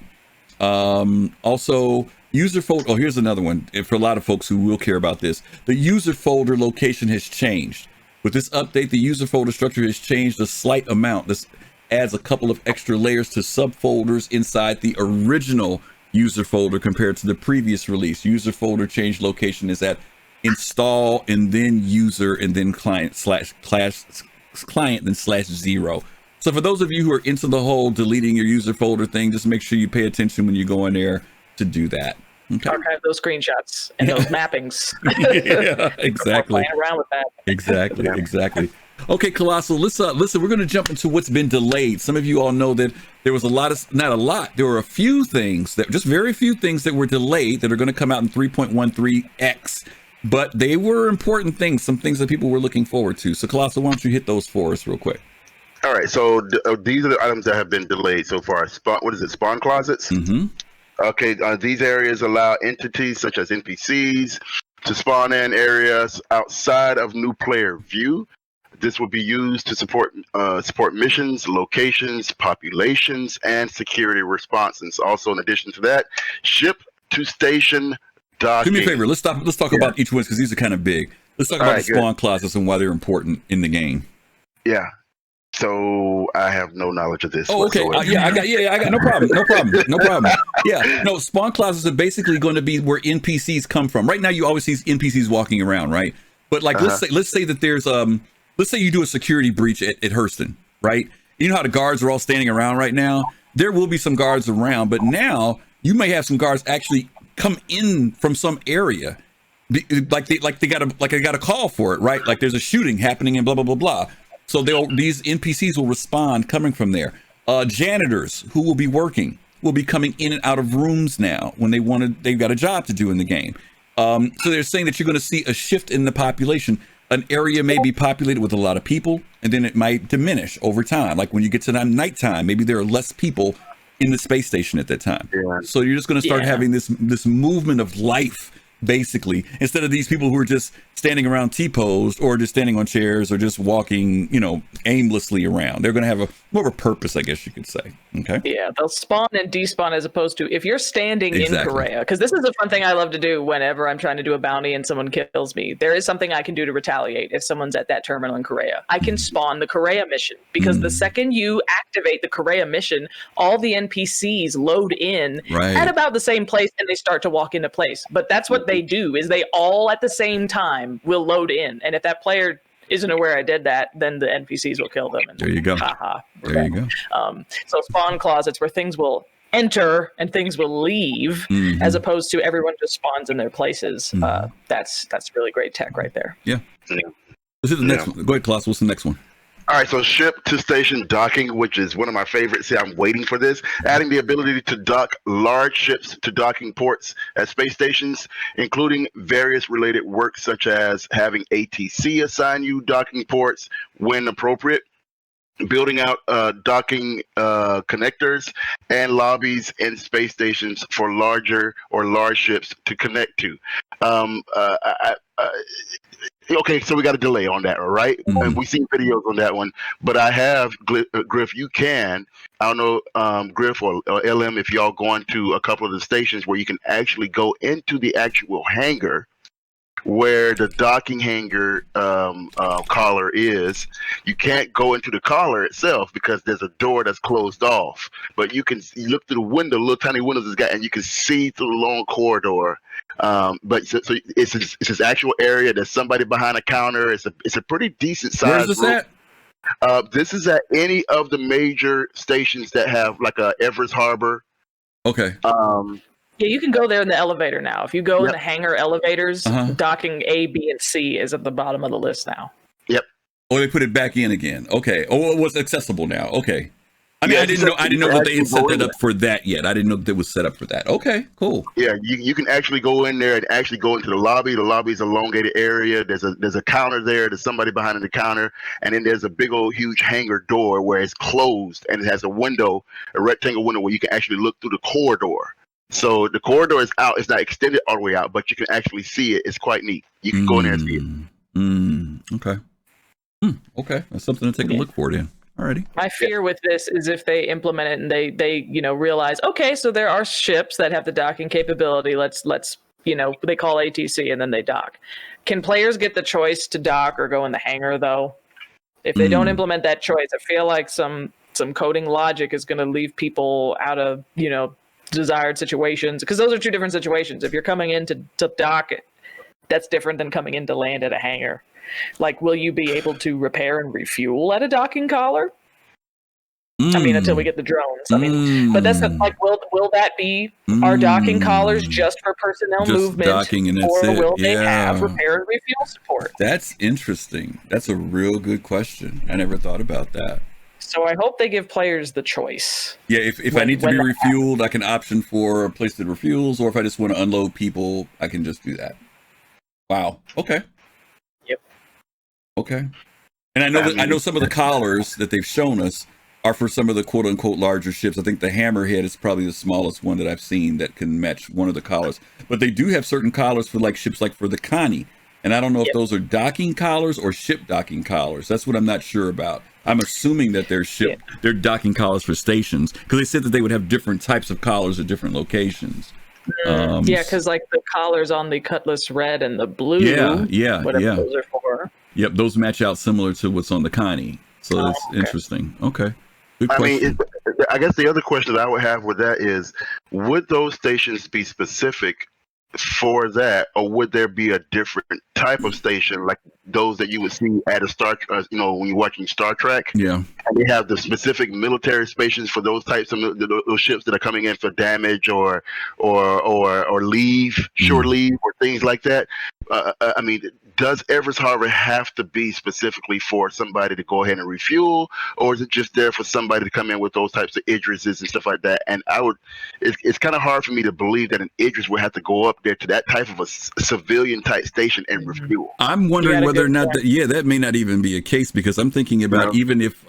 Speaker 1: Also, user folder. Oh, here's another one for a lot of folks who will care about this. The user folder location has changed. With this update, the user folder structure has changed a slight amount. This adds a couple of extra layers to subfolders inside the original user folder compared to the previous release. User folder change location is at install and then user and then client then /0. So for those of you who are into the whole deleting your user folder thing, just make sure you pay attention when you go in there to do that. Okay.
Speaker 3: Archive those screenshots and those mappings.
Speaker 1: Yeah, exactly.
Speaker 3: Playing around with that.
Speaker 1: Exactly. Okay, Colossal, listen, we're going to jump into what's been delayed. Some of you all know that there was not a lot, there were a few things just very few things that were delayed that are going to come out in 3.13x, but they were important things, some things that people were looking forward to. So Colossal, why don't you hit those for us real quick?
Speaker 2: All right, so these are the items that have been delayed so far. Spawn closets?
Speaker 1: Mm-hmm.
Speaker 2: Okay, these areas allow entities such as NPCs to spawn in areas outside of new player view. This will be used to support missions, locations, populations, and security responses. Also, in addition to that, ship to station docking.
Speaker 1: Do me a favor. Let's talk about each one because these are kind of big. Let's talk about the spawn closets and why they're important in the game.
Speaker 2: Yeah. So I have no knowledge of this.
Speaker 1: Oh, okay. I got no problem. Yeah, no, spawn closets are basically going to be where NPCs come from. Right now, you always see NPCs walking around, right? But like, let's say that there's let's say you do a security breach at Hurston, right? You know how the guards are all standing around right now? There will be some guards around, but now you may have some guards actually come in from some area, like they got a call for it, right? Like there's a shooting happening and blah blah blah blah. So these NPCs will respond coming from there. Janitors who will be working will be coming in and out of rooms now when they've got a job to do in the game. So they're saying that you're going to see a shift in the population. An area may be populated with a lot of people, and then it might diminish over time. Like when you get to nighttime, maybe there are less people in the space station at that time. Yeah. So you're just going to start having this movement of life, basically, instead of these people who are just standing around T-posed or just standing on chairs or just walking, aimlessly around. They're going to have more of a purpose, I guess you could say. Okay.
Speaker 3: Yeah, they'll spawn and despawn as opposed to if you're standing in Korea, because this is a fun thing I love to do whenever I'm trying to do a bounty and someone kills me. There is something I can do to retaliate if someone's at that terminal in Korea. I can spawn the Korea mission because the second you activate the Korea mission, all the NPCs load in at about the same place and they start to walk into place. But that's what they do is they all at the same time will load in, and if that player isn't aware I did that, then the NPCs will kill them. And
Speaker 1: there you go. There you go.
Speaker 3: So spawn closets where things will enter and things will leave, as opposed to everyone just spawns in their places. That's really great tech right there.
Speaker 1: Yeah. This is the next one. Go ahead, Klaus. What's the next one?
Speaker 2: All right, so ship to station docking, which is one of my favorites. See, I'm waiting for this. Adding the ability to dock large ships to docking ports at space stations, including various related work such as having ATC assign you docking ports when appropriate, building out docking connectors and lobbies in space stations for larger or large ships to connect to. Okay, so we got a delay on that, all right? And we've seen videos on that one, but I have, Griff, you can, I don't know, Griff or LM, if y'all going to a couple of the stations where you can actually go into the actual hangar where the docking hangar collar is. You can't go into the collar itself because there's a door that's closed off, but you look through the window, little tiny windows it's got, and you can see through the long corridor. But so it's this actual area. There's somebody behind a counter. It's a pretty decent size.
Speaker 1: Where's this at?
Speaker 2: This is at any of the major stations that have like a Everest Harbor.
Speaker 1: Okay.
Speaker 3: Yeah, you can go there in the elevator now. If you go in the hangar elevators, docking A, B, and C is at the bottom of the list now.
Speaker 2: Yep.
Speaker 1: Oh, they put it back in again. Okay. Oh, it was accessible now. Okay. I mean, I didn't know that they had set that up for that yet. I didn't know that it was set up for that. Okay, cool.
Speaker 2: Yeah, you can actually go in there and actually go into the lobby. The lobby is an elongated area. There's a counter there. There's somebody behind the counter, and then there's a big old huge hangar door where it's closed and it has a window, a rectangle window where you can actually look through the corridor. So the corridor is out. It's not extended all the way out, but you can actually see it. It's quite neat. You can go in there and see it.
Speaker 1: Okay. Okay, that's something to take a look for then. Alrighty.
Speaker 3: My fear with this is if they implement it and they realize, okay, so there are ships that have the docking capability. Let's they call ATC and then they dock. Can players get the choice to dock or go in the hangar though? If they don't implement that choice, I feel like some coding logic is going to leave people out of desired situations, because those are two different situations. If you're coming in to dock, that's different than coming in to land at a hangar. Like, will you be able to repair and refuel at a docking collar? I mean, until we get the drones. I mean, but that's like, will that be our docking collars just for personnel
Speaker 1: Just
Speaker 3: movement,
Speaker 1: docking and that's
Speaker 3: or
Speaker 1: it.
Speaker 3: will they have repair and refuel support?
Speaker 1: That's interesting. That's a real good question. I never thought about that.
Speaker 3: So I hope they give players the choice.
Speaker 1: Yeah, if I need to be refueled, I can option for a place that refuels, or if I just want to unload people, I can just do that. Wow. Okay.
Speaker 3: Yep.
Speaker 1: Okay. And I know some of the collars that they've shown us are for some of the quote unquote larger ships. I think the Hammerhead is probably the smallest one that I've seen that can match one of the collars. But they do have certain collars for like ships like for the Connie. And I don't know if those are docking collars or ship docking collars. That's what I'm not sure about. I'm assuming that they're docking collars for stations, because they said that they would have different types of collars at different locations.
Speaker 3: Because like the collars on the Cutlass Red and the Blue, whatever those are for.
Speaker 1: Yep, those match out similar to what's on the Connie. So that's interesting. Okay. Good question.
Speaker 2: I guess the other question that I would have with that is, would those stations be specific for that, or would there be a different type of station like those that you would see at a when you're watching Star Trek?
Speaker 1: Yeah.
Speaker 2: And they have the specific military stations for those types of those ships that are coming in for damage or leave, short leave, or things like that. I mean, does Everest Harbor have to be specifically for somebody to go ahead and refuel, or is it just there for somebody to come in with those types of Idrises and stuff like that? And it's kind of hard for me to believe that an Idris would have to go up there to that type of a civilian type station and refuel.
Speaker 1: I'm wondering whether or not that may not even be a case, because I'm thinking about even if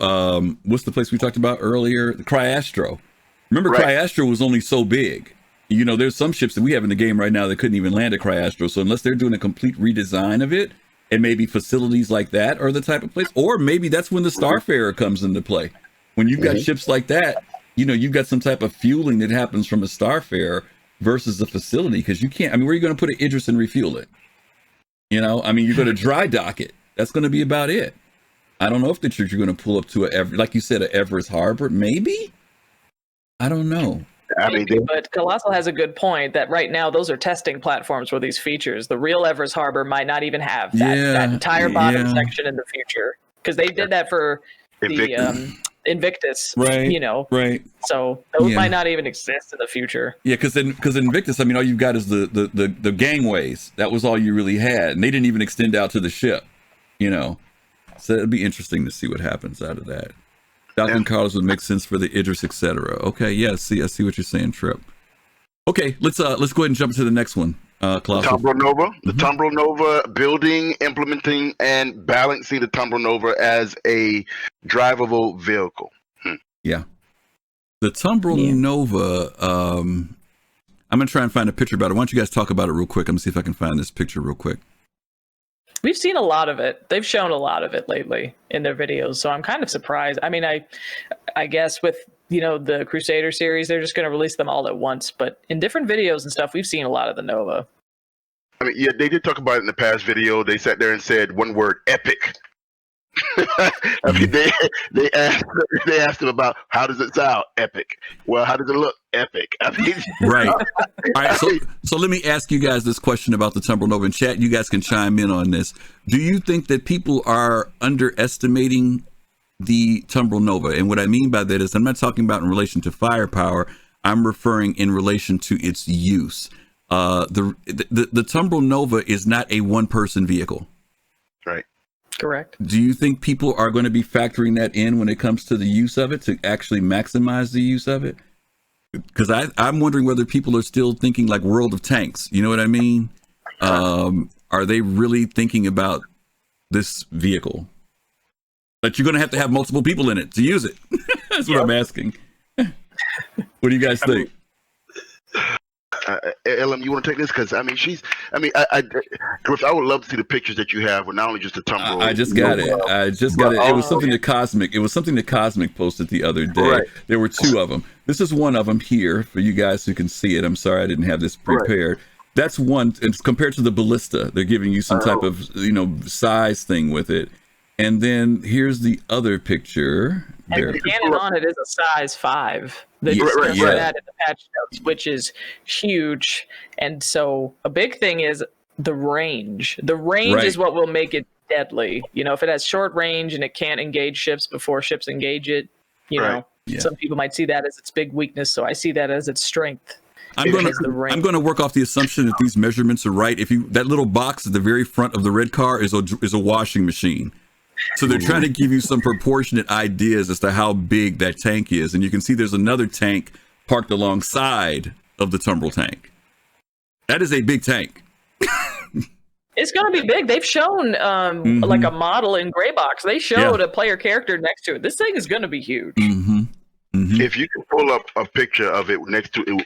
Speaker 1: what's the place we talked about earlier, the Cryastro. Remember, Cryastro was only so big. You know, there's some ships that we have in the game right now that couldn't even land a Cryastro. So unless they're doing a complete redesign of it, and maybe facilities like that are the type of place, or maybe that's when the Starfarer comes into play. When you've got ships like that, you know, you've got some type of fueling that happens from a Starfarer versus the facility, because you can't, I mean, where are you going to put an Idris and refuel it? You know, I mean, you're going to dry dock it. That's going to be about it. I don't know if you're going to pull up to like you said, a Everest Harbor, maybe? I don't know.
Speaker 3: But Kelosal has a good point that right now those are testing platforms for these features. The real Everest Harbor might not even have that entire bottom section in the future, because they did that for the Invictus,
Speaker 1: right?
Speaker 3: You know,
Speaker 1: right.
Speaker 3: So those might not even exist in the future.
Speaker 1: Yeah, because Invictus, I mean, all you've got is the gangways. That was all you really had, and they didn't even extend out to the ship. You know, so it'd be interesting to see what happens out of that. Docking collars would make sense for the Idris, etc. Okay, yeah, I see what you're saying, Trip. Okay, let's go ahead and jump to the next one.
Speaker 2: Tumbro Nova. The Tumbro Nova, building, implementing, and balancing the Tumbro Nova as a drivable vehicle.
Speaker 1: Yeah. The Tumbro Nova, I'm going to try and find a picture about it. Why don't you guys talk about it real quick? I'm going to see if I can find this picture real quick.
Speaker 3: We've seen a lot of it. They've shown a lot of it lately in their videos, so I'm kind of surprised. I mean, I guess with, you know, the Crusader series, they're just going to release them all at once. But in different videos and stuff, we've seen a lot of the Nova.
Speaker 2: I mean, yeah, they did talk about it in the past video. They sat there and said one word: epic. I mean, they asked him about how does it sound? Epic. Well, how does it look? Epic. I mean,
Speaker 1: right. All right. So let me ask you guys this question about the Tumbro Nova in chat. You guys can chime in on this. Do you think that people are underestimating the Tumbro Nova? And what I mean by that is, I'm not talking about in relation to firepower. I'm referring in relation to its use. The Tumbro Nova is not a one-person vehicle.
Speaker 2: Right.
Speaker 3: Correct.
Speaker 1: Do you think people are going to be factoring that in when it comes to the use of it, to actually maximize the use of it? Because I'm wondering whether people are still thinking like World of Tanks. You know what I mean? Are they really thinking about this vehicle? That you're going to have multiple people in it to use it. That's what I'm asking. What do you guys think?
Speaker 2: Ellen, you want to take this? Because I mean, Griff, I would love to see the pictures that you have with not only just the Tumbro.
Speaker 1: I just got it. It was something that Cosmic. It was something that Cosmic posted the other day. Right. There were two of them. This is one of them here for you guys who can see it. I'm sorry I didn't have this prepared. Right. That's one. It's compared to the Ballista. They're giving you some type of size thing with it. And then here's the other picture.
Speaker 3: And the cannon on it is a size 5. They just that in the patch notes, which is huge. And so a big thing is the range. The range is what will make it deadly. You know, if it has short range and it can't engage ships before ships engage it, you know,
Speaker 1: Yeah.
Speaker 3: Some people might see that as its big weakness, so I see that as its strength.
Speaker 1: I'm going to work off the assumption that these measurements are right. That little box at the very front of the red car is a washing machine. So they're trying to give you some proportionate ideas as to how big that tank is. And you can see there's another tank parked alongside of the tumbrel tank. That is a big tank.
Speaker 3: It's going to be big. They've shown like a model in gray box. They showed a player character next to it. This thing is going to be huge.
Speaker 2: If you can pull up a picture of it next to it,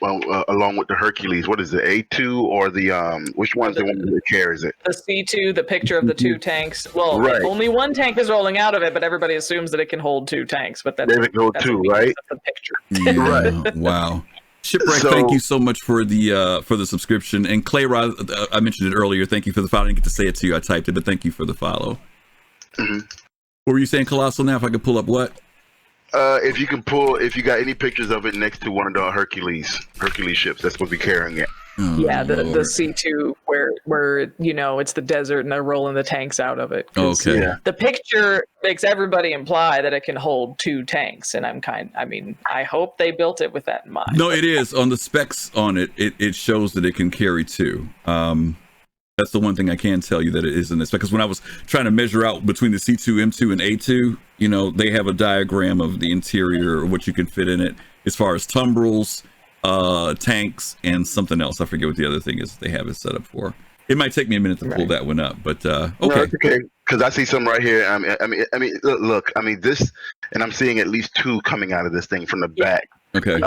Speaker 2: along with the Hercules, what is it, A2 or the which one's the one that carries it?
Speaker 3: The C2, the picture of the two tanks. Well, only one tank is rolling out of it, but everybody assumes that it can hold two tanks. But that's
Speaker 2: two, right?
Speaker 3: The picture.
Speaker 1: Yeah, right. Wow. Shipwreck, thank you so much for the subscription. And Clayrod, I mentioned it earlier. Thank you for the follow. I didn't get to say it to you. I typed it, but thank you for the follow. What were you saying, Kelosal? Now, if I could pull up what?
Speaker 2: If you got any pictures of it next to one of the Hercules ships that's supposed to be carrying it.
Speaker 3: Oh, yeah, the C2 where it's the desert and they're rolling the tanks out of it.
Speaker 1: Okay. Yeah.
Speaker 3: The picture makes everybody imply that it can hold two tanks, and I hope they built it with that in mind.
Speaker 1: No, it is on the specs on it. It shows that it can carry two. That's the one thing I can tell you that it is in this, because when I was trying to measure out between the C2, M2, and A2, they have a diagram of the interior or what you can fit in it as far as tumbrels, tanks, and something else. I forget what the other thing is they have it set up for. It might take me a minute to pull that one up, but okay.
Speaker 2: No, it's okay, because I see some right here. Look, this, and I'm seeing at least two coming out of this thing from the back.
Speaker 1: Okay.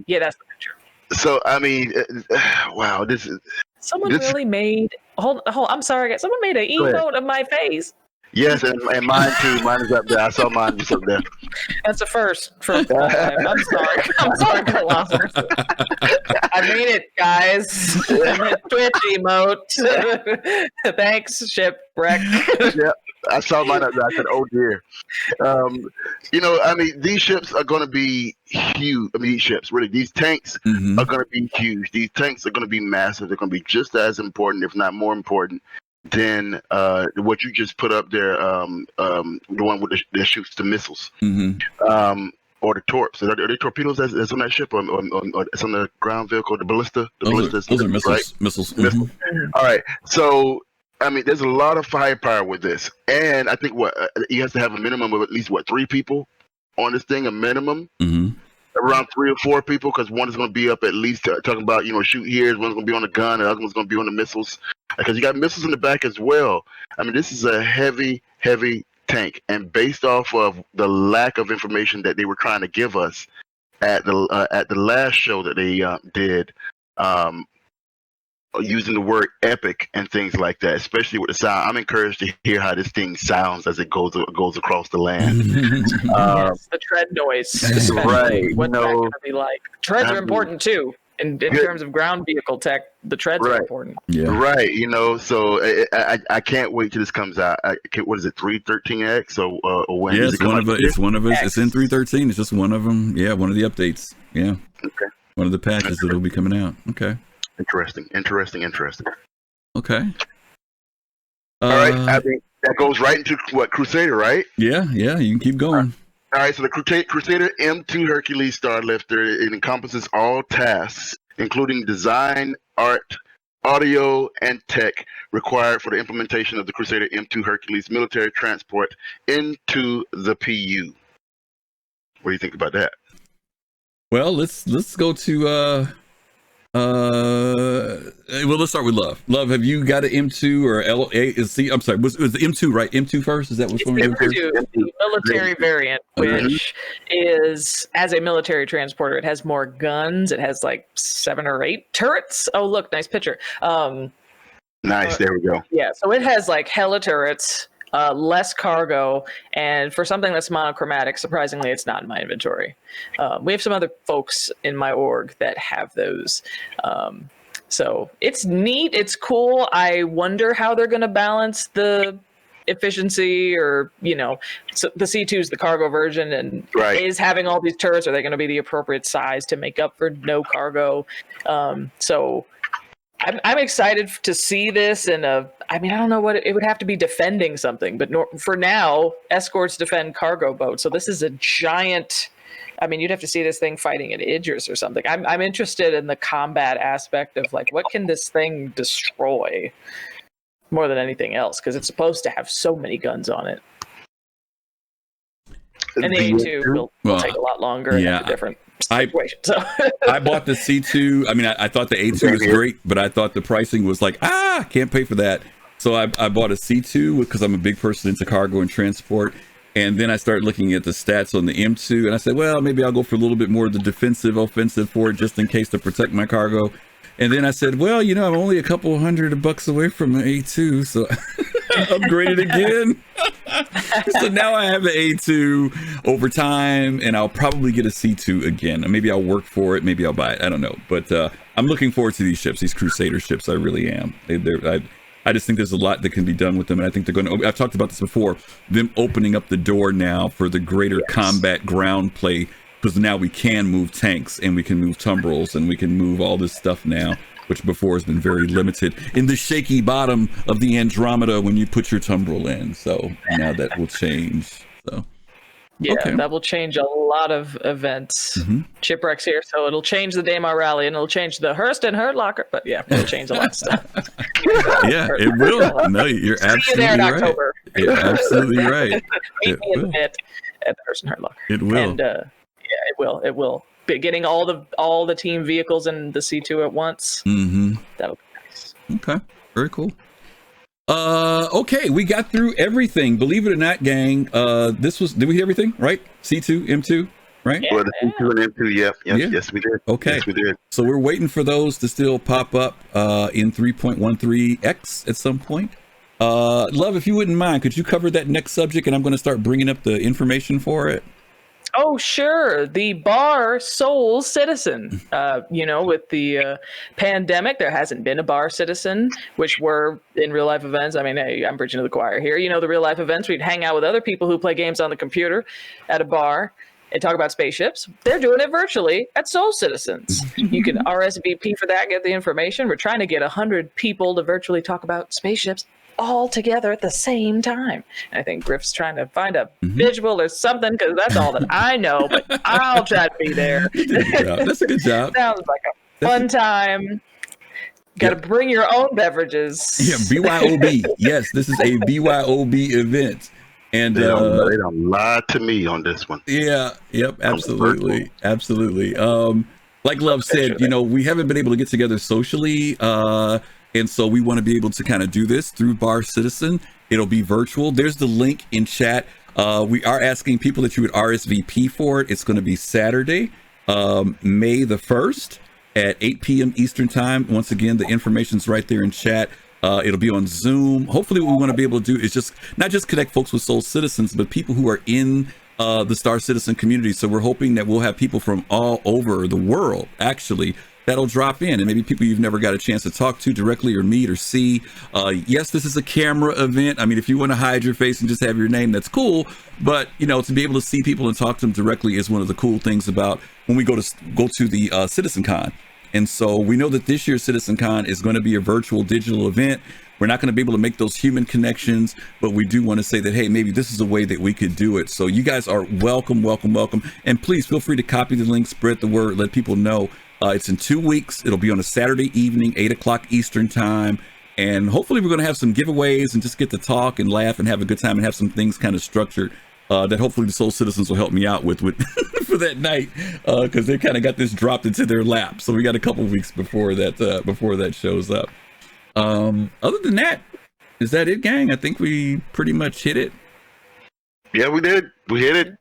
Speaker 3: Yeah, that's the picture.
Speaker 2: So wow, this is.
Speaker 3: Someone really made. Hold. I'm sorry, guys. Someone made an emote of my face.
Speaker 2: Yes, and mine too. Mine is up there. I saw mine just up there.
Speaker 3: That's a first for I'm sorry. I'm sorry, Colossus. I made it, guys. Twitch emote. Thanks, Shipwreck.
Speaker 2: Yeah, I saw mine up there. I said, "Oh dear." These ships are going to be huge. These tanks are going to be huge. These tanks are going to be massive. They're going to be just as important, if not more important, than what you just put up there. The one that shoots the missiles, or the torps. Are they torpedoes that's on that ship, or it's on the ground vehicle, the ballista?
Speaker 1: Those are missiles.
Speaker 2: Right?
Speaker 1: Missiles.
Speaker 2: All right. So. There's a lot of firepower with this, and I think you have to have a minimum of at least 3 people on this thing, a minimum, around 3 or 4 people, because one is going to be up at least talking about shoot here, one's going to be on the gun, and the other one's going to be on the missiles, because you got missiles in the back as well. This is a heavy tank, and based off of the lack of information that they were trying to give us at the last show that they did. Using the word epic and things like that, especially with the sound. I'm encouraged to hear how this thing sounds as it goes across the land.
Speaker 3: Yes, the tread noise.
Speaker 2: Right.
Speaker 3: What's that going to be like? Treads are important too. In terms of ground vehicle tech, the treads are important.
Speaker 1: Yeah.
Speaker 2: Right. So I can't wait till this comes out. What is it, 313X? Or when?
Speaker 1: Yeah, it's one of us. It's in 313. It's just one of them. Yeah, one of the updates. Yeah.
Speaker 2: Okay.
Speaker 1: One of the patches that will be coming out. Okay.
Speaker 2: Interesting.
Speaker 1: Okay.
Speaker 2: All right. That goes right into Crusader, right?
Speaker 1: Yeah. You can keep going.
Speaker 2: All right. So the Crusader M2 Hercules Starlifter, it encompasses all tasks, including design, art, audio, and tech required for the implementation of the Crusader M2 Hercules military transport into the PU. What do you think about that?
Speaker 1: Well, let's go to let's start with Love. Love, have you got an M2 or I'm sorry, was the M2 right? M2 first? Is that which one we're doing first?
Speaker 3: The military variant, which is, as a military transporter, it has more guns. It has like 7 or 8 turrets. Oh, look, nice picture.
Speaker 2: Nice, there we go.
Speaker 3: Yeah, so it has like hella turrets, less cargo, and for something that's monochromatic, surprisingly, it's not in my inventory. We have some other folks in my org that have those. So it's neat. It's cool. I wonder how they're going to balance the efficiency, or, so the C2 is the cargo version, and is having all these turrets, are they going to be the appropriate size to make up for no cargo? So I'm excited to see this I don't know what it would have to be, defending something, but for now, escorts defend cargo boats. So this is a giant I mean, you'd have to see this thing fighting at Idris or something. I'm interested in the combat aspect of like, what can this thing destroy more than anything else? Because it's supposed to have so many guns on it. And the A2 will take a lot longer and have a different situation.
Speaker 1: I bought the C2. I mean, I thought the A2 was great, but I thought the pricing was like, can't pay for that. So I bought a C2 because I'm a big person into cargo and transport. And then I started looking at the stats on the M2, and I said, well, maybe I'll go for a little bit more of the defensive offensive for it, just in case to protect my cargo. And then I said, well, you know, I'm only a couple $100 away from an A2, so I upgraded again. So now I have an A2 over time, and I'll probably get a C2 again. Maybe I'll work for it. Maybe I'll buy it. I don't know. But I'm looking forward to these ships, these Crusader ships. I really am. I just think there's a lot that can be done with them. And I think they're going to, I've talked about this before, them opening up the door now for the greater combat ground play, because now we can move tanks and we can move tumbrils and we can move all this stuff now, which before has been very limited in the shaky bottom of the Andromeda when you put your tumbril in. So now that will change. So.
Speaker 3: Yeah, that will change a lot of events. Chipwreck's here, so it'll change the Daymar Rally, and it'll change the Hearst and Hurt Locker. But yeah, it'll change a lot of stuff.
Speaker 1: Yeah, it will. No, you're absolutely right.
Speaker 3: October.
Speaker 1: You're absolutely right.
Speaker 3: Meet me in the pit at the Hearst and Hurt Locker.
Speaker 1: It will.
Speaker 3: And yeah, it will. It will. But getting all the team vehicles and the C2 at once. That'll be nice.
Speaker 1: Okay, very cool. Okay, we got through everything. Believe it or not, gang, did we hit everything, right? C2, M2, right?
Speaker 2: Well, the C2 and M2, yes, we did.
Speaker 1: Okay.
Speaker 2: Yes, we did.
Speaker 1: So we're waiting for those to still pop up in 3.13x at some point. Love, if you wouldn't mind, could you cover that next subject, and I'm going to start bringing up the information for it?
Speaker 3: Oh, sure. The bar Soul Citizen. With the pandemic, there hasn't been a bar Citizen, which were in real life events. I mean, hey, I'm preaching to the choir here. You know, the real life events, we'd hang out with other people who play games on the computer at a bar and talk about spaceships. They're doing it virtually at Soul Citizens. You can RSVP for that, get the information. We're trying to get 100 people to virtually talk about spaceships all together at the same time. And I think Griff's trying to find a visual or something, because that's all that I know, but I'll try to be there.
Speaker 1: That's a good job.
Speaker 3: Sounds like a fun time. Got to bring your own beverages.
Speaker 1: Yeah, BYOB. Yes, this is a BYOB event. And
Speaker 2: they don't lie to me on this one.
Speaker 1: Yeah, yep, absolutely. Absolutely. Like Love said, we haven't been able to get together socially. And so we want to be able to kind of do this through Bar Citizen. It'll be virtual. There's the link in chat. We are asking people that you would RSVP for it. It's going to be Saturday, May the 1st at 8 p.m. Eastern time. Once again, the information's right there in chat. It'll be on Zoom. Hopefully what we want to be able to do is just not just connect folks with Soul Citizens, but people who are in the Star Citizen community. So we're hoping that we'll have people from all over the world, actually, that'll drop in, and maybe people you've never got a chance to talk to directly or meet or see. Yes, this is a camera event. I mean, if you want to hide your face and just have your name, that's cool. But, to be able to see people and talk to them directly is one of the cool things about when we go to the CitizenCon. And so we know that this year's CitizenCon is going to be a virtual digital event. We're not going to be able to make those human connections, but we do want to say that, hey, maybe this is a way that we could do it. So you guys are welcome. And please feel free to copy the link, spread the word, let people know. It's in 2 weeks. It'll be on a Saturday evening, 8 o'clock Eastern time. And hopefully we're going to have some giveaways and just get to talk and laugh and have a good time and have some things kind of structured that hopefully the Soul Citizens will help me out with for that night, because they kind of got this dropped into their lap. So we got a couple of weeks before that shows up. Other than that, is that it, gang? I think we pretty much hit it.
Speaker 2: Yeah, we did. We hit it.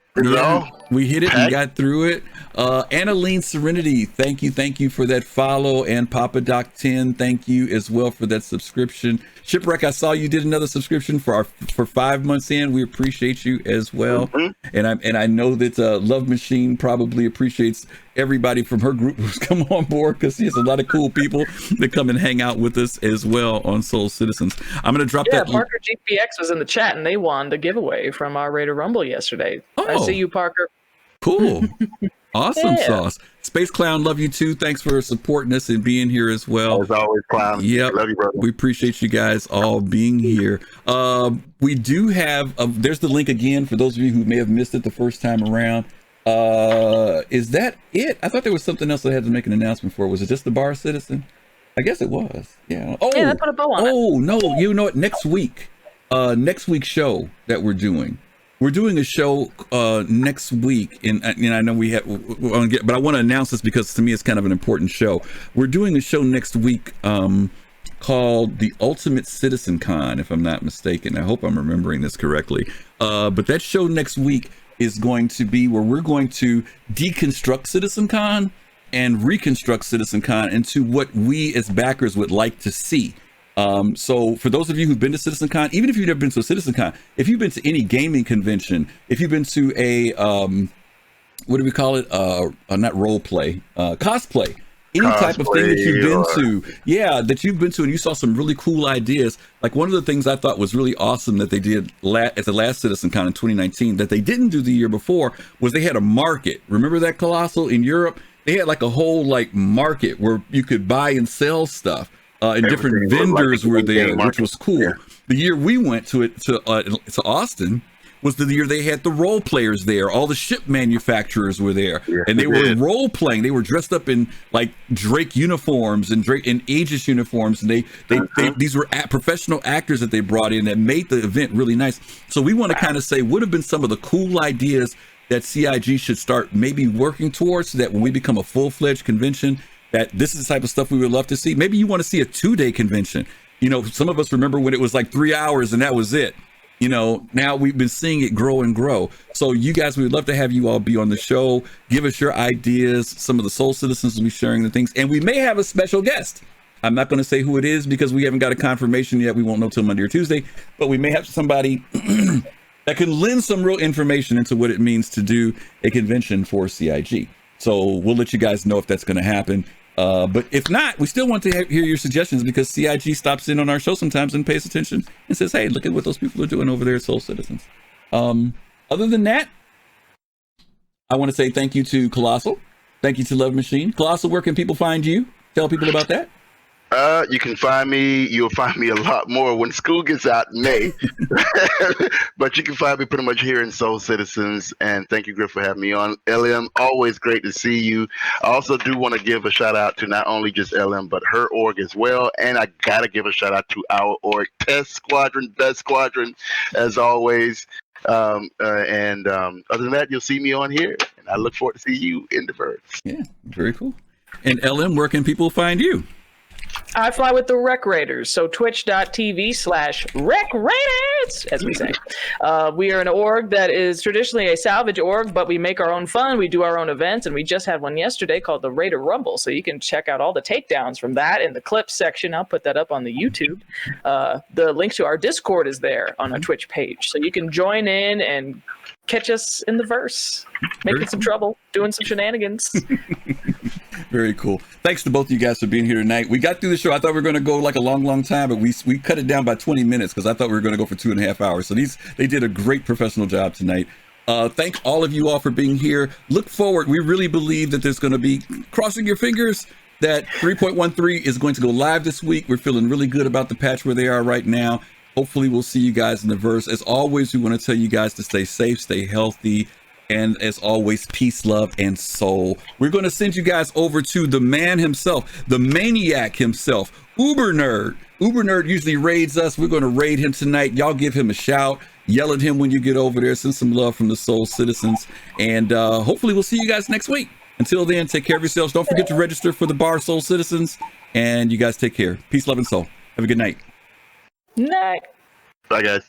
Speaker 1: We hit it and got through it. Annaline Serenity, thank you for that follow, and Papa Doc 10, thank you as well for that subscription. Shipwreck, I saw you did another subscription for 5 months in. We appreciate you as well. And I know that Love Machine probably appreciates everybody from her group who's come on board, because she has a lot of cool people that come and hang out with us as well on Soul Citizens. I'm going to drop that.
Speaker 3: Parker GPX was in the chat, and they won the giveaway from our Raider Rumble yesterday. I see you, Parker.
Speaker 1: Cool. Awesome sauce. Space Clown, love you too. Thanks for supporting us and being here as well.
Speaker 2: As always, Clown.
Speaker 1: Yep.
Speaker 2: Love you, brother.
Speaker 1: We appreciate you guys all being here. We do have, there's the link again for those of you who may have missed it the first time around. Is that it? I thought there was something else I had to make an announcement for. Was it just the Bar Citizen? I guess it was. Yeah. Oh,
Speaker 3: yeah, put a bow on it.
Speaker 1: Oh no! You know what? Next week's show that we're doing a show next week, and I know we want to get, but I want to announce this because to me it's kind of an important show. We're doing a show next week called the Ultimate Citizen Con, if I'm not mistaken. I hope I'm remembering this correctly. But that show next week is going to be where we're going to deconstruct Citizen Con and reconstruct Citizen Con into what we as backers would like to see. So for those of you who've been to Citizen Con, even if you've never been to a Citizen Con, if you've been to any gaming convention, if you've been to a, what do we call it? Not role play, cosplay, any type of thing that you've been to, that you've been to, and you saw some really cool ideas. Like one of the things I thought was really awesome that they did at the last Citizen Con in 2019 that they didn't do the year before was they had a market. Remember that, Kelosal, in Europe? They had like a whole like market where you could buy and sell stuff. And different vendors were there, which was cool. Yeah. The year we went to Austin was the year they had the role players there. All the ship manufacturers were there, and they were role playing. They were dressed up in like Drake uniforms and Aegis uniforms, and these were professional actors that they brought in that made the event really nice. So we want to kind of say what have been some of the cool ideas that CIG should start maybe working towards, so that when we become a full-fledged convention, that this is the type of stuff we would love to see. Maybe you want to see a 2-day convention. You know, some of us remember when it was like 3 hours and that was it. You know, now we've been seeing it grow and grow. So you guys, we would love to have you all be on the show. Give us your ideas. Some of the Soul Citizens will be sharing the things. And we may have a special guest. I'm not going to say who it is because we haven't got a confirmation yet. We won't know till Monday or Tuesday. But we may have somebody that can lend some real information into what it means to do a convention for CIG. So we'll let you guys know if that's going to happen. But if not, we still want to hear your suggestions because CIG stops in on our show sometimes and pays attention and says, hey, look at what those people are doing over there at Soul Citizens. Other than that, I want to say thank you to Kelosal. Thank you to Love Machine. Kelosal, where can people find you? Tell people about that.
Speaker 2: You can find me. You'll find me a lot more when school gets out in May. But you can find me pretty much here in Soul Citizens. And thank you, Griff, for having me on. LM, always great to see you. I also do want to give a shout out to not only just LM, but her org as well. And I got to give a shout out to our org, Test Squadron, Best Squadron, as always. Other than that, you'll see me on here. And I look forward to see you in the verse.
Speaker 1: Yeah, very cool. And LM, where can people find you?
Speaker 3: I fly with the Rec Raiders, so twitch.tv/Rec Raiders, as we say. We are an org that is traditionally a salvage org, but we make our own fun. We do our own events, and we just had one yesterday called the Raider Rumble, so you can check out all the takedowns from that in the clips section. I'll put that up on the YouTube. The link to our Discord is there on our Twitch page, so you can join in and catch us in the verse, making some trouble, doing some shenanigans.
Speaker 1: Very cool. Thanks to both of you guys for being here tonight. We got through the show. I thought we were going to go like a long time, but we cut it down by 20 minutes because I thought we were going to go for 2.5 hours. So they did a great professional job tonight. Thank all of you all for being here. Look forward. We really believe that there's going to be, crossing your fingers, that 3.13 is going to go live this week. We're feeling really good about the patch where they are right now. Hopefully we'll see you guys in the verse. As always, we want to tell you guys to stay safe, stay healthy, and as always, peace, love, and soul. We're going to send you guys over to the man himself, the maniac himself, Uber Nerd. Uber Nerd usually raids us. We're going to raid him tonight. Y'all give him a shout. Yell at him when you get over there. Send some love from the Soul Citizens. And hopefully we'll see you guys next week. Until then, take care of yourselves. Don't forget to register for the Bar, Soul Citizens. And you guys take care. Peace, love, and soul. Have a good night.
Speaker 3: Night.
Speaker 2: Bye, guys.